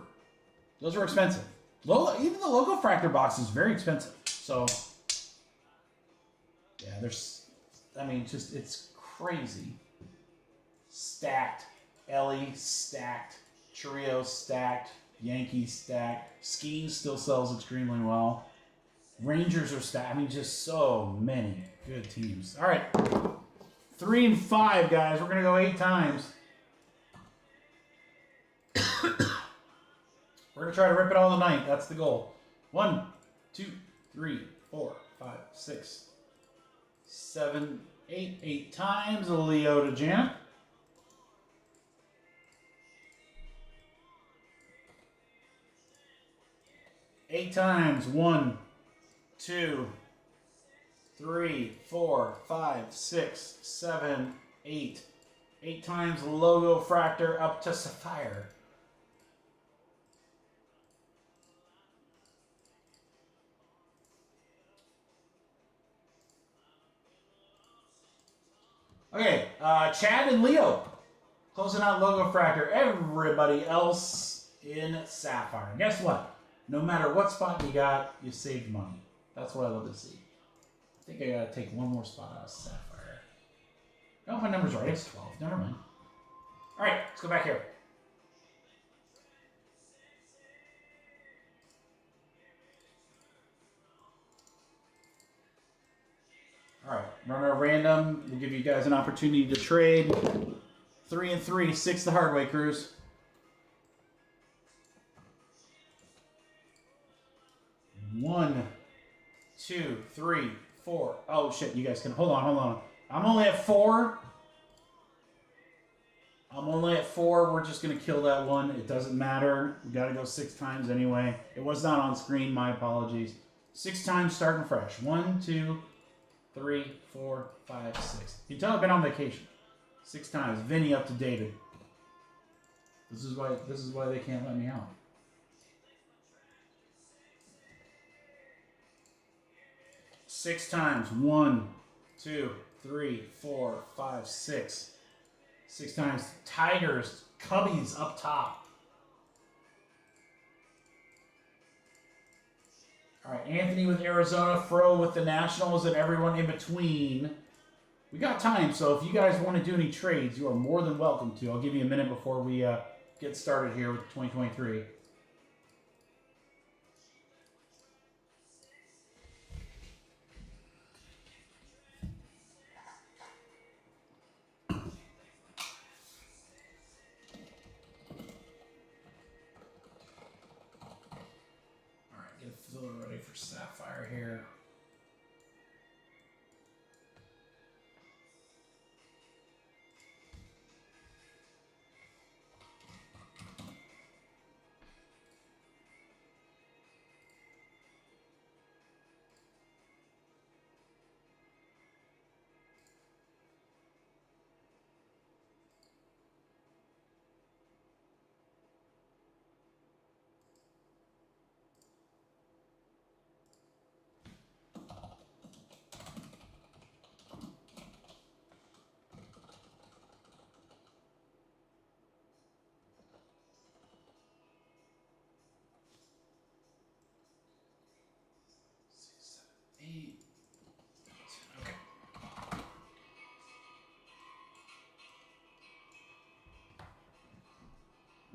expensive. Even the logo fractor box is very expensive. So, yeah, it's crazy. Stacked. Ellie stacked. Trio stacked. Yankees stacked. Skis still sells extremely well. Rangers are stacked. I mean, just so many good teams. All right. 3 and 5, guys. We're going to go 8 times. We're going to try to rip it all tonight. That's the goal. 1, 2, 3, 4, 5, 6, 7, 8. 8 times. A Leo to Janet. 8 times. 1, 2, 3, 4, 5, 6, 7, 8. 8 times logo fractor up to sapphire. Okay, Chad and Leo. Closing out logo fractor. Everybody else in sapphire. Guess what? No matter what spot you got, you saved money. That's what I love to see. I think I gotta take one more spot out of sapphire. No, my number's right. It's 12. Never mind. All right, let's go back here. All right, run our random. We'll give you guys an opportunity to trade. 3 and 3, 6 the hard way, Cruz. One, 2, 3, 4. Oh shit! You guys can hold on. I'm only at 4. We're just gonna kill that one. It doesn't matter. We gotta go 6 times anyway. It was not on screen. My apologies. 6 times, starting fresh. 1, 2, 3, 4, 5, 6. You can tell I've been on vacation. 6 times. Vinny up to David. This is why they can't let me out. Six times. 1, 2, 3, 4, 5, 6. 6 times. Tigers, Cubbies up top. All right, Anthony with Arizona, Fro with the Nationals, and everyone in between. We got time, so if you guys want to do any trades, you are more than welcome to. I'll give you a minute before we get started here with 2023. Ready for sapphire here.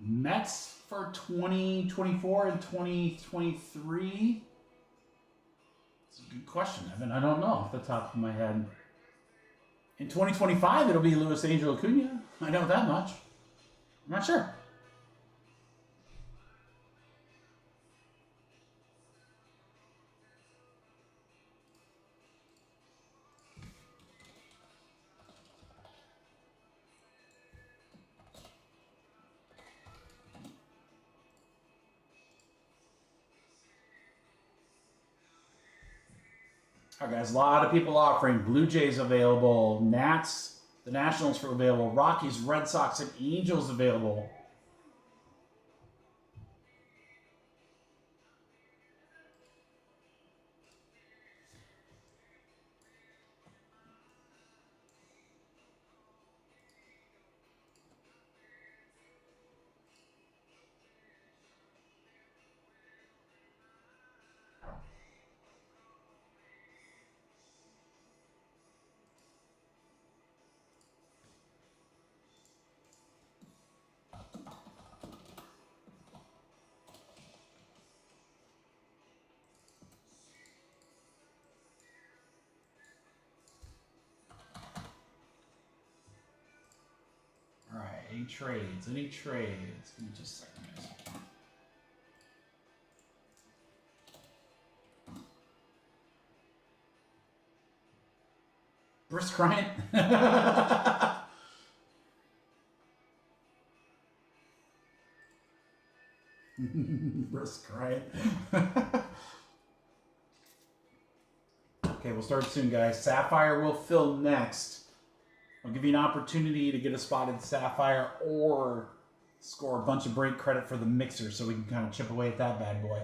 Mets for 2024 and 2023? It's a good question, Evan. I don't know off the top of my head. In 2025, it'll be Luis Angel Acuna. I know that much. I'm not sure. All right, guys, a lot of people offering. Blue Jays available, Nats, the Nationals for available, Rockies, Red Sox, and Angels available. Any trades? Any trades? Give me just a second, guys. Brisk Bryant? Brisk, right? Okay, we'll start soon, guys. Sapphire will fill next. I'll give you an opportunity to get a spotted Sapphire or score a bunch of break credit for the mixer so we can kind of chip away at that bad boy.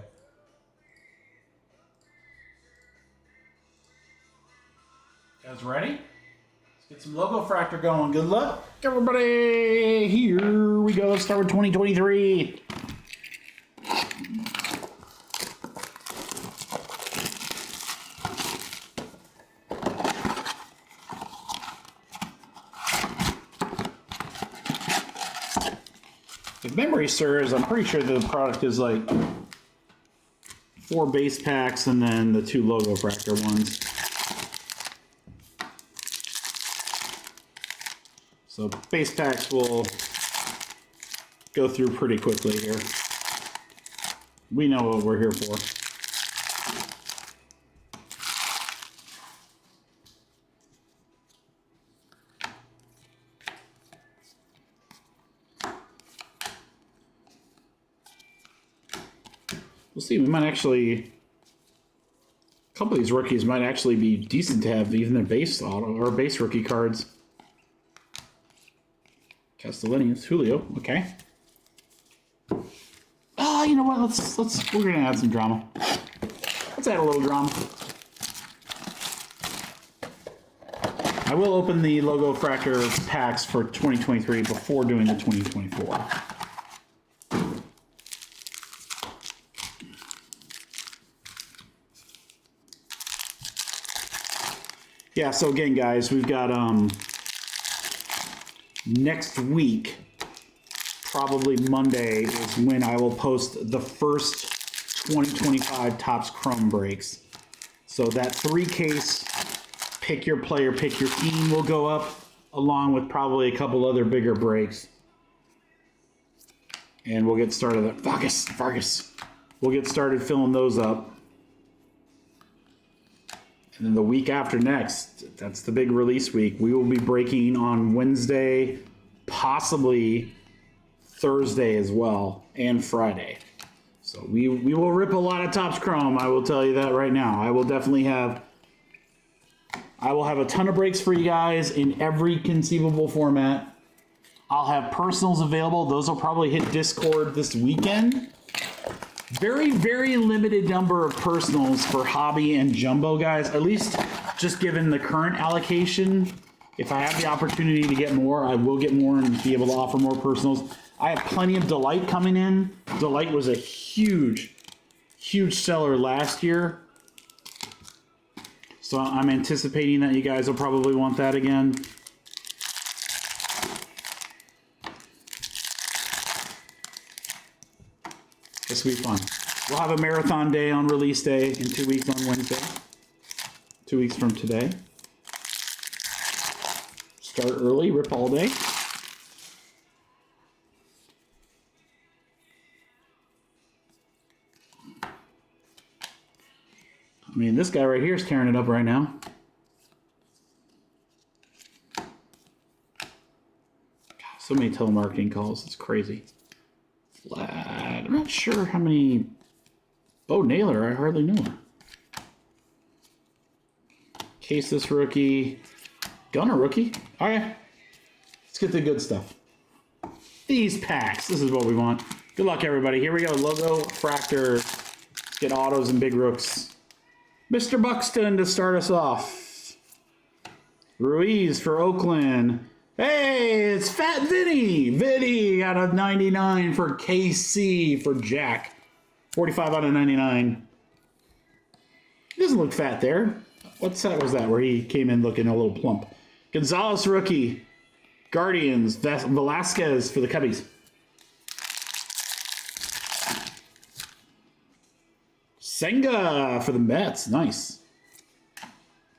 Guys ready? Let's get some logo fractor going. Good luck, everybody. Here we go. Let's start with 2023. If memory serves, I'm pretty sure the product is like 4 base packs and then the 2 logo fractor ones. So base packs will go through pretty quickly here. We know what we're here for. We'll see, we might actually, a couple of these rookies might actually be decent to have even their base auto or base rookie cards. Castellanos, Julio, okay. Oh, you know what? We're gonna add some drama. Let's add a little drama. I will open the logo fractor packs for 2023 before doing the 2024. Yeah, so again, guys, we've got next week, probably Monday, is when I will post the first 2025 Topps Chrome breaks. So that 3-case, pick your player, pick your team will go up, along with probably a couple other bigger breaks. And we'll get started. Vargas. We'll get started filling those up. And then the week after next, that's the big release week. We will be breaking on Wednesday, possibly Thursday as well, and Friday. So we will rip a lot of Topps Chrome, I will tell you that right now. I will have a ton of breaks for you guys in every conceivable format. I'll have personals available. Those will probably hit Discord this weekend. Very, very limited number of personals for hobby and jumbo, guys. At least just given the current allocation. If I have the opportunity to get more, I will get more and be able to offer more personals. I have plenty of Delight coming in. Delight was a huge, huge seller last year. So I'm anticipating that you guys will probably want that again. This will be fun. We'll have a marathon day on release day in 2 weeks on Wednesday. 2 weeks from today. Start early, rip all day. I mean, this guy right here is tearing it up right now. God, so many telemarketing calls. It's crazy. Vlad. I'm not sure how many. Bo Naylor, I hardly knew her. Case this rookie. Gunner rookie. Okay. Let's get the good stuff. These packs. This is what we want. Good luck, everybody. Here we go. Logo, Fractor. Let's get autos and big rooks. Mr. Buxton to start us off. Ruiz for Oakland. Hey, it's Fat Vinny. Vinny out of 99 for KC for Jack. 45 out of 99. He doesn't look fat there. What set was that where he came in looking a little plump? Gonzalez rookie. Guardians. Velasquez for the Cubbies. Senga for the Mets. Nice.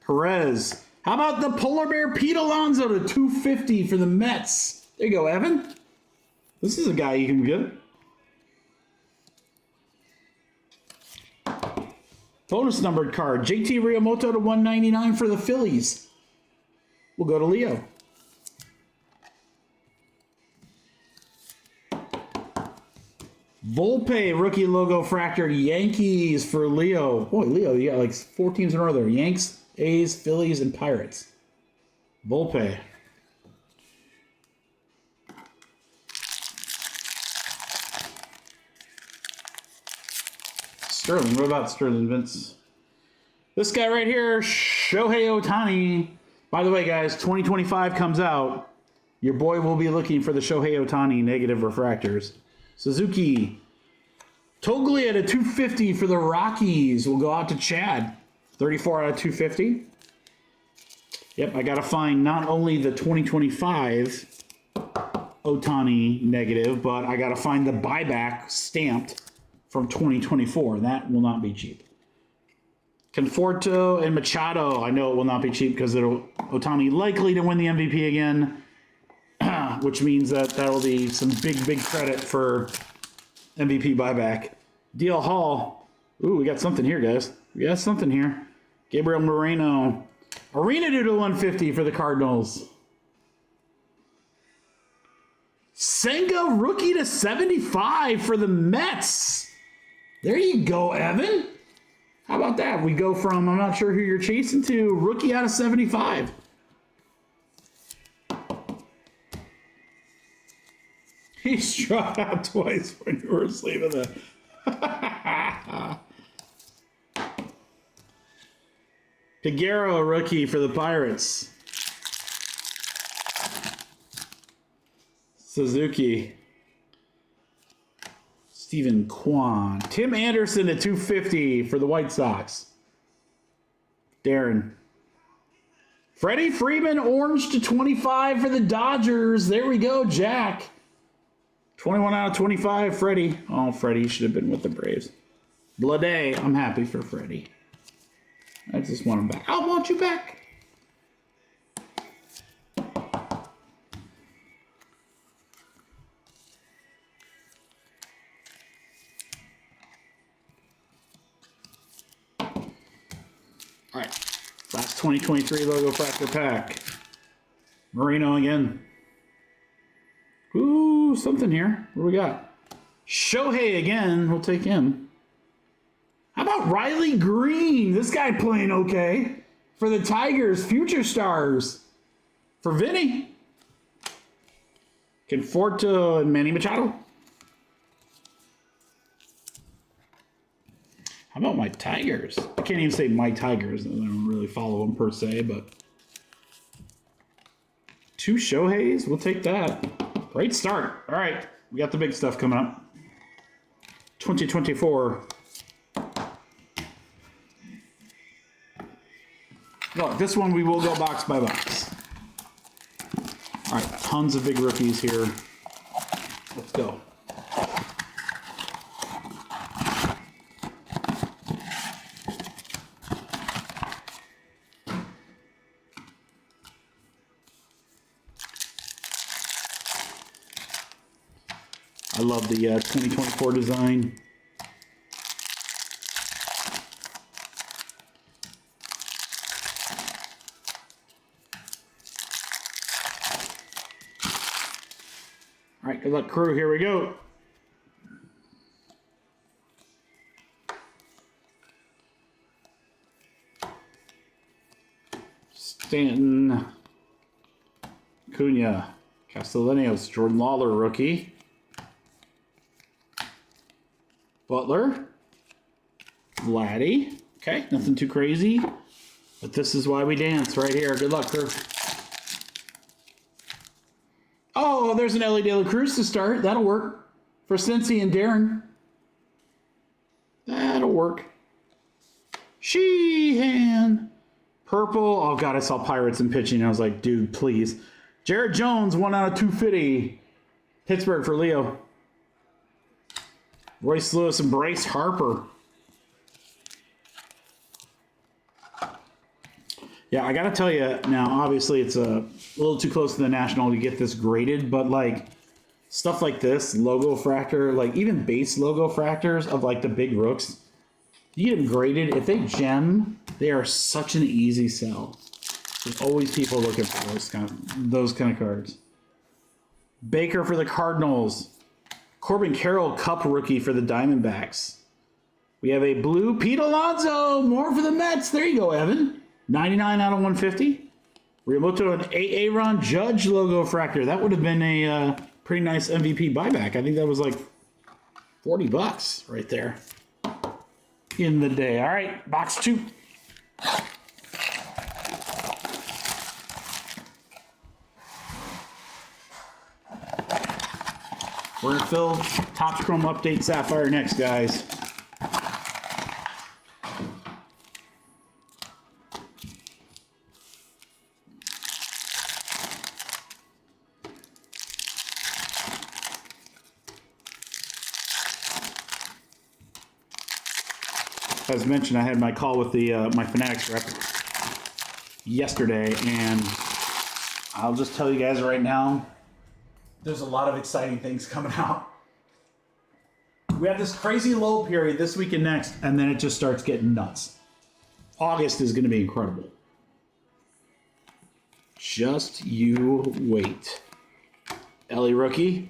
Perez. How about the Polar Bear Pete Alonso to 250 for the Mets? There you go, Evan. This is a guy you can get. Bonus numbered card. JT Realmuto to 199 for the Phillies. We'll go to Leo. Volpe, rookie logo fractor, Yankees for Leo. Boy, Leo, you got like 4 teams in a row there. Yanks, A's, Phillies, and Pirates. Volpe. Sterling, what about Sterling, Vince? This guy right here, Shohei Ohtani. By the way, guys, 2025 comes out. Your boy will be looking for the Shohei Ohtani negative refractors. Suzuki. Togli at a 250 for the Rockies. Will go out to Chad. 34 out of 250. Yep, I got to find not only the 2025 Ohtani negative, but I got to find the buyback stamped from 2024. That will not be cheap. Conforto and Machado. I know it will not be cheap because Ohtani likely to win the MVP again, which means that will be some big credit for MVP buyback. DL Hall. Ooh, we got something here, guys. We got something here. Gabriel Moreno. Arena due to 150 for the Cardinals. Senga rookie to 75 for the Mets. There you go, Evan. How about that? We go from, I'm not sure who you're chasing, to rookie out of 75. He struck out twice when you were asleep in the... Figueroa rookie for the Pirates. Suzuki. Stephen Kwan. Tim Anderson at 250 for the White Sox. Darren. Freddie Freeman orange to 25 for the Dodgers. There we go, Jack. 21 out of 25, Freddie. Oh, Freddie should have been with the Braves. Blade, I'm happy for Freddie. I just want him back. I want you back. All right, last 2023 logo fractor pack. Moreno again. Ooh, something here. What do we got? Shohei again. We'll take him. How about Riley Green? This guy playing okay. For the Tigers, future stars. For Vinny. Conforto and Manny Machado. How about my Tigers? I can't even say my Tigers. I don't really follow them per se, but 2 Shoheis, we'll take that. Great start. All right, we got the big stuff coming up. 2024. Look, this one we will go box by box. All right, tons of big rookies here. Let's go. I love the 2024 design. All right, good luck, crew. Here we go. Stanton, Cunha, Castellanos, Jordan Lawler, rookie. Butler, Vladdy. Okay, nothing too crazy. But this is why we dance right here. Good luck, crew. Oh, there's an Ellie De La Cruz to start. That'll work. For Cincy and Darren. That'll work. Sheehan. Purple. Oh, God, I saw Pirates in pitching. I was like, dude, please. Jared Jones, 1 out of 250. Pittsburgh for Leo. Royce Lewis and Bryce Harper. Yeah, I got to tell you now, obviously it's a little too close to the National to get this graded, but like stuff like this, logo fractor, like even base logo fractors of like the big rooks, you get them graded. If they gem, they are such an easy sell. There's always people looking for those kind of cards. Baker for the Cardinals. Corbin Carroll Cup rookie for the Diamondbacks. We have a blue Pete Alonso. More for the Mets. There you go, Evan. 99 out of 150. Ryomoto an Aaron Judge logo fractor. That would have been a pretty nice MVP buyback. I think that was like $40 right there in the day. All right, box 2. We're going to fill Topps Chrome Update Sapphire next, guys. As mentioned, I had my call with the my Fanatics rep yesterday, and I'll just tell you guys right now, there's a lot of exciting things coming out. We have this crazy low period this week and next, and then it just starts getting nuts. August is going to be incredible. Just you wait. Ellie rookie.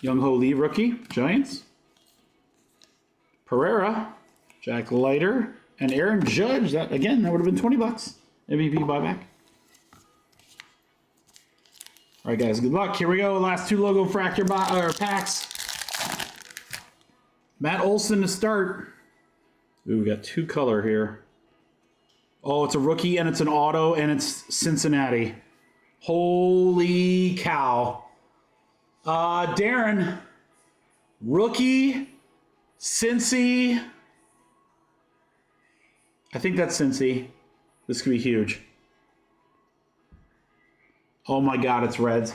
Young Ho Lee rookie, Giants. Pereira, Jack Leiter, and Aaron Judge. That again, that would have been $20. MVP buyback. All right, guys, good luck. Here we go. Last 2 logo fractor packs. Matt Olson to start. Ooh, we got 2 color here. Oh, it's a rookie and it's an auto and it's Cincinnati. Holy cow. Darren, rookie, Cincy. I think that's Cincy. This could be huge. Oh my God, it's Reds.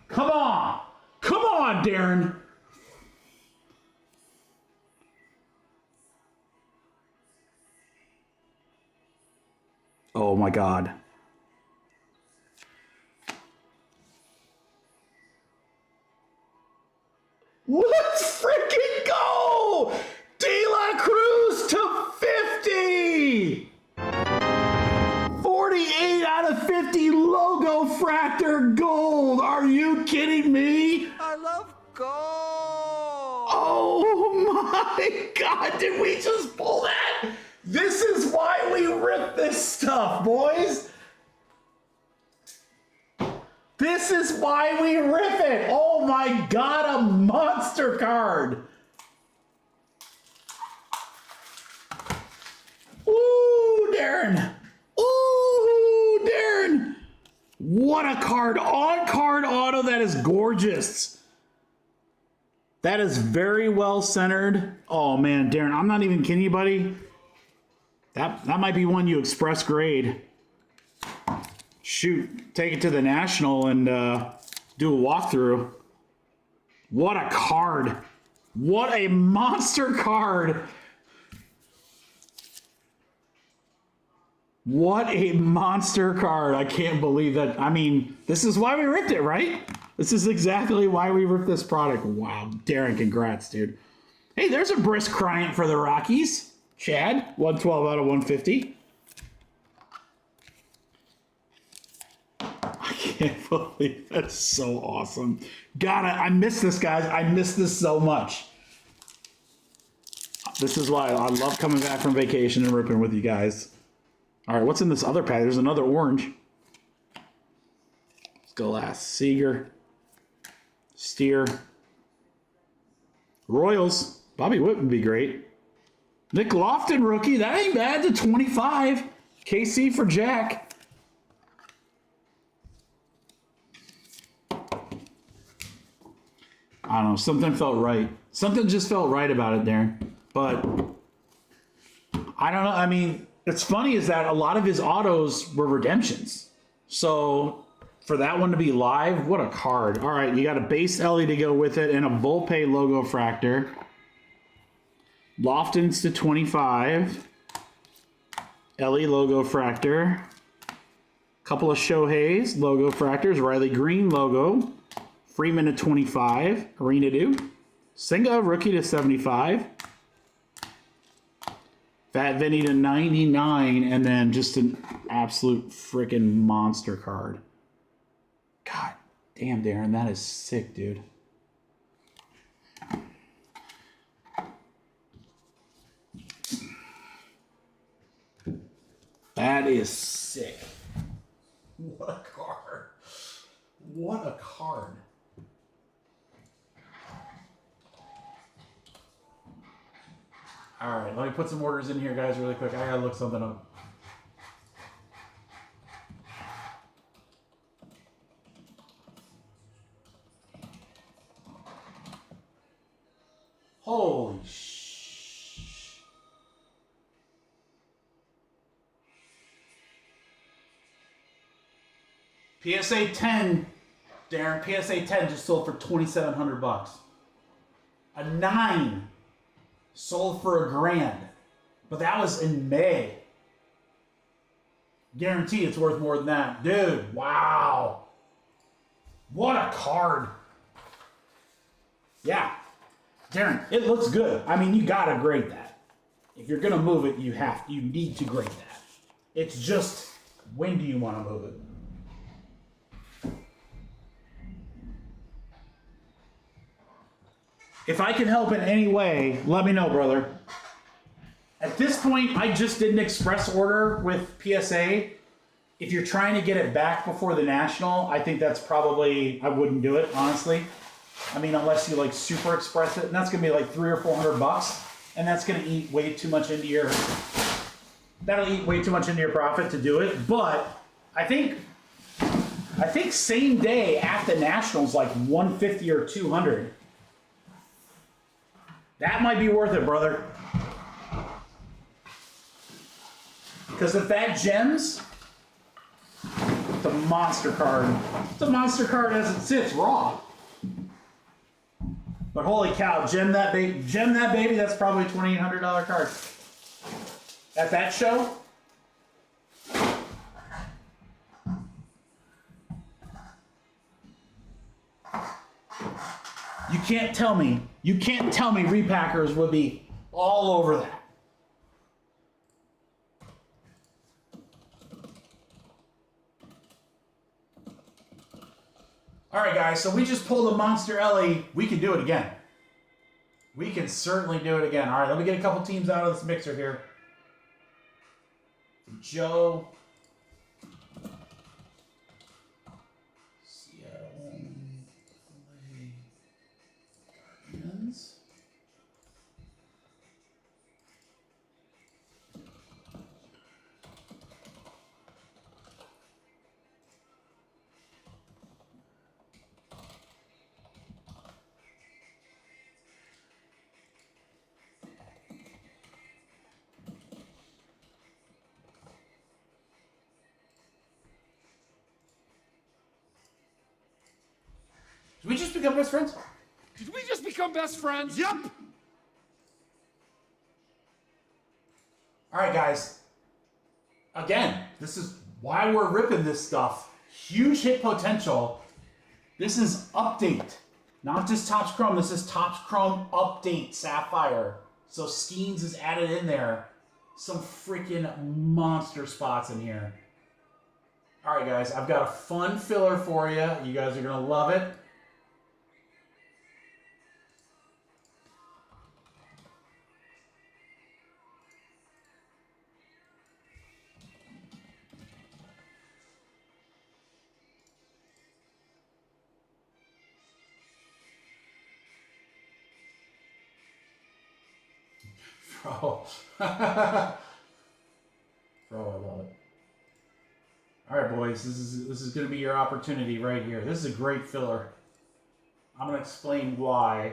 Come on! Come on, Darren! Oh my God. Let's freaking go! De La Cruz to 50! 48 out of 50 logo fractor gold. Are you kidding me? I love gold. Oh my God, did we just pull that? This is why we rip this stuff, boys. This is why we rip it. Oh my God, a monster card. Ooh, Darren. Ooh, Darren. What a card. On-card auto. That is gorgeous. That is very well centered. Oh man, Darren, I'm not even kidding you, buddy. That might be one you express grade. Shoot, take it to the National and do a walkthrough. What a card. What a monster card. What a monster card. I can't believe that. I mean, this is why we ripped it, right? This is exactly why we ripped this product. Wow, Darren, congrats, dude. Hey, there's a brisk client for the Rockies. Chad, 112 out of 150. I can't believe that's so awesome. God, I miss this, guys. I miss this so much. This is why I love coming back from vacation and ripping with you guys. All right, what's in this other pack? There's another orange. Let's go last. Seager. Steer. Royals. Bobby Witt would be great. Nick Lofton rookie. That ain't bad to 25. KC for Jack. I don't know. Something felt right. Something just felt right about it, Darren. But I don't know. I mean, it's funny is that a lot of his autos were redemptions. So for that one to be live, what a card. All right, you got a base Ellie to go with it and a Volpe logo fractor. Lofton's to 25. Ellie logo fractor. Couple of Shohei's logo fractors. Riley Green logo. Freeman to 25. Arena do. Senga rookie to 75. Fat Vinny to 99, and then just an absolute freaking monster card. God damn, Darren, that is sick, dude. That is sick. What a card. What a card. All right, let me put some orders in here, guys, really quick. I gotta look something up. Holy sh! PSA 10, Darren. PSA 10 just sold for $2,700. A 9 sold for $1,000, but that was in May. Guarantee it's worth more than that, dude. Wow, what a card! Yeah. Darren, it looks good. I mean, you gotta grade that. If you're gonna move it, you need to grade that. It's just, when do you want to move it? If I can help in any way, let me know, brother. At this point, I just did an express order with PSA. If you're trying to get it back before the National, I think that's probably, I wouldn't do it, honestly. I mean, unless you like super express it, and that's gonna be like $300 or $400, and that's gonna eat way too much into your. That'll eat way too much into your profit to do it. But I think same day at the Nationals, like 150 or 200. That might be worth it, brother. Because if that gems, the monster card. The monster card as it sits raw. But holy cow, gem that baby, that's probably a $2,800 card. At that show? You can't tell me repackers would be all over that. All right, guys, so we just pulled a Monster Ellie. We can do it again. We can certainly do it again. All right, let me get a couple teams out of this mixer here. Joe. Seattle. Guardians. Did we just become best friends? Did we just become best friends? Yep. All right, guys. Again, this is why we're ripping this stuff. Huge hit potential. This is update, not just Topps Chrome. This is Topps Chrome update Sapphire. So Skeens is added in there. Some freaking monster spots in here. All right, guys. I've got a fun filler for you. You guys are gonna love it. Bro. Bro, I love it. All right, boys. This is going to be your opportunity right here. This is a great filler. I'm going to explain why.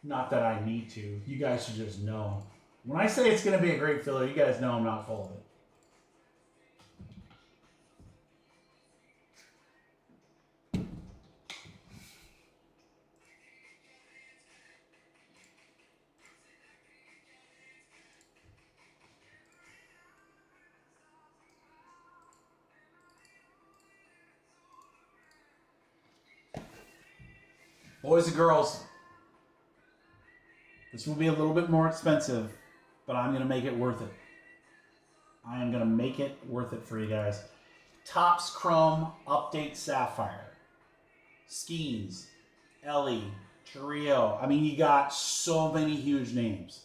Not that I need to. You guys should just know. When I say it's going to be a great filler, you guys know I'm not full of it. Boys and girls, this will be a little bit more expensive, but I'm going to make it worth it. I am going to make it worth it for you guys. Topps Chrome Update Sapphire. Skeens, Ellie, Trio. I mean, you got so many huge names.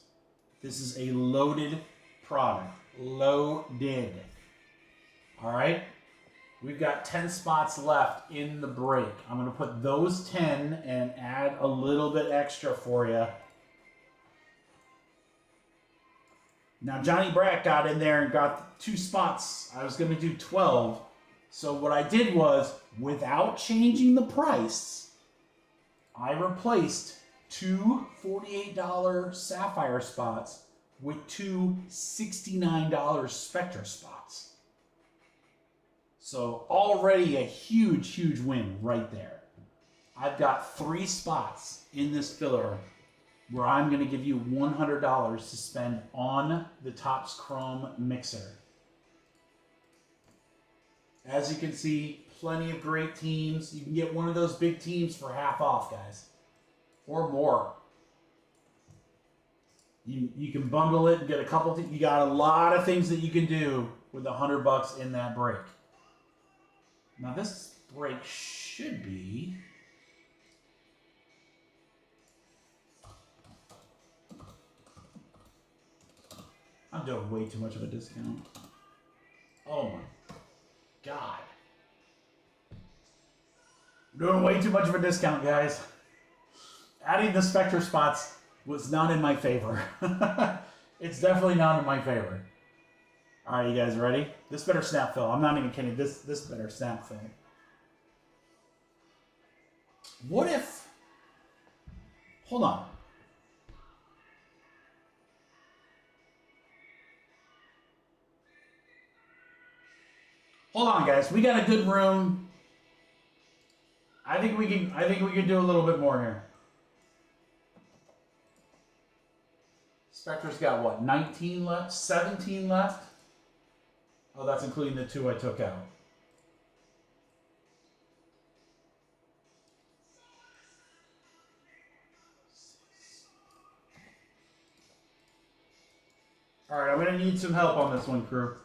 This is a loaded product. Loaded. All right? We've got 10 spots left in the break. I'm going to put those 10 and add a little bit extra for you. Now, Johnny Brack got in there and got 2 spots. I was going to do 12. So what I did was, without changing the price, I replaced 2 $48 Sapphire spots with 2 $69 Spectra spots. So already a huge, huge win right there. I've got 3 spots in this filler where I'm going to give you $100 to spend on the Topps Chrome mixer. As you can see, plenty of great teams. You can get one of those big teams for half off, guys. Or more. You can bundle it and get a couple. You got a lot of things that you can do with $100 in that break. Now this break should be... I'm doing way too much of a discount. Oh my God. I'm doing way too much of a discount, guys. Adding the Spectra spots was not in my favor. It's definitely not in my favor. All right, you guys ready? This better snap fill. I'm not even kidding. This better snap fill. What if... Hold on. Hold on, guys. We got a good room. I think we can do a little bit more here. Spectra's got what? 19 left? 17 left? Oh, that's including the 2 I took out. All right, I'm going to need some help on this one, crew.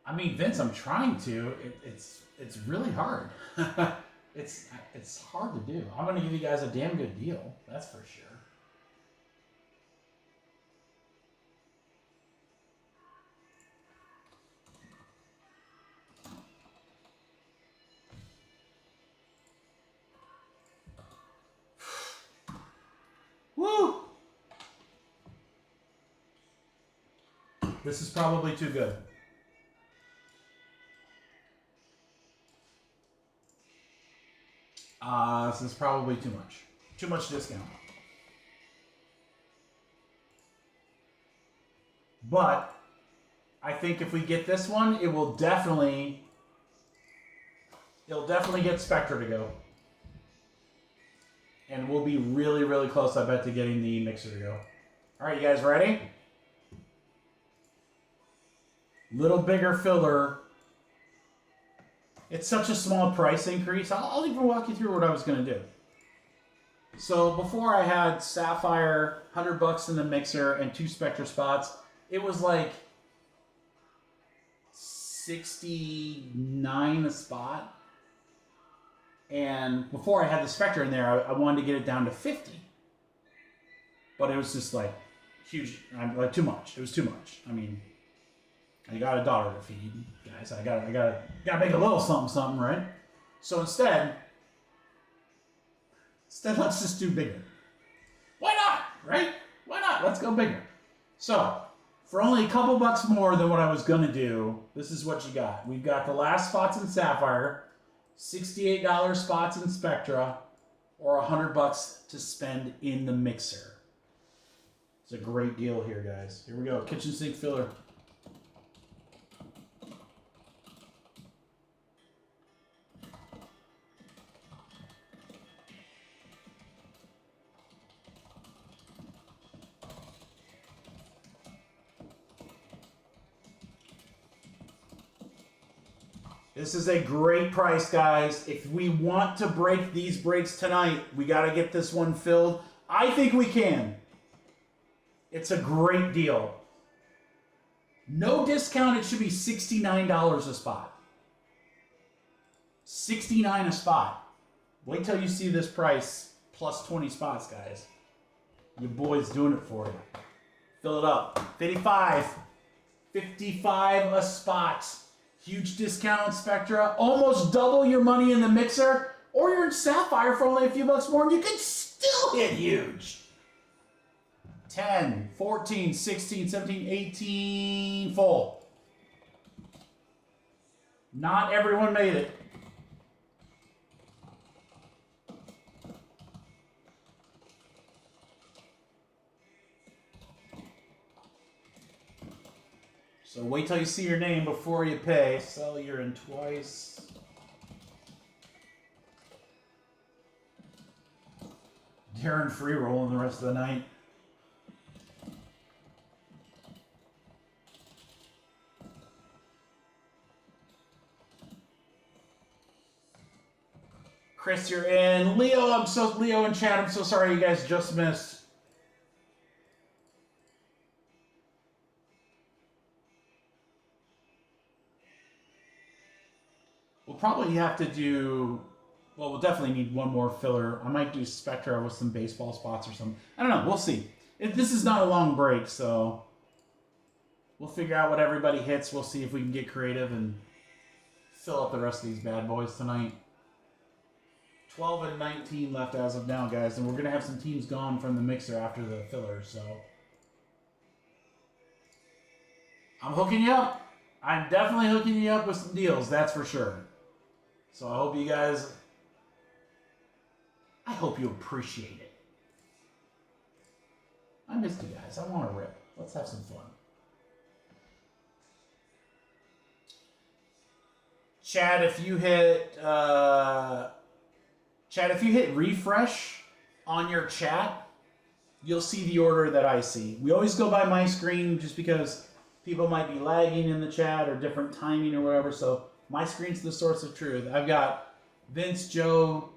I mean, Vince, I'm trying to. It's really hard. it's hard to do. I'm going to give you guys a damn good deal. That's for sure. Woo! This is probably too good. This is probably too much. Too much discount. But I think if we get this one, it'll definitely get Spectra to go. And we'll be really, really close, I bet, to getting the mixer to go. All right, you guys ready? Little bigger filler. It's such a small price increase. I'll even walk you through what I was going to do. So before I had Sapphire, $100 in the mixer, and 2 Spectra spots. It was like $69 a spot. And before I had the Spectra in there, I wanted to get it down to 50. But it was just like huge, like too much. It was too much. I mean, I got a daughter to feed, guys. I gotta make a little something, right? So instead, let's just do bigger. Why not, right? Why not? Let's go bigger. So, for only a couple bucks more than what I was gonna do, this is what you got. We've got the last spots in Sapphire, $68 spots in Spectra, or $100 to spend in the mixer. It's a great deal here, guys. Here we go. Kitchen sink filler. This is a great price, guys. If we want to break these breaks tonight, we got to get this one filled. I think we can. It's a great deal. No discount, it should be $69 a spot. $69 a spot. Wait till you see this price plus 20 spots, guys. Your boy's doing it for you. Fill it up. 55. 55 a spot. Huge discount on Spectra. Almost double your money in the mixer. Or you're in Sapphire for only a few bucks more and you can still hit huge. 10, 14, 16, 17, 18, full. Not everyone made it. So wait till you see your name before you pay. Sell, you're in twice. Darren free rolling the rest of the night. Chris, you're in. Leo in chat. I'm so sorry you guys just missed. We'll probably have to do, well, we'll definitely need one more filler. I might do Spectra with some baseball spots or something. I don't know. We'll see. This is not a long break, so we'll figure out what everybody hits. We'll see if we can get creative and fill up the rest of these bad boys tonight. 12 and 19 left as of now, guys, and we're going to have some teams gone from the mixer after the filler, so I'm hooking you up. I'm definitely hooking you up with some deals, that's for sure. So I hope you guys, I hope you appreciate it. I missed you guys. I want to rip. Let's have some fun. Chad, if you hit refresh on your chat, you'll see the order that I see. We always go by my screen just because people might be lagging in the chat or different timing or whatever, so my screen's the source of truth. I've got Vince, Joe,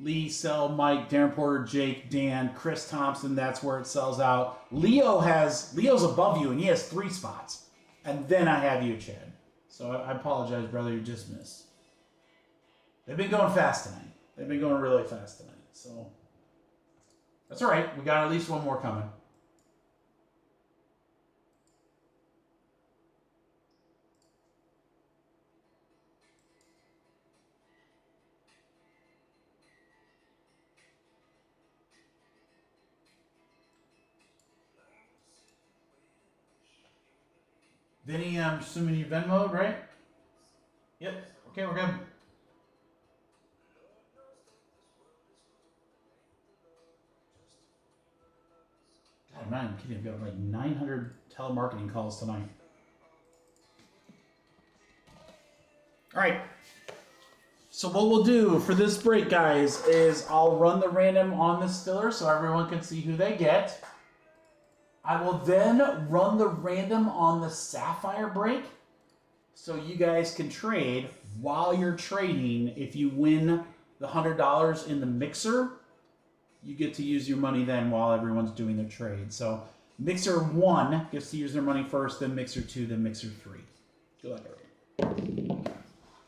Lee, Sel, Mike, Darren Porter, Jake, Dan, Chris Thompson. That's where it sells out. Leo's above you, and he has 3 spots. And then I have you, Chad. So I apologize, brother. You just missed. They've been going fast tonight. They've been going really fast tonight. So that's all right. We got at least one more coming. Vinny, I'm assuming you Venmo, right? Yep. Okay, we're good. God, man, I'm kidding. I've got like 900 telemarketing calls tonight. All right. So what we'll do for this break, guys, is I'll run the random on this filler so everyone can see who they get. I will then run the random on the Sapphire break so you guys can trade. While you're trading, if you win the $100 in the mixer, you get to use your money then while everyone's doing their trade. So mixer 1 gets to use their money first, then mixer 2, then mixer 3. Good luck, everyone.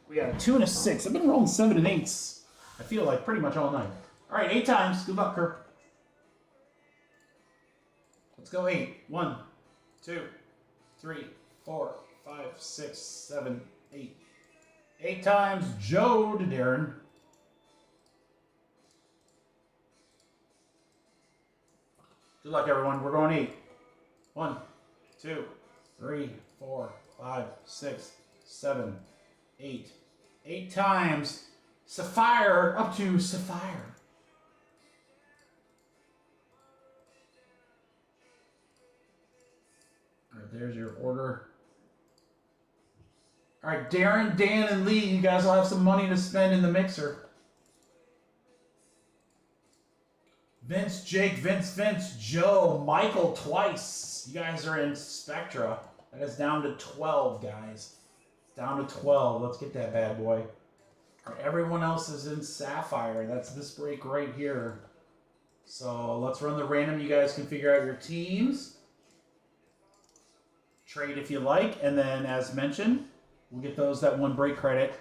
We got a 2 and a 6. I've been rolling 7 and 8s, I feel like, pretty much all night. All right, 8 times. Good luck, Kirk. Let's go 8. 1, 2, 3, 4, 5, 6, 7, 8. 8 times. Joe to Darren. Good luck, everyone. We're going 8. 1, 2, 3, 4, 5, 6, 7, 8. 8 times. Sapphire up to Sapphire. there's your order. All right, Darren, Dan, and Lee, you guys will have some money to spend in the mixer. Vince, Jake, Vince, Joe, Michael twice. You guys are in Spectra. That is down to 12, guys. Down to 12. Let's get that bad boy. All right, everyone else is in Sapphire. That's this break right here. So let's run the random. You guys can figure out your teams. Trade if you like. And then, as mentioned, we'll get those that one break credit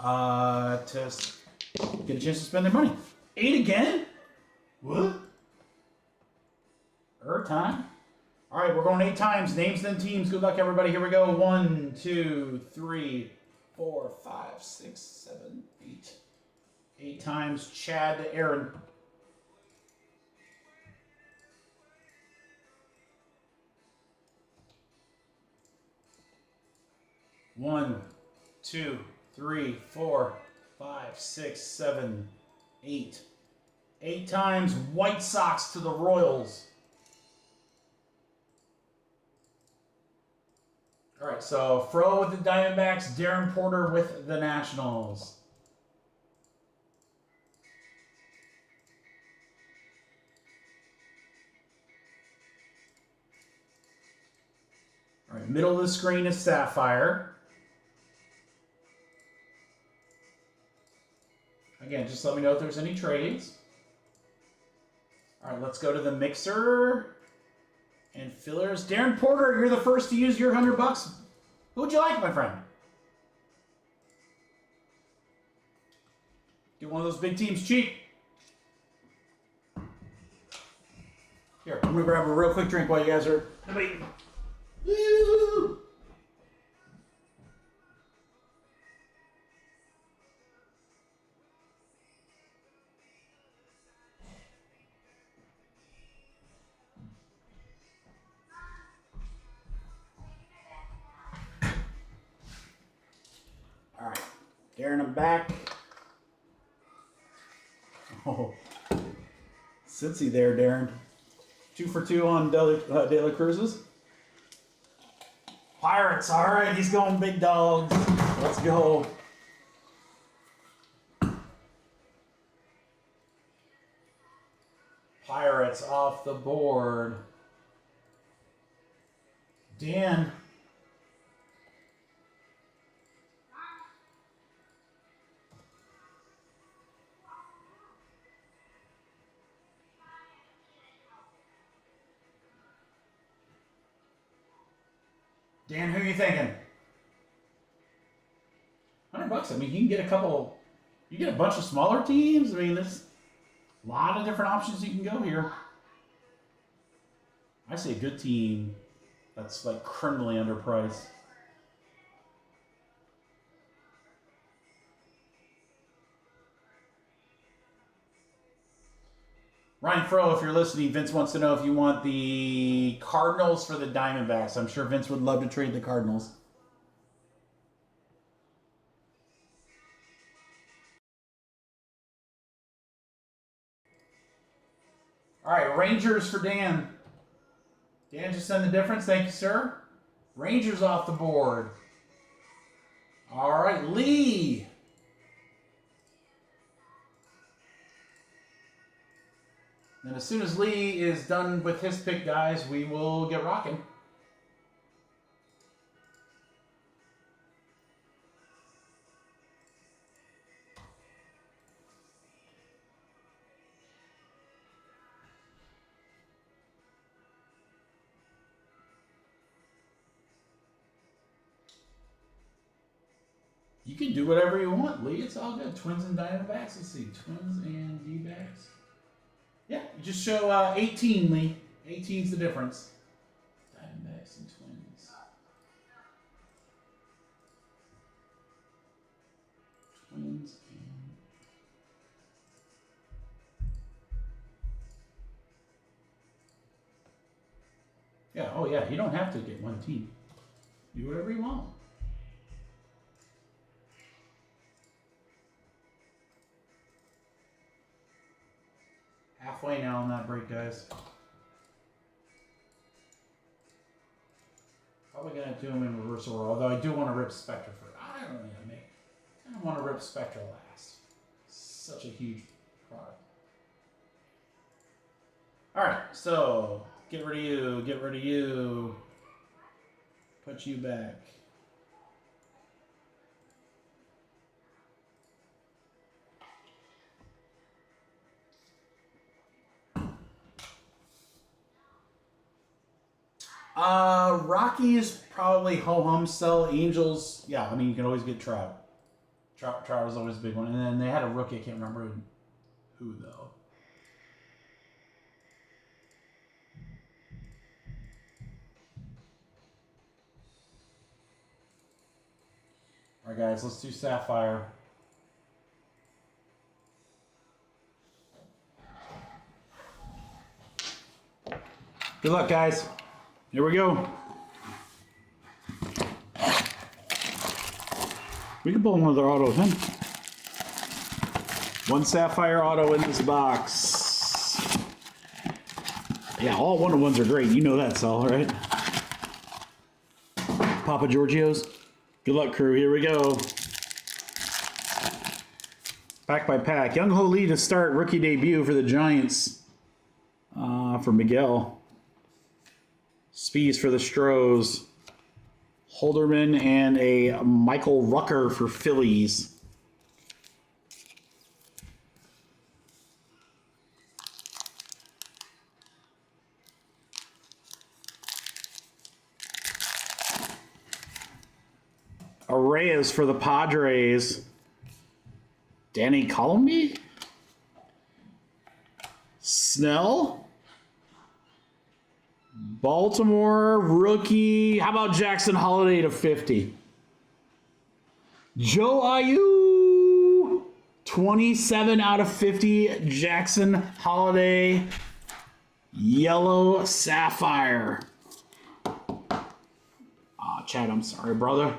to get a chance to spend their money. 8 again? What? Time. All right, we're going 8 times. Names then teams. Good luck, everybody. Here we go. 1, 2, 3, 4, 5, 6, 7, 8. 8 times. Chad to Aaron. One, 2, 3, 4, 5, 6, 7, 8. 8 times. White Sox to the Royals. All right, so Fro with the Diamondbacks, Darren Porter with the Nationals. All right, middle of the screen is Sapphire. Again, just let me know if there's any trades. All right, let's go to the mixer and fillers. Darren Porter, you're the first to use your $100. Who would you like, my friend? Get one of those big teams cheap. Here, I'm gonna grab a real quick drink while you guys are debating. Woo! All right, Darren, I'm back. Oh, Cincy there, Darren. 2 for 2 on De La Cruz's. Pirates, all right, he's going big dogs. Let's go. Pirates off the board. Dan. Dan, who are you thinking? $100. I mean, you can get a couple. You get a bunch of smaller teams. I mean, there's a lot of different options you can go here. I say a good team that's like criminally underpriced. Ryan Fro, if you're listening, Vince wants to know if you want the Cardinals for the Diamondbacks. I'm sure Vince would love to trade the Cardinals. All right, Rangers for Dan. Dan just sent the difference. Thank you, sir. Rangers off the board. All right, Lee. And as soon as Lee is done with his pick, guys, we will get rocking. You can do whatever you want, Lee. It's all good. Twins and Diamondbacks. Let's see. Twins and D-backs. Yeah, you just show 18, Lee. 18's the difference. Diamondbacks and Twins. Twins and... Yeah, oh yeah, you don't have to get one team. Do whatever you want. Halfway now on that break, guys. Probably gonna do them in reverse order, although I do want to rip Spectra first. I don't know, I want to rip Spectra last. Such a huge product. Alright, so get rid of you, get rid of you. Put you back. Rocky is probably ho-hum sell. Angels, yeah, I mean, you can always get Trout. Trout was always a big one. And then they had a rookie, I can't remember who though. Alright guys, let's do Sapphire. Good luck, guys. Here we go. We can pull one of their autos in. One Sapphire auto in this box. Yeah, all 1-of-1s are great. You know that, Sal, right? Papa Giorgio's. Good luck, crew. Here we go. Pack by pack. Young Ho Lee to start. Rookie debut for the Giants. For Miguel. Spees for the Stros. Holderman and a Michael Rucker for Phillies. Arraez for the Padres. Danny Colomby? Snell? Baltimore rookie. How about Jackson Holiday to 50? Joe Ayu. 27 out of 50. Jackson Holiday. Yellow Sapphire. Chad, I'm sorry, brother.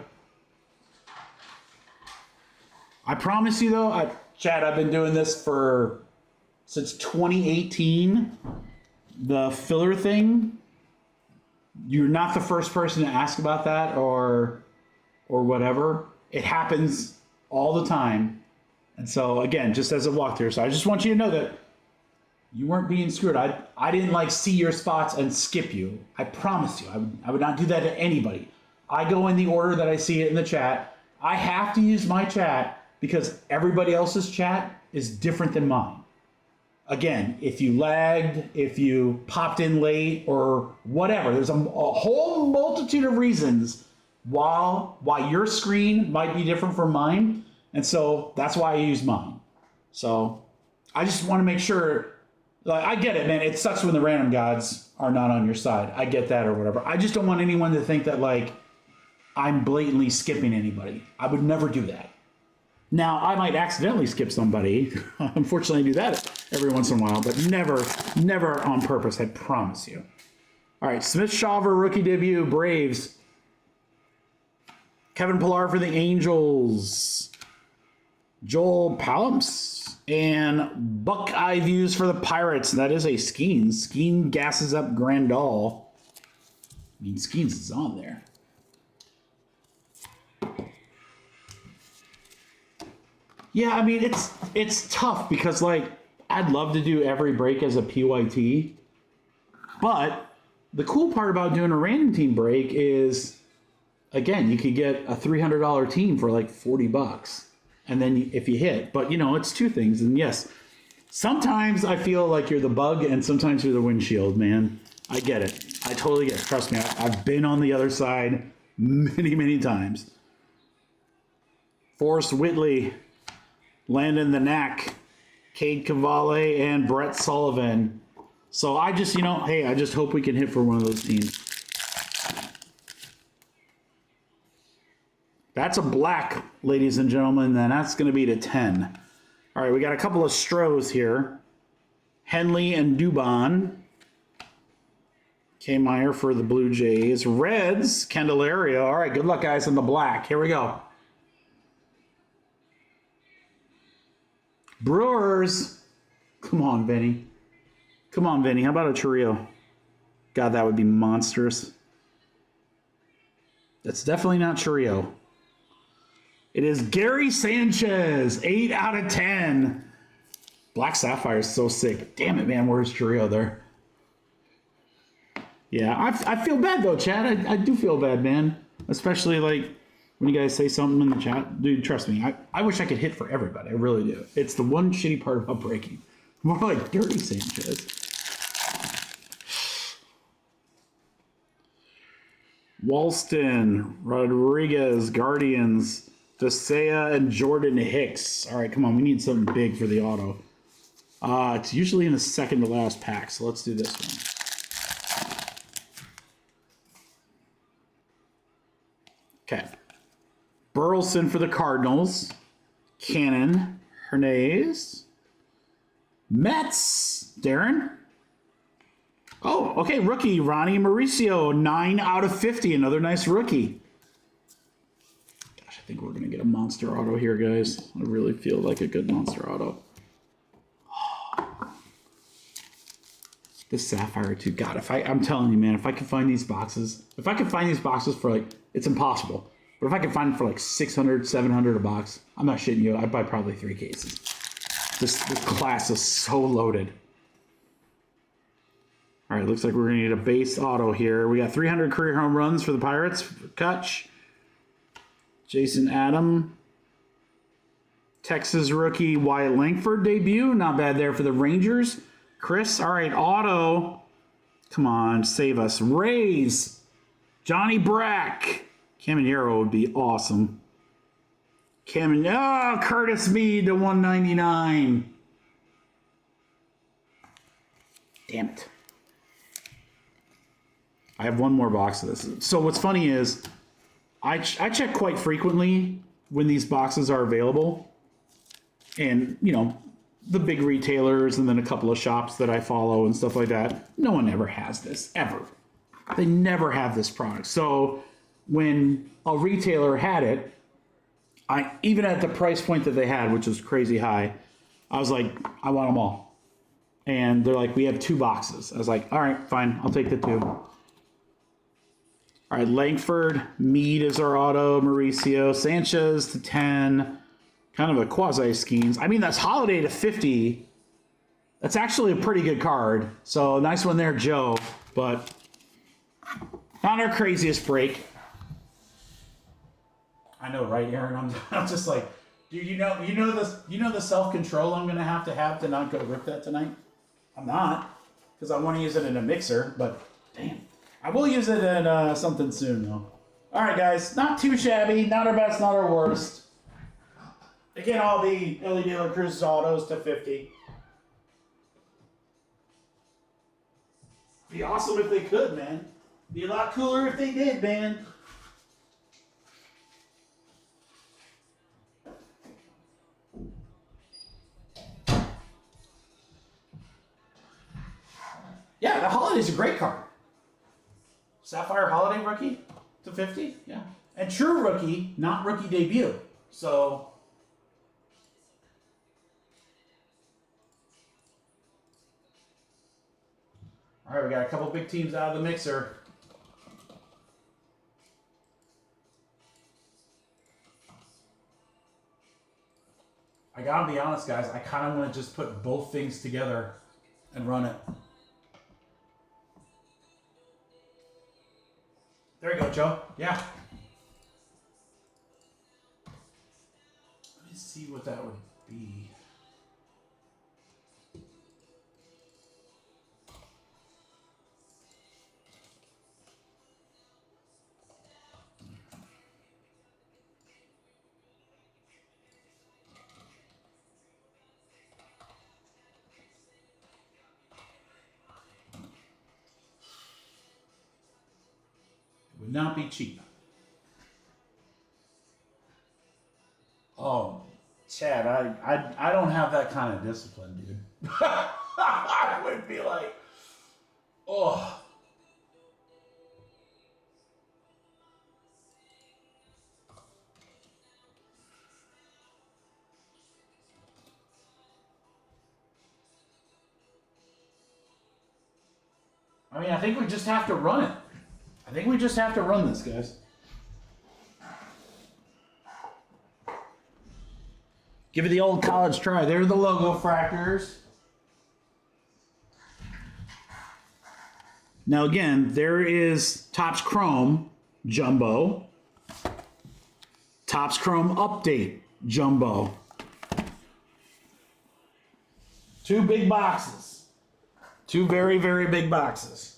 I promise you though, Chad, I've been doing this since 2018. The filler thing. You're not the first person to ask about that or whatever. It happens all the time. And so again, just as a walkthrough, so I just want you to know that you weren't being screwed. I didn't see your spots and skip you. I promise you. I would not do that to anybody. I go in the order that I see it in the chat. I have to use my chat because everybody else's chat is different than mine. Again, if you lagged, if you popped in late or whatever, there's a whole multitude of reasons why your screen might be different from mine. And so that's why I use mine. So I just want to make sure, I get it, man. It sucks when the random gods are not on your side. I get that or whatever. I just don't want anyone to think that I'm blatantly skipping anybody. I would never do that. Now, I might accidentally skip somebody. Unfortunately, I do that every once in a while, but never on purpose, I promise you. All right, Smith-Shawver, rookie debut, Braves. Kevin Pillar for the Angels. Joel Palumps. And Buckeye Views for the Pirates. That is a Skeens. Skeen gasses up Grandal. I mean, Skeens is on there. Yeah, I mean, it's tough because, I'd love to do every break as a PYT. But the cool part about doing a random team break is, again, you could get a $300 team for $40. And then if you hit. But, it's two things. And yes, sometimes I feel like you're the bug and sometimes you're the windshield, man. I get it. I totally get it. Trust me, I've been on the other side many, many times. Forrest Whitley. Landon the Knack, Cade Cavalli, and Brett Sullivan. So I just, hey, I just hope we can hit for one of those teams. That's a black, ladies and gentlemen, and that's going to be to 10. All right, we got a couple of Stros here. Henley and Dubon. K. Meyer for the Blue Jays. Reds, Candelario. All right, good luck, guys, on the black. Here we go. Brewers. Come on, Vinny. Come on, Vinny. How about a Churrillo? God, that would be monstrous. That's definitely not Chirrillo. It is Gary Sanchez, 8 out of 10. Black Sapphire is so sick. Damn it, man. Where's Chirrillo there? Yeah, I feel bad, though, Chad. I do feel bad, man. Especially, like, when you guys say something in the chat. Dude, trust me. I wish I could hit for everybody. I really do. It's the one shitty part about breaking. More like Gary Sanchez. Walston, Rodriguez, Guardians, Desea, and Jordan Hicks. All right, come on. We need something big for the auto. It's usually in the second to last pack, so let's do this one. Okay. Burleson for the Cardinals. Cannon, Hernandez. Mets, Darren. Oh, okay, rookie, Ronnie Mauricio, 9 out of 50, another nice rookie. Gosh, I think we're going to get a monster auto here, guys. I really feel like a good monster auto. This Sapphire, too. God, I'm telling you, man, if I could find these boxes, for like, it's impossible. But if I could find them for like 600, 700 a box, I'm not shitting you, I'd buy probably 3 cases. This class is so loaded. All right, looks like we're going to need a base auto here. We got 300 career home runs for the Pirates. Kutch. Jason Adam. Texas rookie Wyatt Langford debut. Not bad there for the Rangers. Chris. All right, auto. Come on, save us. Rays. Johnny Brack. Caminero would be awesome. Curtis Mead to 199. Damn it. I have one more box of this. So what's funny is I check quite frequently when these boxes are available. And, you know, the big retailers and then a couple of shops that I follow and stuff like that. No one ever has this, ever. They never have this product. So when a retailer had it, even at the price point that they had, which was crazy high, I was like, I want them all. And they're like, we have 2 boxes. I was like, all right, fine, I'll take the 2. All right, Langford, Mead is our auto, Mauricio, Sanchez to 10, kind of a quasi-schemes. I mean, that's Holiday to 50. That's actually a pretty good card. So nice one there, Joe, but not our craziest break. I know, right, Aaron? I'm just like, dude, you know the self-control I'm gonna have to not go rip that tonight. I'm not, because I want to use it in a mixer, but damn. I will use it in something soon, though. All right, guys. Not too shabby. Not our best, not our worst. Again, all the Illy De La Cruz autos to 50. Be awesome if they could, man. Be a lot cooler if they did, man. Yeah, the Holiday's a great card. Sapphire Holiday rookie to 50, yeah. And true rookie, not rookie debut. So, all right, we got a couple big teams out of the mixer. I gotta be honest, guys, I kind of want to just put both things together and run it. There you go, Joe. Yeah. Let me see what that would be. Would not be cheap. Oh, Chad, I don't have that kind of discipline, dude. I would be like, oh. I mean, I think we just have to run it. I think we just have to run this, guys. Give it the old college try. There are the logo fractors. Now again, there is Topps Chrome Jumbo. Topps Chrome Update Jumbo. 2 big boxes. 2 very, very big boxes.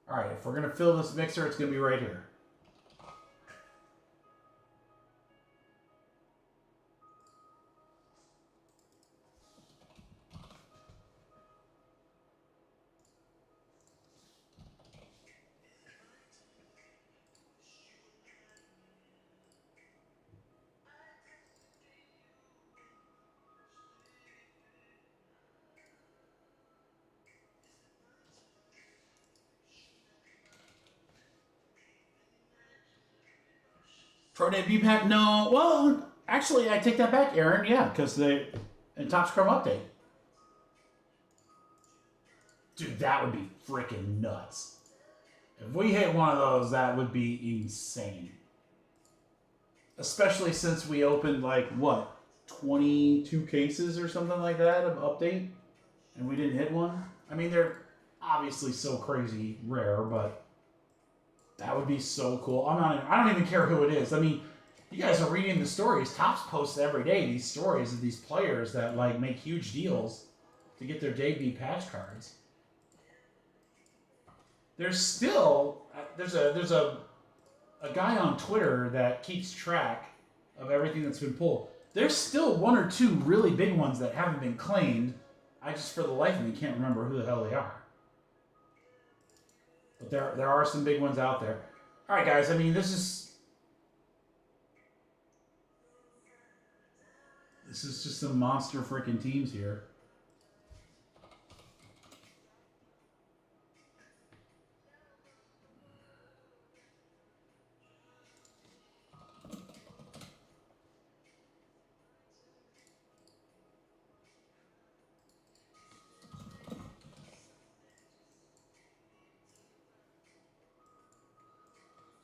All right, if we're going to fill this mixer, it's going to be right here. Pro debut pack? No. Well, actually, I take that back, Aaron. Yeah, because in Topps Chrome Update. Dude, that would be freaking nuts. If we hit one of those, that would be insane. Especially since we opened, like, what, 22 cases or something like that of Update? And we didn't hit one? I mean, they're obviously so crazy rare, but that would be so cool. I don't even care who it is. I mean, you guys are reading the stories. Topps posts every day these stories of these players that, like, make huge deals to get their debut patch cards. There's still there's a guy on Twitter that keeps track of everything that's been pulled. There's still 1 or 2 really big ones that haven't been claimed. I just, for the life of me, can't remember who the hell they are. But there are some big ones out there. All right, guys. I mean, this is just some monster freaking teams here.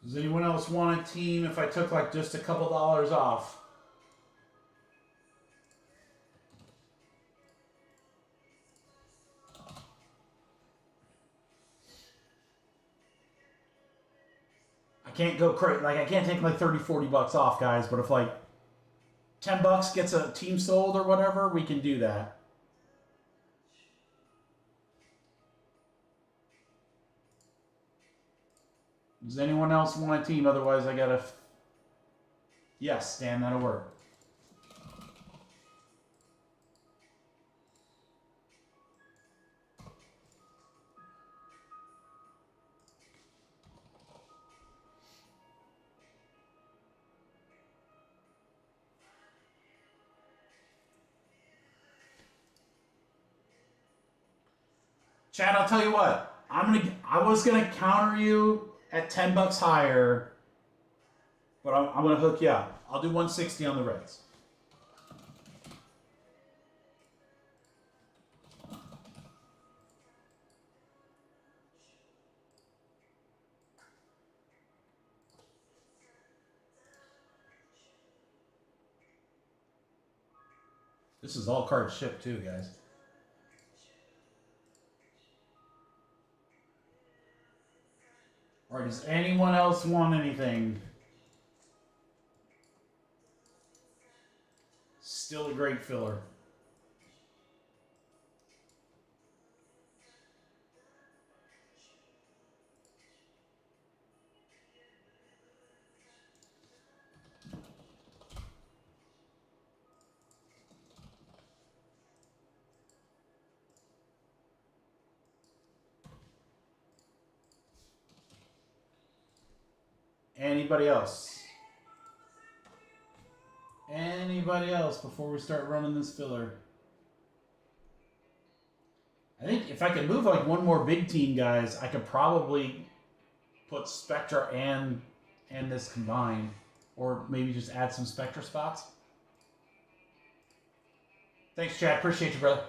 Does anyone else want a team if I took like just a couple dollars off? I can't go crazy. Like, I can't take like 30, 40 bucks off, guys, but if like 10 bucks gets a team sold or whatever, we can do that. Does anyone else want a team? Otherwise, I gotta... Yes, Stan, that'll work. Chad, I'll tell you what. I was gonna counter you at 10 bucks higher, but I'm gonna hook you up. I'll do 160 on the Reds. This is all card shipped too, guys. All right, does anyone else want anything? Still a great filler. Anybody else? Anybody else before we start running this filler? I think if I could move like one more big team, guys, I could probably put Spectra and this combined. Or maybe just add some Spectra spots. Thanks, Chad. Appreciate you, brother.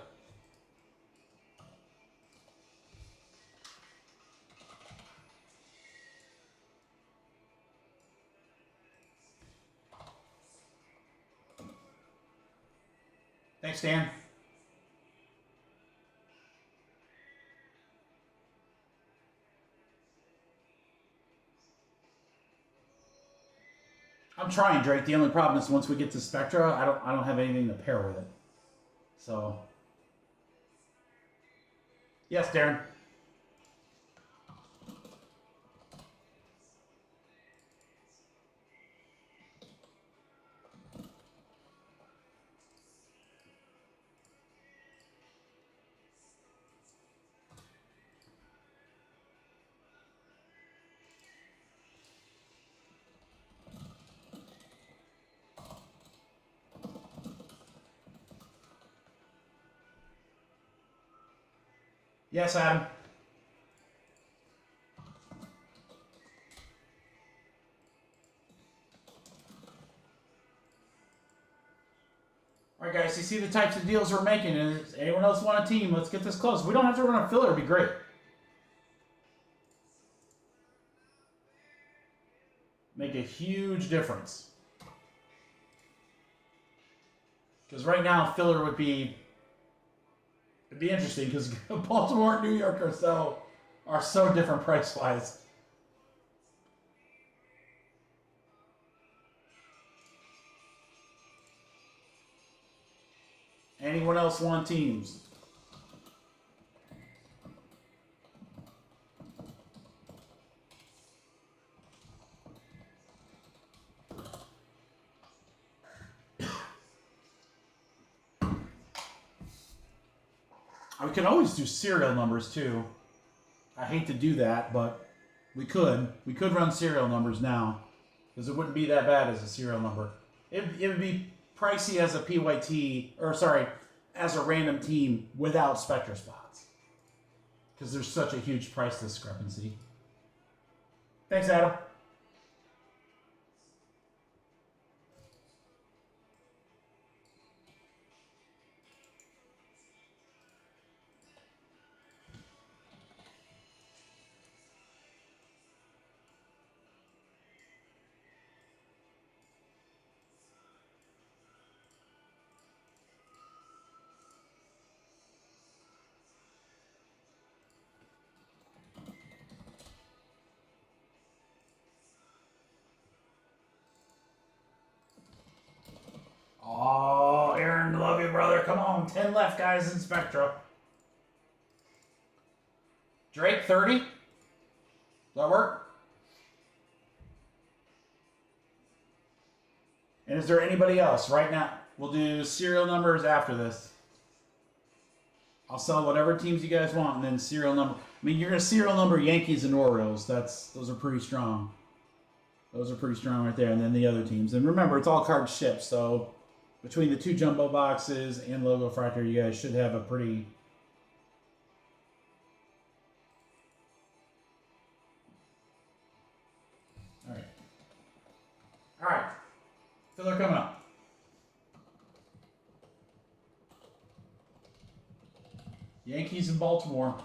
Thanks, Dan. I'm trying, Drake. The only problem is once we get to Spectra, I don't have anything to pair with it. So, yes, Darren. Yes, Adam. All right, guys, you see the types of deals we're making. Does anyone else want a team? Let's get this close. If we don't have to run a filler, it'd be great. Make a huge difference. Because right now, filler would be... It'd be interesting because Baltimore and New York are so different price-wise. Anyone else want teams? We can always do serial numbers too. I hate to do that, but we could. We could run serial numbers now because it wouldn't be that bad as a serial number. It would be pricey as a PYT, or sorry, as a random team without Spectra spots because there's such a huge price discrepancy. Thanks, Adam. Oh, Aaron, love you, brother. Come on, 10 left, guys, in Spectra. Drake, 30? Does that work? And is there anybody else right now? We'll do serial numbers after this. I'll sell whatever teams you guys want, and then serial number. I mean, you're going to serial number Yankees and Orioles. Those are pretty strong. Those are pretty strong right there. And then the other teams. And remember, it's all card shipped, so... Between the two jumbo boxes and logo fractor, you guys should have a pretty... All right. All right. Filler coming up. Yankees in Baltimore.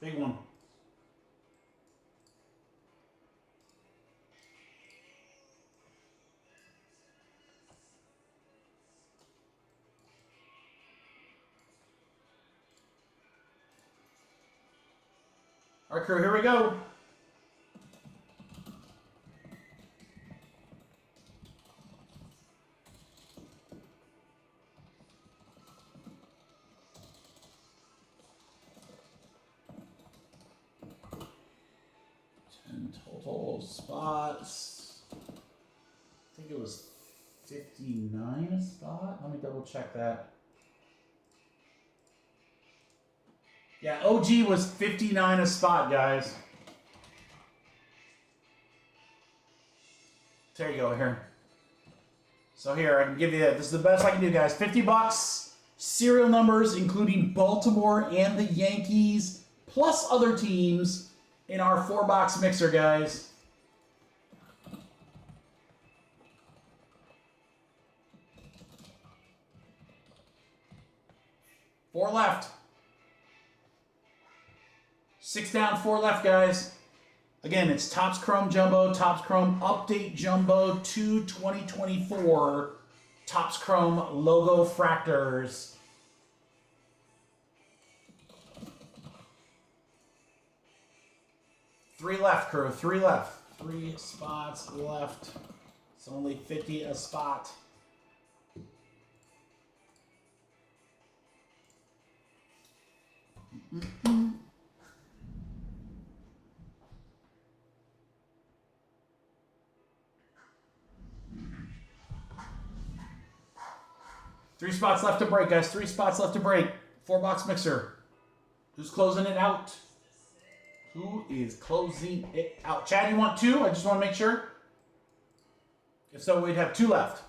Big one. All right, crew, here we go. Total spots. I think it was 59 a spot. Let me double check that. Yeah, OG was 59 a spot, guys. There you go, here. So here, I can give you that. This is the best I can do, guys. $50. Serial numbers, including Baltimore and the Yankees, plus other teams in our 4-box mixer, guys. Four left. 6 down, 4 left, guys. Again, it's Topps Chrome Jumbo, Topps Chrome Update Jumbo 2 2024, Topps Chrome Logo Fractors. 3 left, crew. 3 left. 3 spots left. It's only 50 a spot. Three spots left to break, guys. 3 spots left to break. 4-box mixer. Who's closing it out? Who is closing it out? Chad, you want 2? I just want to make sure. If so, we'd have 2 left.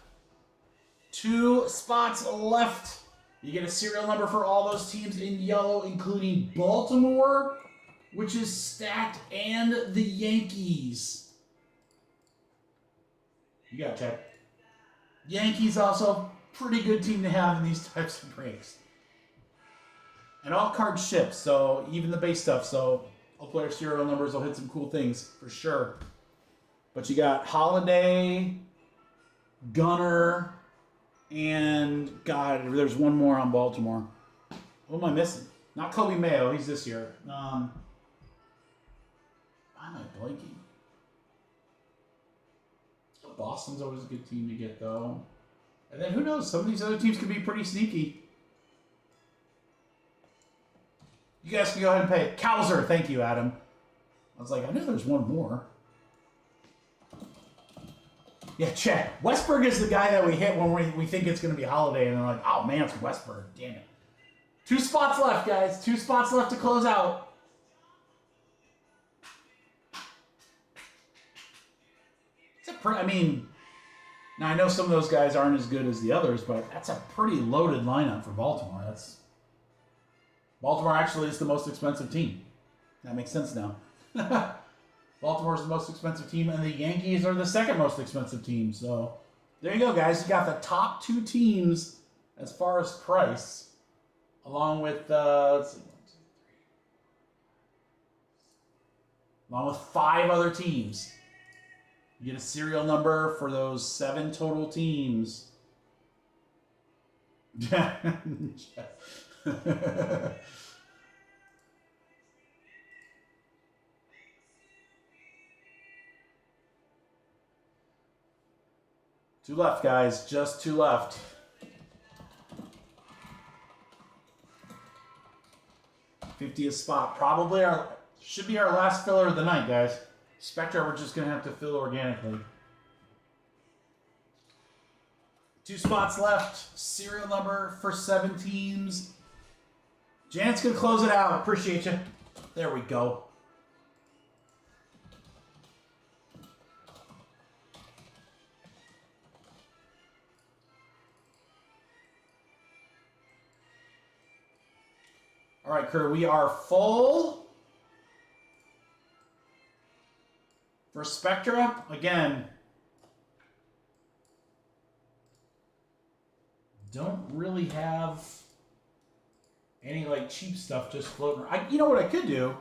2 spots left. You get a serial number for all those teams in yellow, including Baltimore, which is stacked, and the Yankees. You got it, Chad. Yankees also pretty good team to have in these types of breaks. And all cards ship, so even the base stuff, so all player serial numbers will hit some cool things for sure. But you got Holiday, Gunner, and God, there's one more on Baltimore. What am I missing? Not Kobe Mayo, he's this year. Why am I blanking? Boston's always a good team to get, though. And then who knows? Some of these other teams could be pretty sneaky. You guys can go ahead and pay. Kowser, thank you, Adam. I was like, I know there's one more. Yeah, check. Westberg is the guy that we hit when we think it's going to be Holiday, and they're like, oh man, it's Westberg. Damn it. 2 spots left, guys. 2 spots left to close out. I mean, now I know some of those guys aren't as good as the others, but that's a pretty loaded lineup for Baltimore. Baltimore actually is the most expensive team. That makes sense now. Baltimore's the most expensive team, and the Yankees are the second most expensive team. So there you go, guys. You got the top 2 teams as far as price, along with let's see, 1, 2, 3, along with 5 other teams. You get a serial number for those 7 total teams. Two left, guys. Just 2 left. $50 a spot. Probably should be our last filler of the night, guys. Spectra, we're just going to have to fill organically. 2 spots left. Serial number for 7 teams. Janet's going to close it out. Appreciate you. There we go. All right, crew, we are full. For Spectra, again, don't really have any like cheap stuff just floating. You know what I could do?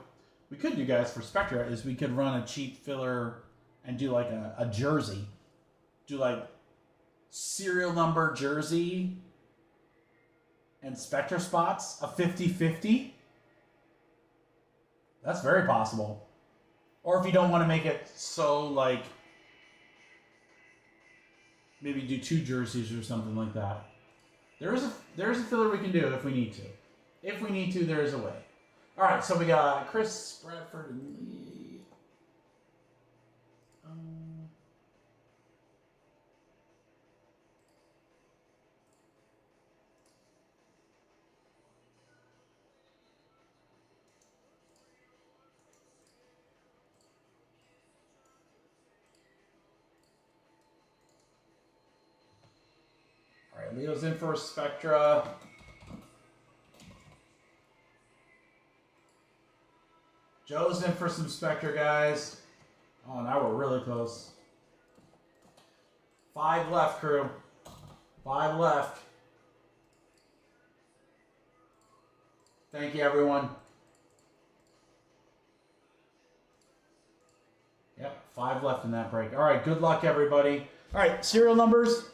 We could do, guys, for Spectra is we could run a cheap filler and do like a jersey. Do like serial number jersey and Spectra spots, a 50-50. That's very possible. Or if you don't want to make it so, like, maybe do 2 jerseys or something like that. There is a filler we can do if we need to. If we need to, there is a way. All right, so we got Chris, Bradford, and Lee. All right, Leo's in for a Spectra. Joe's in for some Spectra, guys. Oh, now we're really close. 5 left, crew. 5 left. Thank you, everyone. Yep, 5 left in that break. All right, good luck, everybody. All right, serial numbers.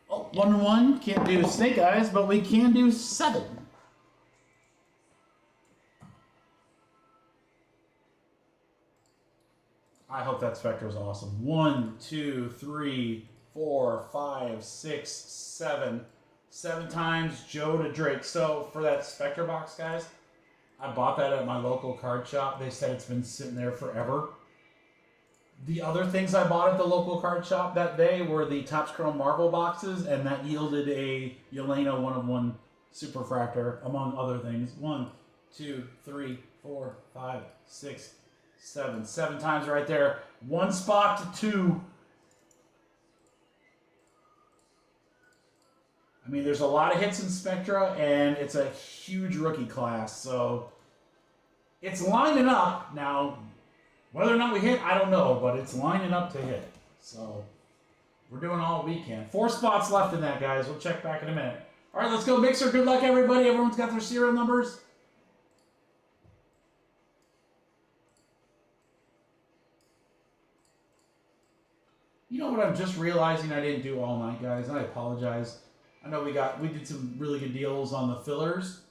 Oh, 1-1. Can't do Snake Eyes, but we can do 7. I hope that Spectra is awesome. 1, 2, 3, 4, 5, 6, 7. 7 times Joe to Drake. So for that Spectra box, guys, I bought that at my local card shop. They said it's been sitting there forever. The other things I bought at the local card shop that day were the Topps Chrome Marvel boxes, and that yielded a Yelena 1-of-1 Superfractor, among other things. 1, 2, 3, 4, 5, 6, 7. 7 times right there. 1 spot to 2. I mean, there's a lot of hits in Spectra, and it's a huge rookie class, so it's lining up. Now, whether or not we hit, I don't know, but it's lining up to hit. So we're doing all we can. 4 spots left in that, guys. We'll check back in a minute. All right, let's go, Mixer. Good luck, everybody. Everyone's got their serial numbers. You know what I'm just realizing I didn't do all night, guys? I apologize. I know we did some really good deals on the fillers.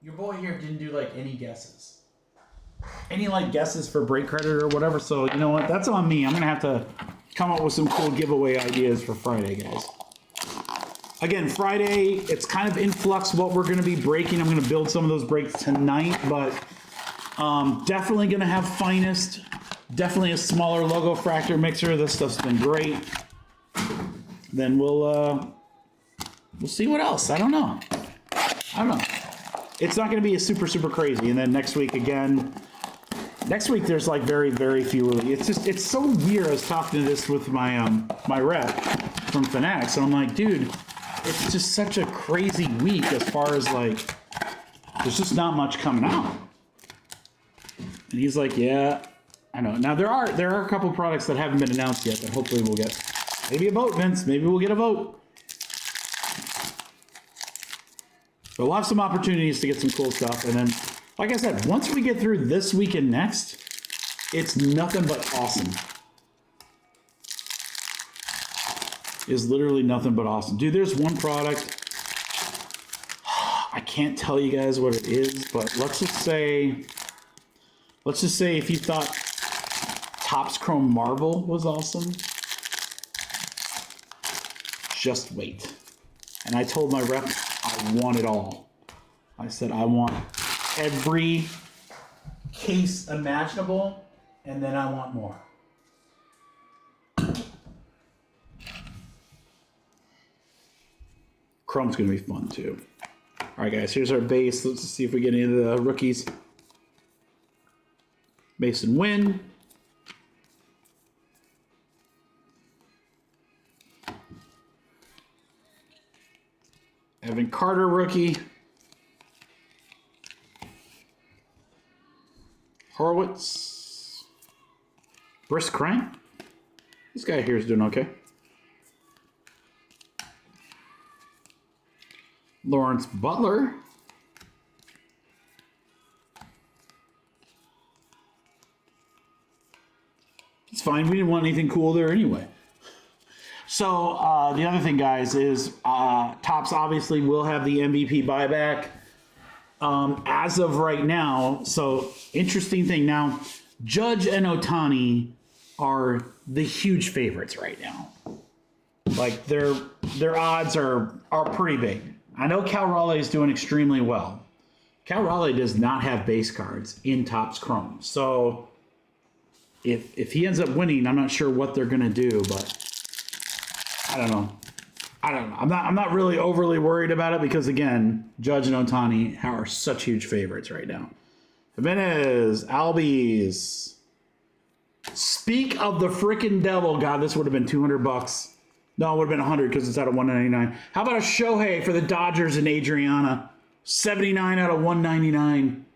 Your boy here didn't do like any guesses. Any like guesses for break credit or whatever, so you know what? That's on me. I'm gonna have to come up with some cool giveaway ideas for Friday, guys. Again, Friday, it's kind of in flux what we're gonna be breaking. I'm gonna build some of those breaks tonight, but definitely gonna have Finest. Definitely a smaller logo fractor mixer. This stuff's been great. Then we'll see what else. I don't know. It's not going to be a super crazy. And then next week again. Next week there's like very few. It's so weird. I was talking to this with my my rep from Fanatics, and I'm like, dude, it's just such a crazy week as far as like there's just not much coming out. And he's like, yeah, I know. Now there are a couple products that haven't been announced yet that hopefully we'll get. Maybe a vote, Vince. Maybe we'll get a vote. But we'll have some opportunities to get some cool stuff. And then, like I said, once we get through this week and next, it's nothing but awesome. It's literally nothing but awesome. Dude, there's one product. I can't tell you guys what it is, but let's just say if you thought Topps Chrome Marvel was awesome, just wait. And I told my rep I want it all. I said I want every case imaginable, and then I want more. Chrome's gonna be fun too. All right, guys, here's our base. Let's see if we get any of the rookies. Mason Wynn. Evan Carter rookie. Horowitz. Brisk Crank. This guy here is doing okay. Lawrence Butler. It's fine. We didn't want anything cool there anyway. So the other thing, guys, is Topps obviously will have the MVP buyback as of right now. So interesting thing now, Judge and Ohtani are the huge favorites right now. Like their odds are pretty big. I know Cal Raleigh is doing extremely well. Cal Raleigh does not have base cards in Topps Chrome. So if he ends up winning, I'm not sure what they're gonna do, but I don't know. I'm not really overly worried about it because again, Judge and Ohtani are such huge favorites right now. Jimenez, Albies. Speak of the freaking devil. God, this would have been $200. No, it would have been 100 because it's out of 199. How about a Shohei for the Dodgers and Adriana? 79 out of 199.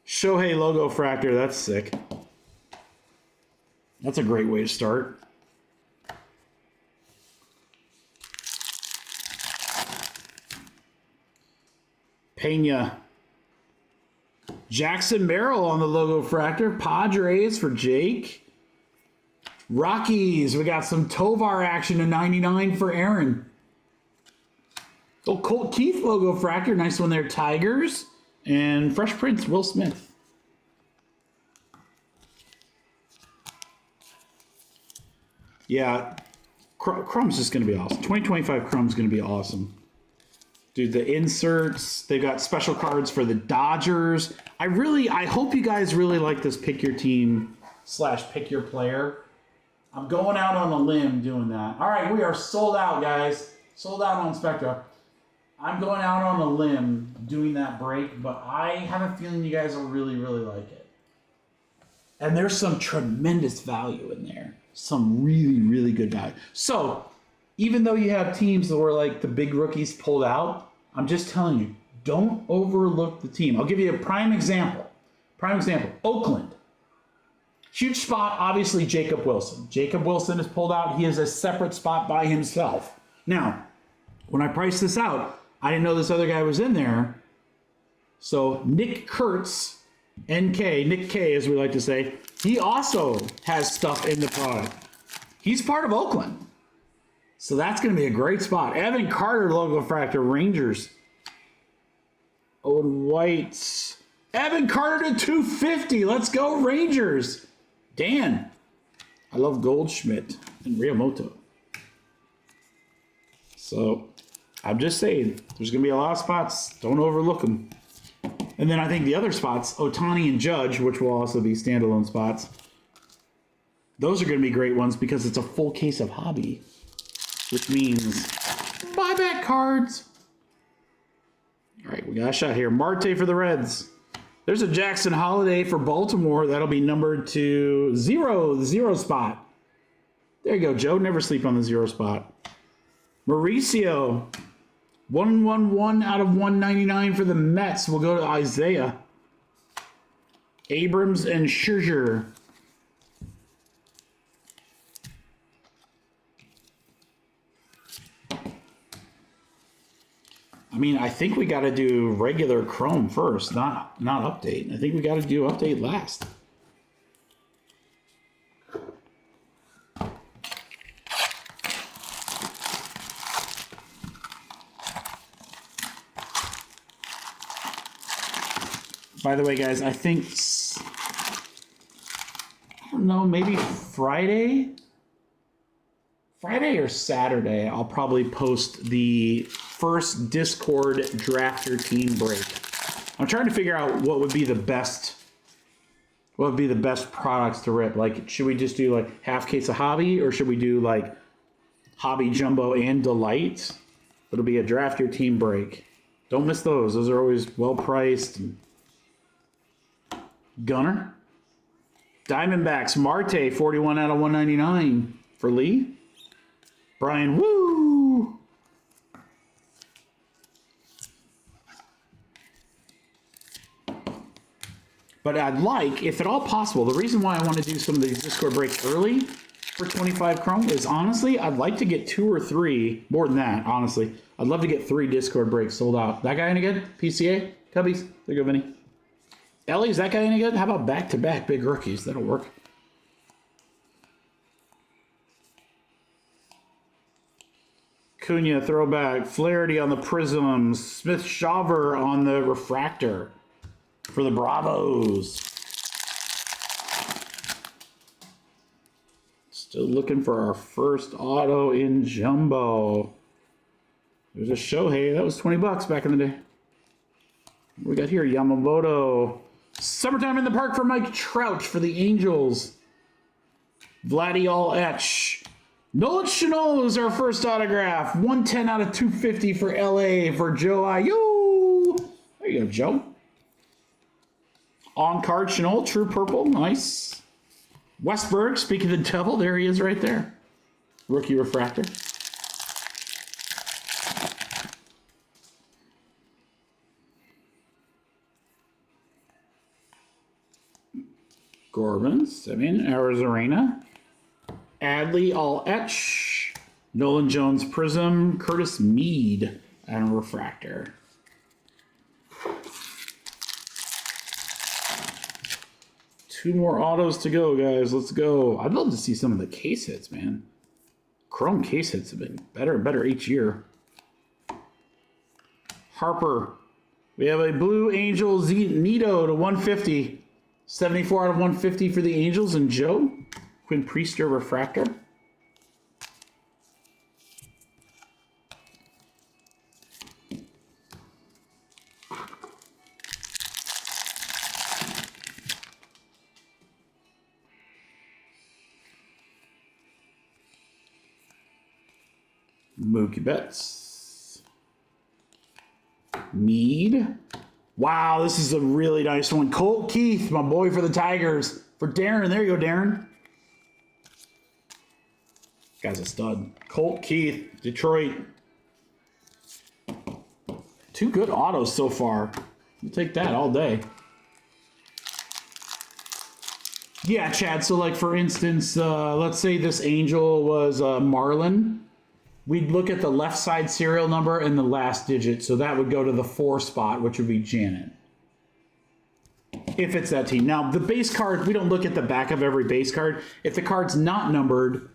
Shohei logo fractor. That's sick. That's a great way to start. Pena. Jackson Merrill on the logo fractor. Padres for Jake. Rockies, we got some Tovar action to 99 for Aaron. Oh, Colt Keith logo fractor. Nice one there, Tigers. And Fresh Prince, Will Smith. Yeah, Chrome's just going to be awesome. 2025 Chrome's going to be awesome. Dude, the inserts, they got special cards for the Dodgers. I hope you guys really like this pick your team / pick your player. I'm going out on a limb doing that. All right, we are sold out, guys. Sold out on Spectra. I'm going out on a limb doing that break, but I have a feeling you guys will really, really like it. And there's some tremendous value in there. Some really, really good value. So, even though you have teams that were like the big rookies pulled out, I'm just telling you, don't overlook the team. I'll give you a prime example. Oakland. Huge spot, obviously, Jacob Wilson. Jacob Wilson is pulled out. He is a separate spot by himself. Now, when I priced this out, I didn't know this other guy was in there. So Nick Kurtz, Nick K, as we like to say, he also has stuff in the product. He's part of Oakland. So that's going to be a great spot. Evan Carter, logo fractor, Rangers. Owen White. Evan Carter to 250. Let's go, Rangers. Dan. I love Goldschmidt and Riyamoto. So I'm just saying, there's going to be a lot of spots. Don't overlook them. And then I think the other spots, Ohtani and Judge, which will also be standalone spots, those are going to be great ones because it's a full case of hobby, which means buyback cards. All right, we got a shot here. Marte for the Reds. There's a Jackson Holiday for Baltimore. That'll be numbered to 0, the 0 spot. There you go, Joe. Never sleep on the 0 spot. Mauricio. 111 out of 199 for the Mets. We'll go to Isaiah. Abrams and Scherzer. I mean, I think we got to do regular Chrome first, not update. I think we got to do update last. By the way, guys, I think, I don't know, maybe Friday or Saturday, I'll probably post the first Discord draft your team break. I'm trying to figure out what would be the best products to rip. Like, should we just do like half case of hobby, or should we do like hobby jumbo and delight? It'll be a draft your team break. Don't miss those. Those are always well priced. Gunner. Diamondbacks, Marte, 41 out of 199 for Lee. Brian, woo! But I'd like, if at all possible, the reason why I want to do some of these Discord breaks early for 25 Chrome is honestly, I'd like to get 2 or 3, more than that, honestly. I'd love to get 3 Discord breaks sold out. That guy any good? PCA? Cubbies? There you go, Vinny. Ellie, is that guy any good? How about back-to-back big rookies? That'll work. Cunha, throwback. Flaherty on the Prisms. Smith-Shawver on the Refractor for the Bravos. Still looking for our first auto in Jumbo. There's a Shohei. That was 20 bucks back in the day. What we got here? Yamamoto. Summertime in the Park for Mike Trout for the Angels. Vladdy all etch. Nolan Chanel is our first autograph. 110 out of 250 for LA for Joe Ayo. There you go, Joe. On card Chanel, true purple. Nice. Westberg, speaking of the devil, there he is right there. Rookie refractor. Corbin, Simeon, Arizarena, Adley, all etch, Nolan Jones, Prism, Curtis Mead, and Refractor. 2 more autos to go, guys. Let's go. I'd love to see some of the case hits, man. Chrome case hits have been better and better each year. Harper. We have a Blue Angel Nito to 150. 74 out of 150 for the Angels. And Joe. Quinn Priester Refractor. Mookie Betts. Mead. Wow, this is a really nice one. Colt Keith, my boy for the Tigers. For Darren. There you go, Darren. Guy's a stud. Colt Keith, Detroit. 2 good autos so far. We'll take that all day. Yeah, Chad. So, like, for instance, let's say this Angel was Marlin. We'd look at the left side serial number and the last digit. So that would go to the 4 spot, which would be Janet. If it's that team. Now, the base card, we don't look at the back of every base card. If the card's not numbered,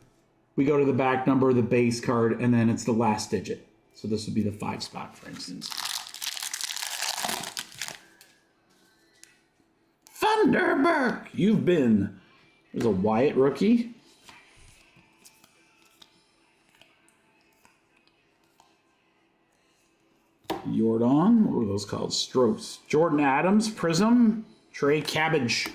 we go to the back number of the base card, and then it's the last digit. So this would be the 5 spot, for instance. Thunderberg, you've been. There's a Wyatt rookie. Jordan, what were those called? Strokes. Jordan Adams, Prism, Trey Cabbage.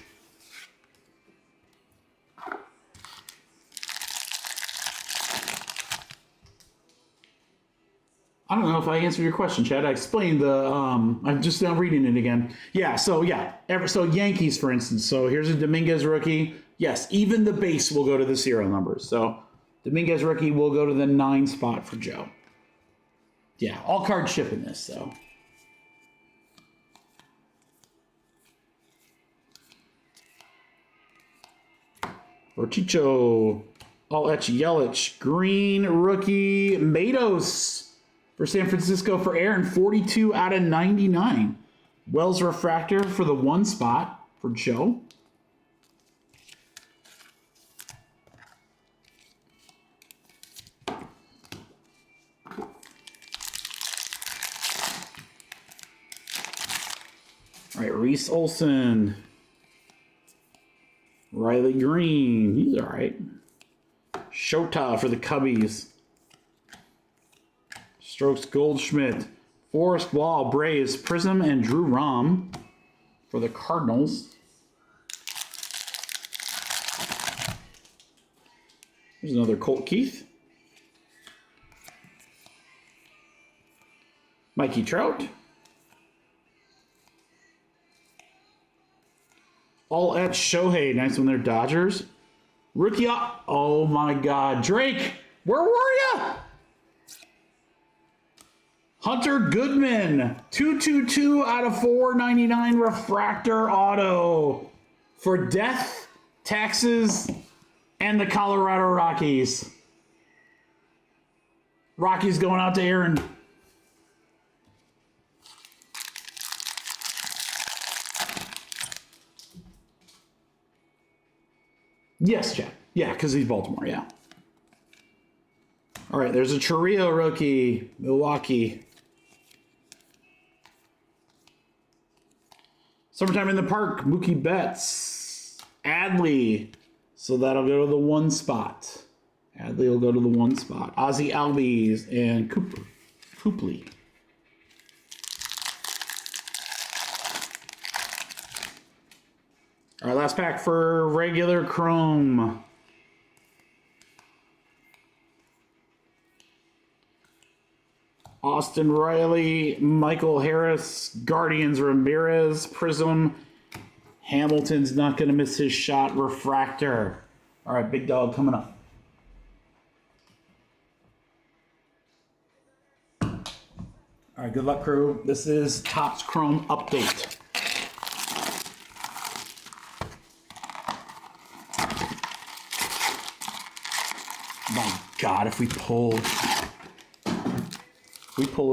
I don't know if I answered your question, Chad. I explained the, I'm just now reading it again. Yeah, so Yankees, for instance. So here's a Dominguez rookie. Yes, even the base will go to the serial numbers. So Dominguez rookie will go to the 9 spot for Joe. Yeah, all card shipping this, so. Orchicho, Yelich, green rookie, Matos for San Francisco for Aaron, 42 out of 99. Wells refractor for the 1 spot for Joe. All right, Reese Olson. Riley Green. He's all right. Shota for the Cubbies. Strokes Goldschmidt. Forrest Wall, Braves, Prism, and Drew Rom for the Cardinals. Here's another Colt Keith. Mikey Trout. All at Shohei. Nice one there, Dodgers. Rookie. Oh my God. Drake, where were you? Hunter Goodman. 222 out of 499 refractor auto for Death, Taxes, and the Colorado Rockies. Rockies going out to Aaron. Yes, Jack. Yeah, because he's Baltimore, yeah. All right, there's a Chirrio rookie, Milwaukee. Summertime in the Park, Mookie Betts. Adley. So that'll go to the 1 spot. Adley will go to the 1 spot. Ozzie Albies and Copley. All right, last pack for regular Chrome. Austin Riley, Michael Harris, Guardians Ramirez, Prism. Hamilton's not going to miss his shot. Refractor. All right, big dog coming up. All right, good luck, crew. This is Topps Chrome Update. My God, if we pull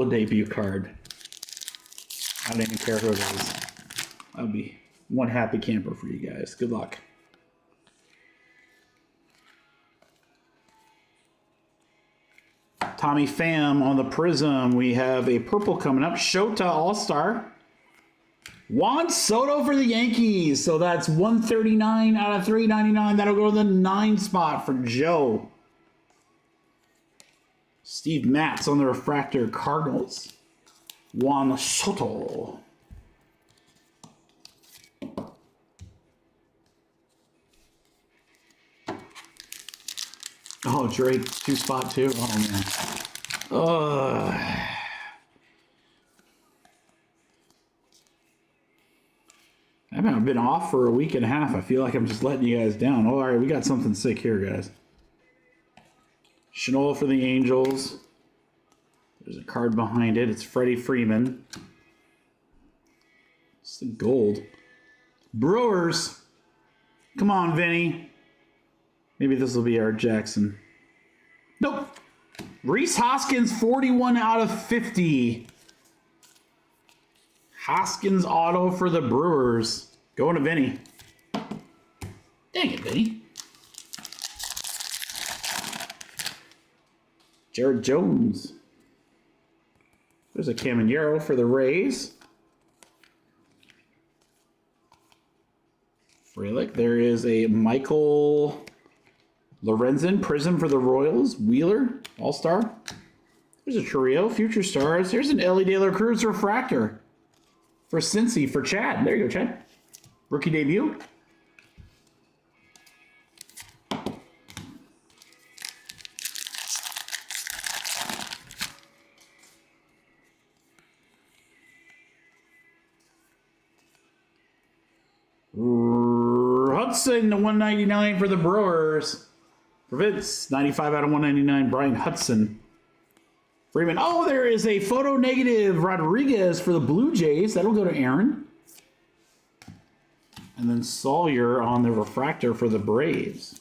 a debut card, I don't even care who it is. That would be One happy camper for you guys. Good luck. Tommy Pham on the Prism. We have a purple coming up. Shota All-Star. Juan Soto for the Yankees. So that's 139 out of 399. That'll go to the 9 spot for Joe. Steve Matz on the Refractor Cardinals. Juan Soto. Oh, Drake, 2 spot too. Oh, man. I haven't been off for a week and a half. I feel like I'm just letting you guys down. Oh, all right, we got something sick here, guys. Shinola for the Angels. There's a card behind it. It's Freddie Freeman. It's the gold. Brewers. Come on, Vinny. Maybe this will be our Jackson. Nope. Rhys Hoskins, 41 out of 50. Hoskins auto for the Brewers. Going to Vinny. Dang it, Vinny. Jared Jones. There's a Caminero for the Rays. Frelick. There is a Michael Lorenzen Prism for the Royals. Wheeler, All-Star. There's a Trio, Future Stars. Here's an Ellie De La Cruz Refractor for Cincy for Chad. There you go, Chad. Rookie debut. Hudson, 199 for the Brewers. For Vince, 95 out of 199, Brian Hudson. Freeman. Oh, there is a photo negative Rodriguez for the Blue Jays. That'll go to Aaron. And then Sawyer on the refractor for the Braves.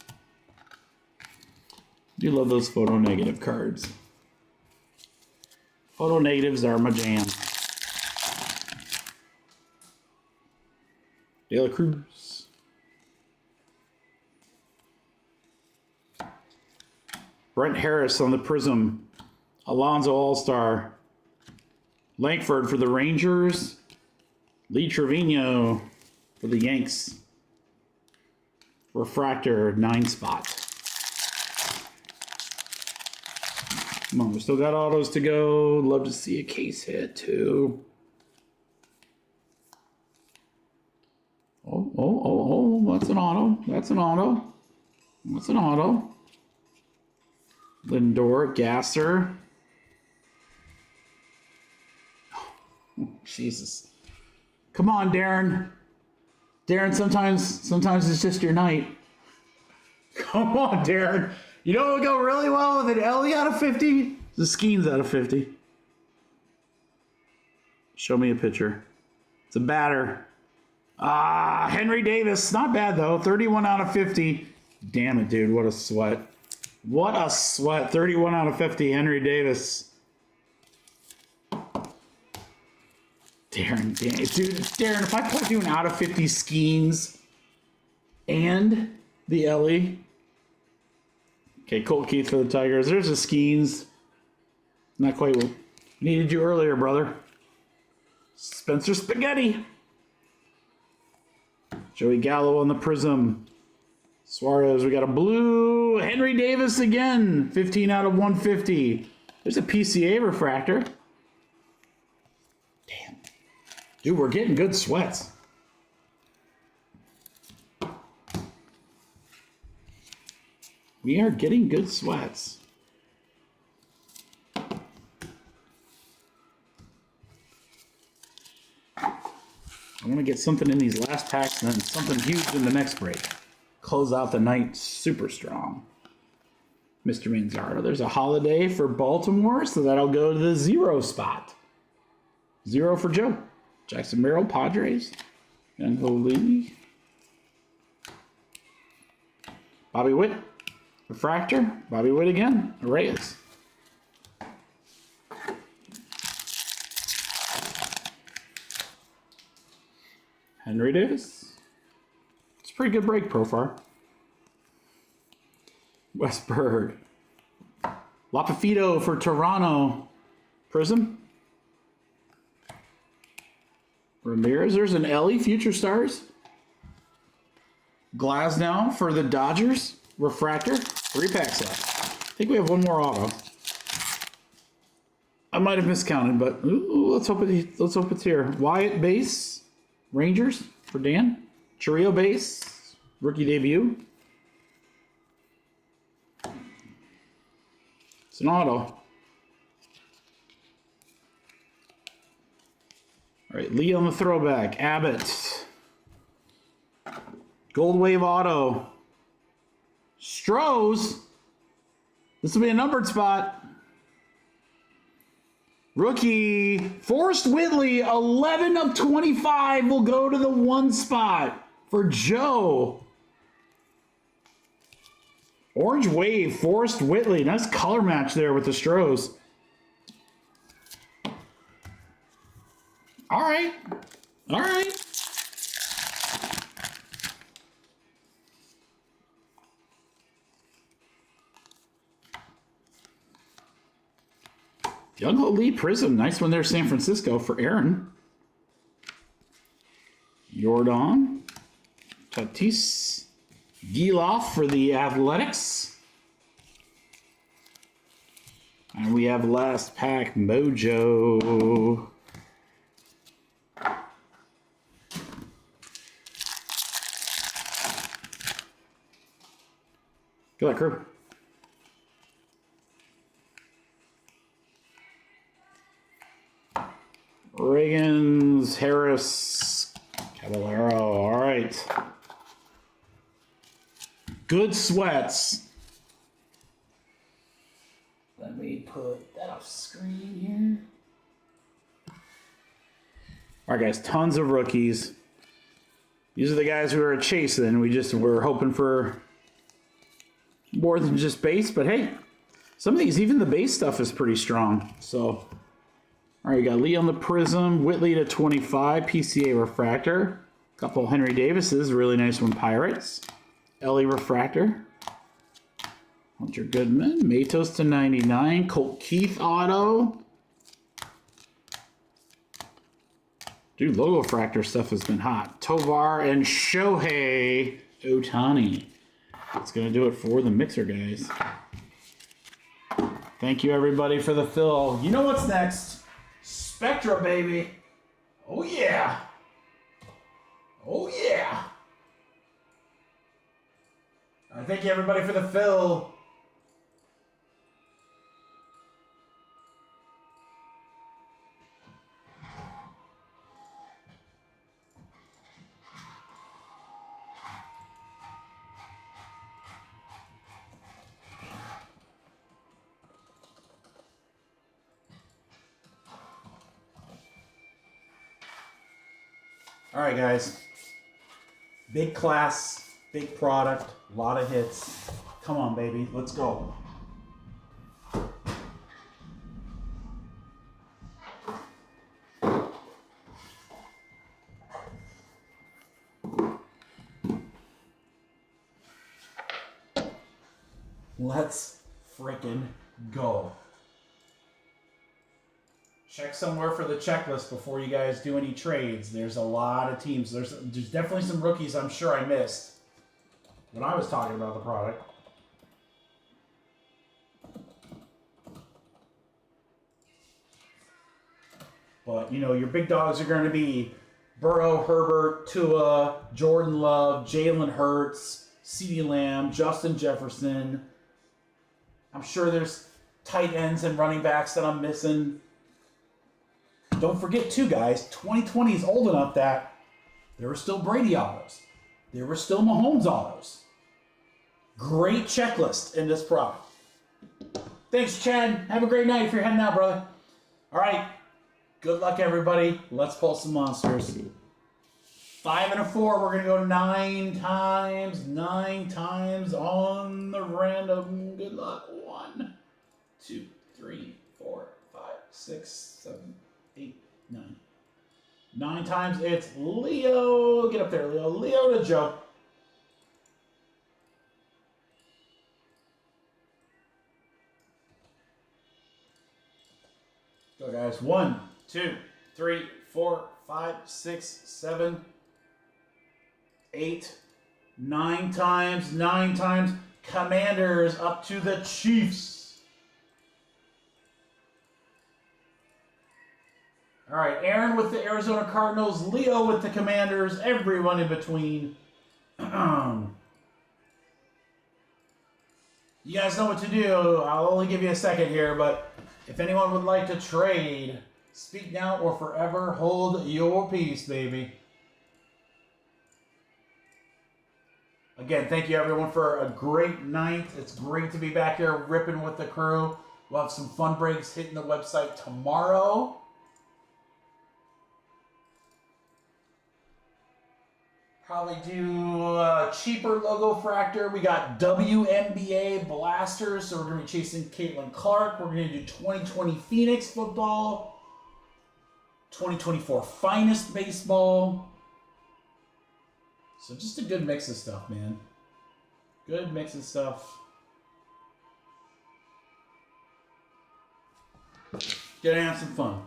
Do love those photo negative cards. Photo negatives are my jam. De La Cruz. Brent Harris on the Prism. Alonso All-Star. Langford for the Rangers. Lee Trevino for the Yanks. Refractor, 9 spot. Come on, we still got autos to go. Love to see a case hit too. Oh, that's an auto. That's an auto. That's an auto. Lindor, Gasser. Oh, Jesus. Come on, Darren. Darren, sometimes it's just your night. Come on, Darren. You know what would go really well with an Ellie out of 50? The Skeens out of 50. Show me a picture. It's a batter. Henry Davis. Not bad, though. 31 out of 50. Damn it, dude. What a sweat. What a sweat. 31 out of 50. Henry Davis. Darren, dude, Darren, if I put you an out of 50 Skeens and the Ellie. Okay, Colt Keith for the Tigers. There's the Skeens. Not quite what needed you earlier, brother. Spencer Spaghetti. Joey Gallo on the Prism. Suarez, we got a blue. Henry Davis again. 15 out of 150. There's a PCA refractor. Damn. Dude, we're getting good sweats. We are getting good sweats. I want to get something in these last packs and then something huge in the next break. Close out the night super strong. Mr. Manzaro. There's a holiday for Baltimore, so that'll go to the 0 spot. 0 for Joe. Jackson Merrill, Padres. Young Ho Lee. Bobby Witt. Refractor. Bobby Witt again. Reyes. Henry Davis. It's a pretty good break pro far. Westberg. Lapafito for Toronto. Prism. Ramirez. There's an Ellie Future Stars. Glasnow for the Dodgers. Refractor. 3 packs left. I think we have one more auto. I might have miscounted, but ooh, let's hope it's here. Wyatt base. Rangers for Dan. Chiriot base. Rookie debut. It's an auto. All right, Lee on the throwback. Abbott. Gold Wave auto. Strohs. This will be a numbered spot. Rookie. Forrest Whitley. 11 of 25 will go to the 1 spot for Joe. Orange Wave, Forrest Whitley. Nice color match there with the Strohs. All right. All right. Young Ho Lee Prism. Nice one there, San Francisco for Aaron. Jordan. Tatis. Giloff for the Athletics. And we have last pack Mojo. Good luck, crew. Reagans, Harris, Caballero. All right. Good sweats. Let me put that off screen here. All right, guys, tons of rookies. These are the guys who are chasing. We're hoping for more than just base, but hey, some of these, even the base stuff is pretty strong. So, all right, you got Lee on the Prism, Whitley to 25, PCA Refractor, a couple Henry Davises, really nice one, Pirates. Ellie Refractor. Hunter Goodman. Matos to 99. Colt Keith auto. Dude, logo refractor stuff has been hot. Tovar and Shohei Ohtani. That's going to do it for the mixer, guys. Thank you, everybody, for the fill. You know what's next? Spectra, baby. Oh, yeah. Oh, yeah. Thank you, everybody, for the fill. All right, guys. Big class, big product, a lot of hits. Come on, baby. Let's go. Let's frickin' go. Check somewhere for the checklist before you guys do any trades. There's a lot of teams. There's definitely some rookies I'm sure I missed when I was talking about the product. But, you know, your big dogs are going to be Burrow, Herbert, Tua, Jordan Love, Jalen Hurts, CeeDee Lamb, Justin Jefferson. I'm sure there's tight ends and running backs that I'm missing. Don't forget, too, guys, 2020 is old enough that there were still Brady autos. There were still Mahomes autos. Great checklist in this product. Thanks, Chad. Have a great night if you're heading out, brother. All right. Good luck, everybody. Let's pull some monsters. 5 and a 4. We're going to go 9 times. 9 times on the random. Good luck. 1, 2, 3, 4, 5, 6, 7, 8, 9. 9 times, it's Leo. Get up there, Leo. Leo to Joe. Go, guys. 1, 2, 3, 4, 5, 6, 7, 8, 9 times. 9 times. Commanders up to the Chiefs. All right, Aaron with the Arizona Cardinals, Leo with the Commanders, everyone in between. You guys know what to do. I'll only give you a second here, but if anyone would like to trade, speak now or forever hold your peace, baby. Again, thank you everyone for a great night. It's great to be back here ripping with the crew. We'll have some fun breaks hitting the website tomorrow. Probably do a cheaper logo fractor. We got WNBA blasters, so we're going to be chasing Caitlin Clark. We're going to do 2020 Phoenix football, 2024 Finest baseball. So just a good mix of stuff, man. Good mix of stuff. Gonna have some fun.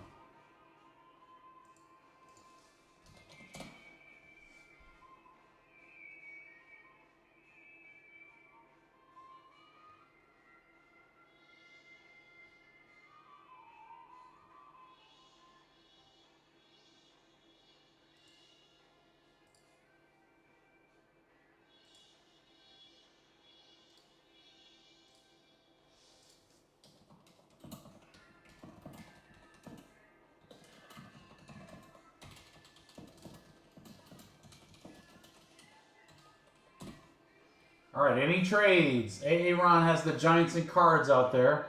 All right, any trades? Ron has the Giants and Cards out there.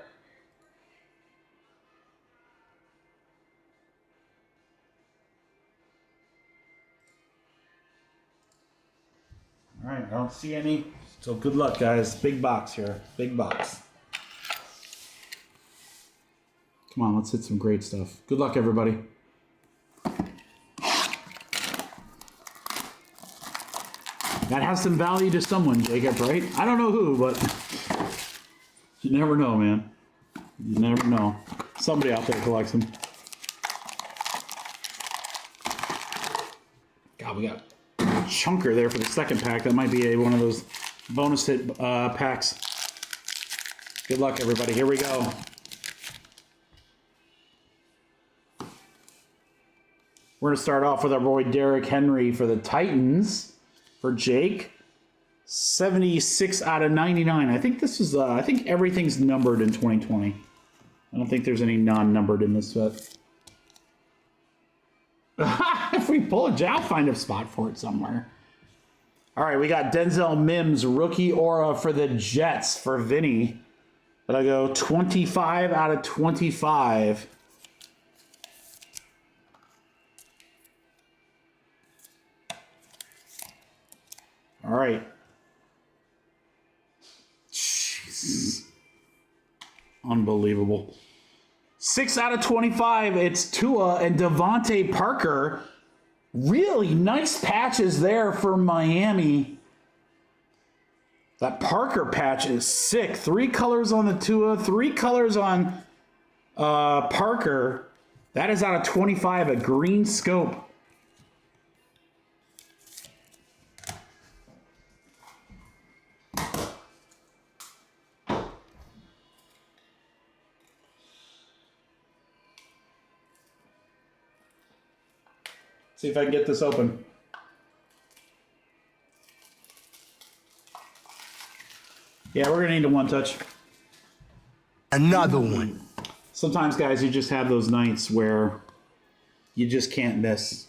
All right, I don't see any. So good luck, guys. Big box here. Big box. Come on, let's hit some great stuff. Good luck, everybody. That has some value to someone, Jacob, right? I don't know who, but you never know, man. You never know. Somebody out there collects them. God, we got a chunker there for the second pack. That might be one of those bonus hit packs. Good luck, everybody. Here we go. We're going to start off with our boy Derrick Henry for the Titans. For Jake, 76 out of 99. I think this is, I think everything's numbered in 2020. I don't think there's any non-numbered in this set. If we pull it, I'll find a spot for it somewhere. All right, we got Denzel Mims, rookie aura for the Jets for Vinny. But I go 25 out of 25. All right. Jeez. Unbelievable. 6 out of 25. It's Tua and Devontae Parker. Really nice patches there for Miami. That Parker patch is sick. 3 colors on the Tua, 3 colors on Parker. That is out of 25, a green scope. See if I can get this open. Yeah, we're gonna need a one touch. Another one. Sometimes, guys, you just have those nights where you just can't miss.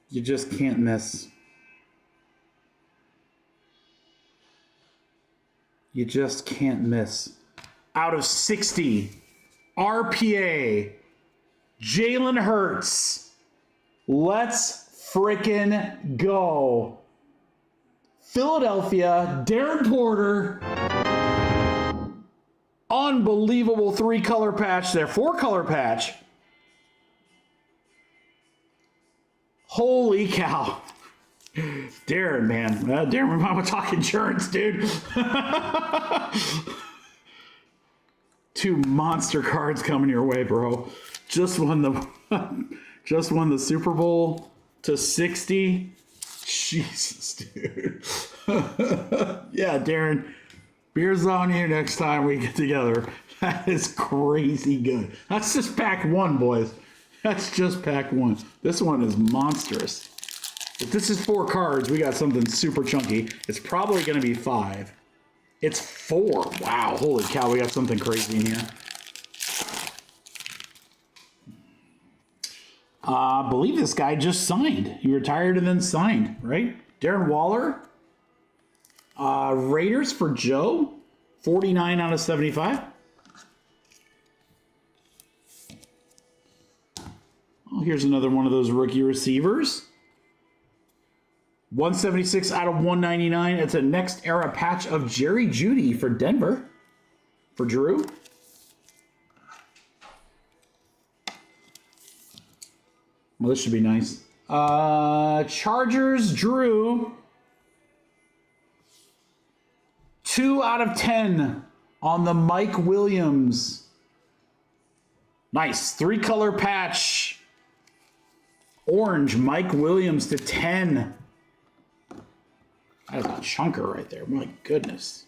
You just can't miss. You just can't miss. Out of 60, RPA, Jalen Hurts. Let's frickin' go. Philadelphia, Darren Porter. Unbelievable 3-color patch there. 4-color patch. Holy cow. Darren, man. Darren, we might talk insurance, dude. 2 monster cards coming your way, bro. Just won the Super Bowl to 60. Jesus, dude. Yeah, Darren. Beer's on you next time we get together. That is crazy good. That's just pack 1, boys. That's just pack 1. This one is monstrous. If this is 4 cards, we got something super chunky. It's probably going to be 5. It's 4. Wow, holy cow, we got something crazy in here. I believe this guy just signed. He retired and then signed, right? Darren Waller. Raiders for Joe. 49 out of 75. Oh, here's another one of those rookie receivers. 176 out of 199. It's a next era patch of Jerry Jeudy for Denver. For Drew. Well, this should be nice. Chargers, Drew. 2 out of 10 on the Mike Williams. Nice. 3-color patch. Orange, Mike Williams to 10. That is a chunker right there. My goodness.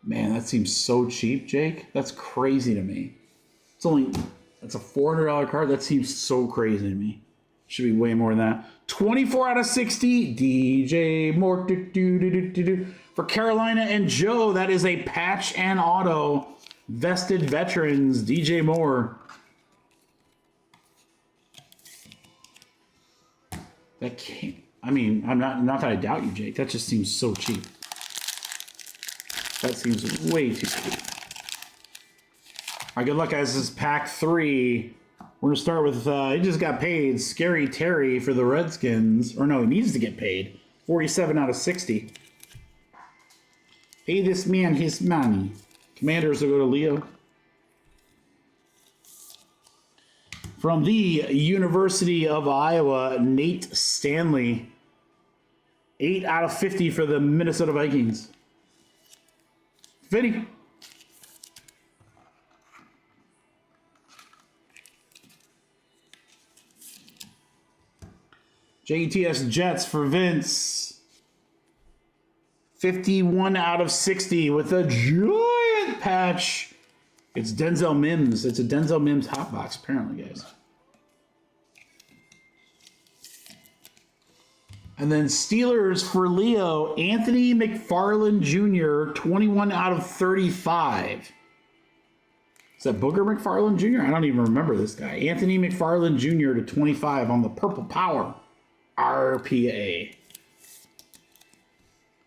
Man, that seems so cheap, Jake. That's crazy to me. That's a $400 card. That seems so crazy to me. Should be way more than that. 24 out of 60. DJ Moore. For Carolina and Joe, that is a patch and auto. Vested Veterans, DJ Moore. That can't, I mean, I'm not that I doubt you, Jake. That just seems so cheap. That seems way too cheap. All right, good luck, guys. This is pack 3. We're going to start with, he just got paid. Scary Terry for the Redskins. Or no, he needs to get paid. 47 out of 60. Pay this man his money. Commanders will go to Leo. From the University of Iowa, Nate Stanley. 8 out of 50 for the Minnesota Vikings. Vinny. JTS Jets for Vince. 51 out of 60 with a giant patch. It's Denzel Mims. It's a Denzel Mims hot box, apparently, guys. And then Steelers for Leo, Anthony McFarland Jr., 21 out of 35. Is that Booger McFarland Jr.? I don't even remember this guy. Anthony McFarland Jr. to 25 on the Purple Power RPA.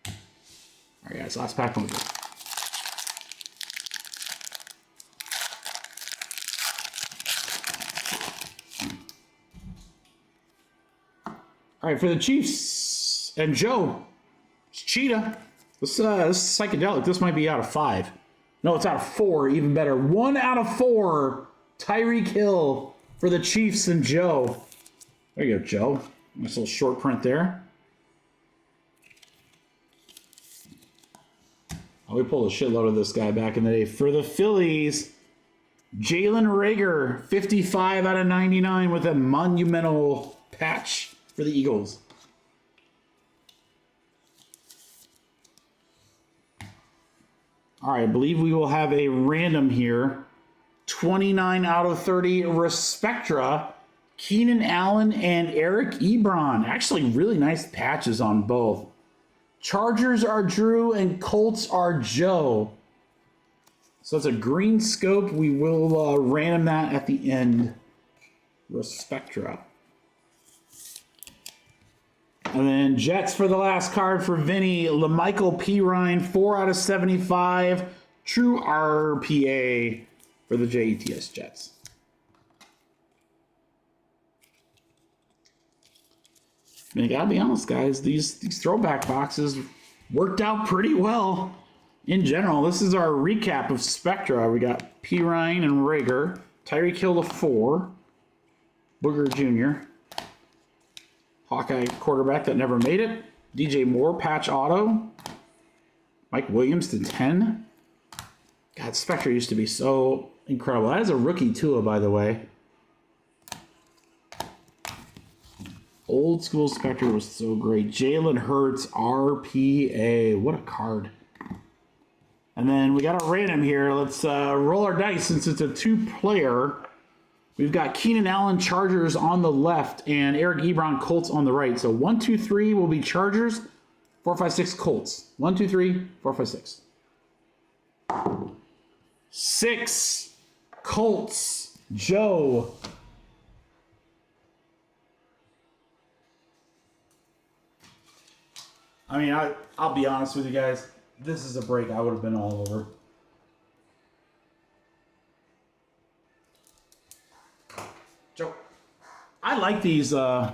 All right, guys, last pack one. All right, for the Chiefs and Joe, it's Cheetah. This is psychedelic. This might be out of 5. No, it's out of 4. Even better. 1 out of 4. Tyreek Hill for the Chiefs and Joe. There you go, Joe. Nice little short print there. Oh, we pulled a shitload of this guy back in the day. For the Phillies, Jalen Reagor, 55 out of 99 with a monumental patch for the Eagles. All right, I believe we will have a random here. 29 out of 30, Spectra, Keenan Allen and Eric Ebron. Actually, really nice patches on both. Chargers are Drew and Colts are Joe. So it's a green scope. We will random that at the end. Spectra. And then Jets for the last card for Vinny. LaMichael Pirine, 4 out of 75. True RPA for the JETS Jets. I mean, I gotta be honest, guys. These throwback boxes worked out pretty well in general, this is our recap of Spectra. We got P. Ryan and Rager, Tyreek Hill to 4, Booger Jr., Hawkeye quarterback that never made it, DJ Moore patch auto, Mike Williams to 10. God, Spectra used to be so incredible. That is a rookie Tua, by the way. Old school Spectra was so great. Jalen Hurts, RPA. What a card. And then we got a random here. Let's roll our dice since it's a 2-player. We've got Keenan Allen Chargers on the left and Eric Ebron Colts on the right. So 1, 2, 3 will be Chargers. 4, 5, 6 Colts. 1, 2, 3, 4, 5, 6. 6 Colts. Joe. I mean, I'll be honest with you guys. This is a break I would have been all over. Joe, I like these. I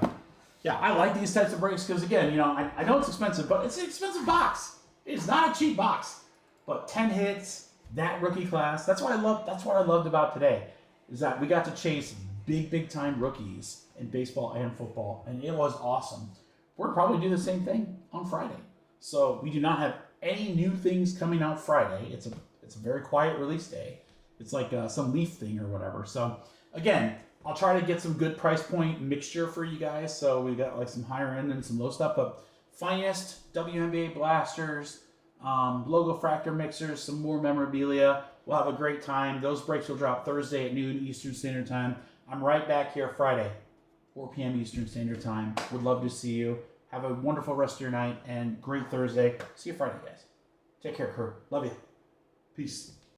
like these types of breaks because, again, you know, I know it's expensive, but it's an expensive box. It's not a cheap box. But 10 hits, that rookie class. That's what I loved about today, is that we got to chase big time rookies in baseball and football, and it was awesome. We'll probably do the same thing on Friday. So we do not have any new things coming out Friday. It's a very quiet release day. It's like some Leaf thing or whatever. So again, I'll try to get some good price point mixture for you guys. So we got like some higher end and some low stuff. But finest WNBA blasters, logo fractor mixers, some more memorabilia. We'll have a great time. Those breaks will drop Thursday at noon Eastern Standard Time. I'm right back here Friday, 4 p.m. Eastern Standard Time. Would love to see you. Have a wonderful rest of your night and great Thursday. See you Friday, guys. Take care, crew. Love you. Peace.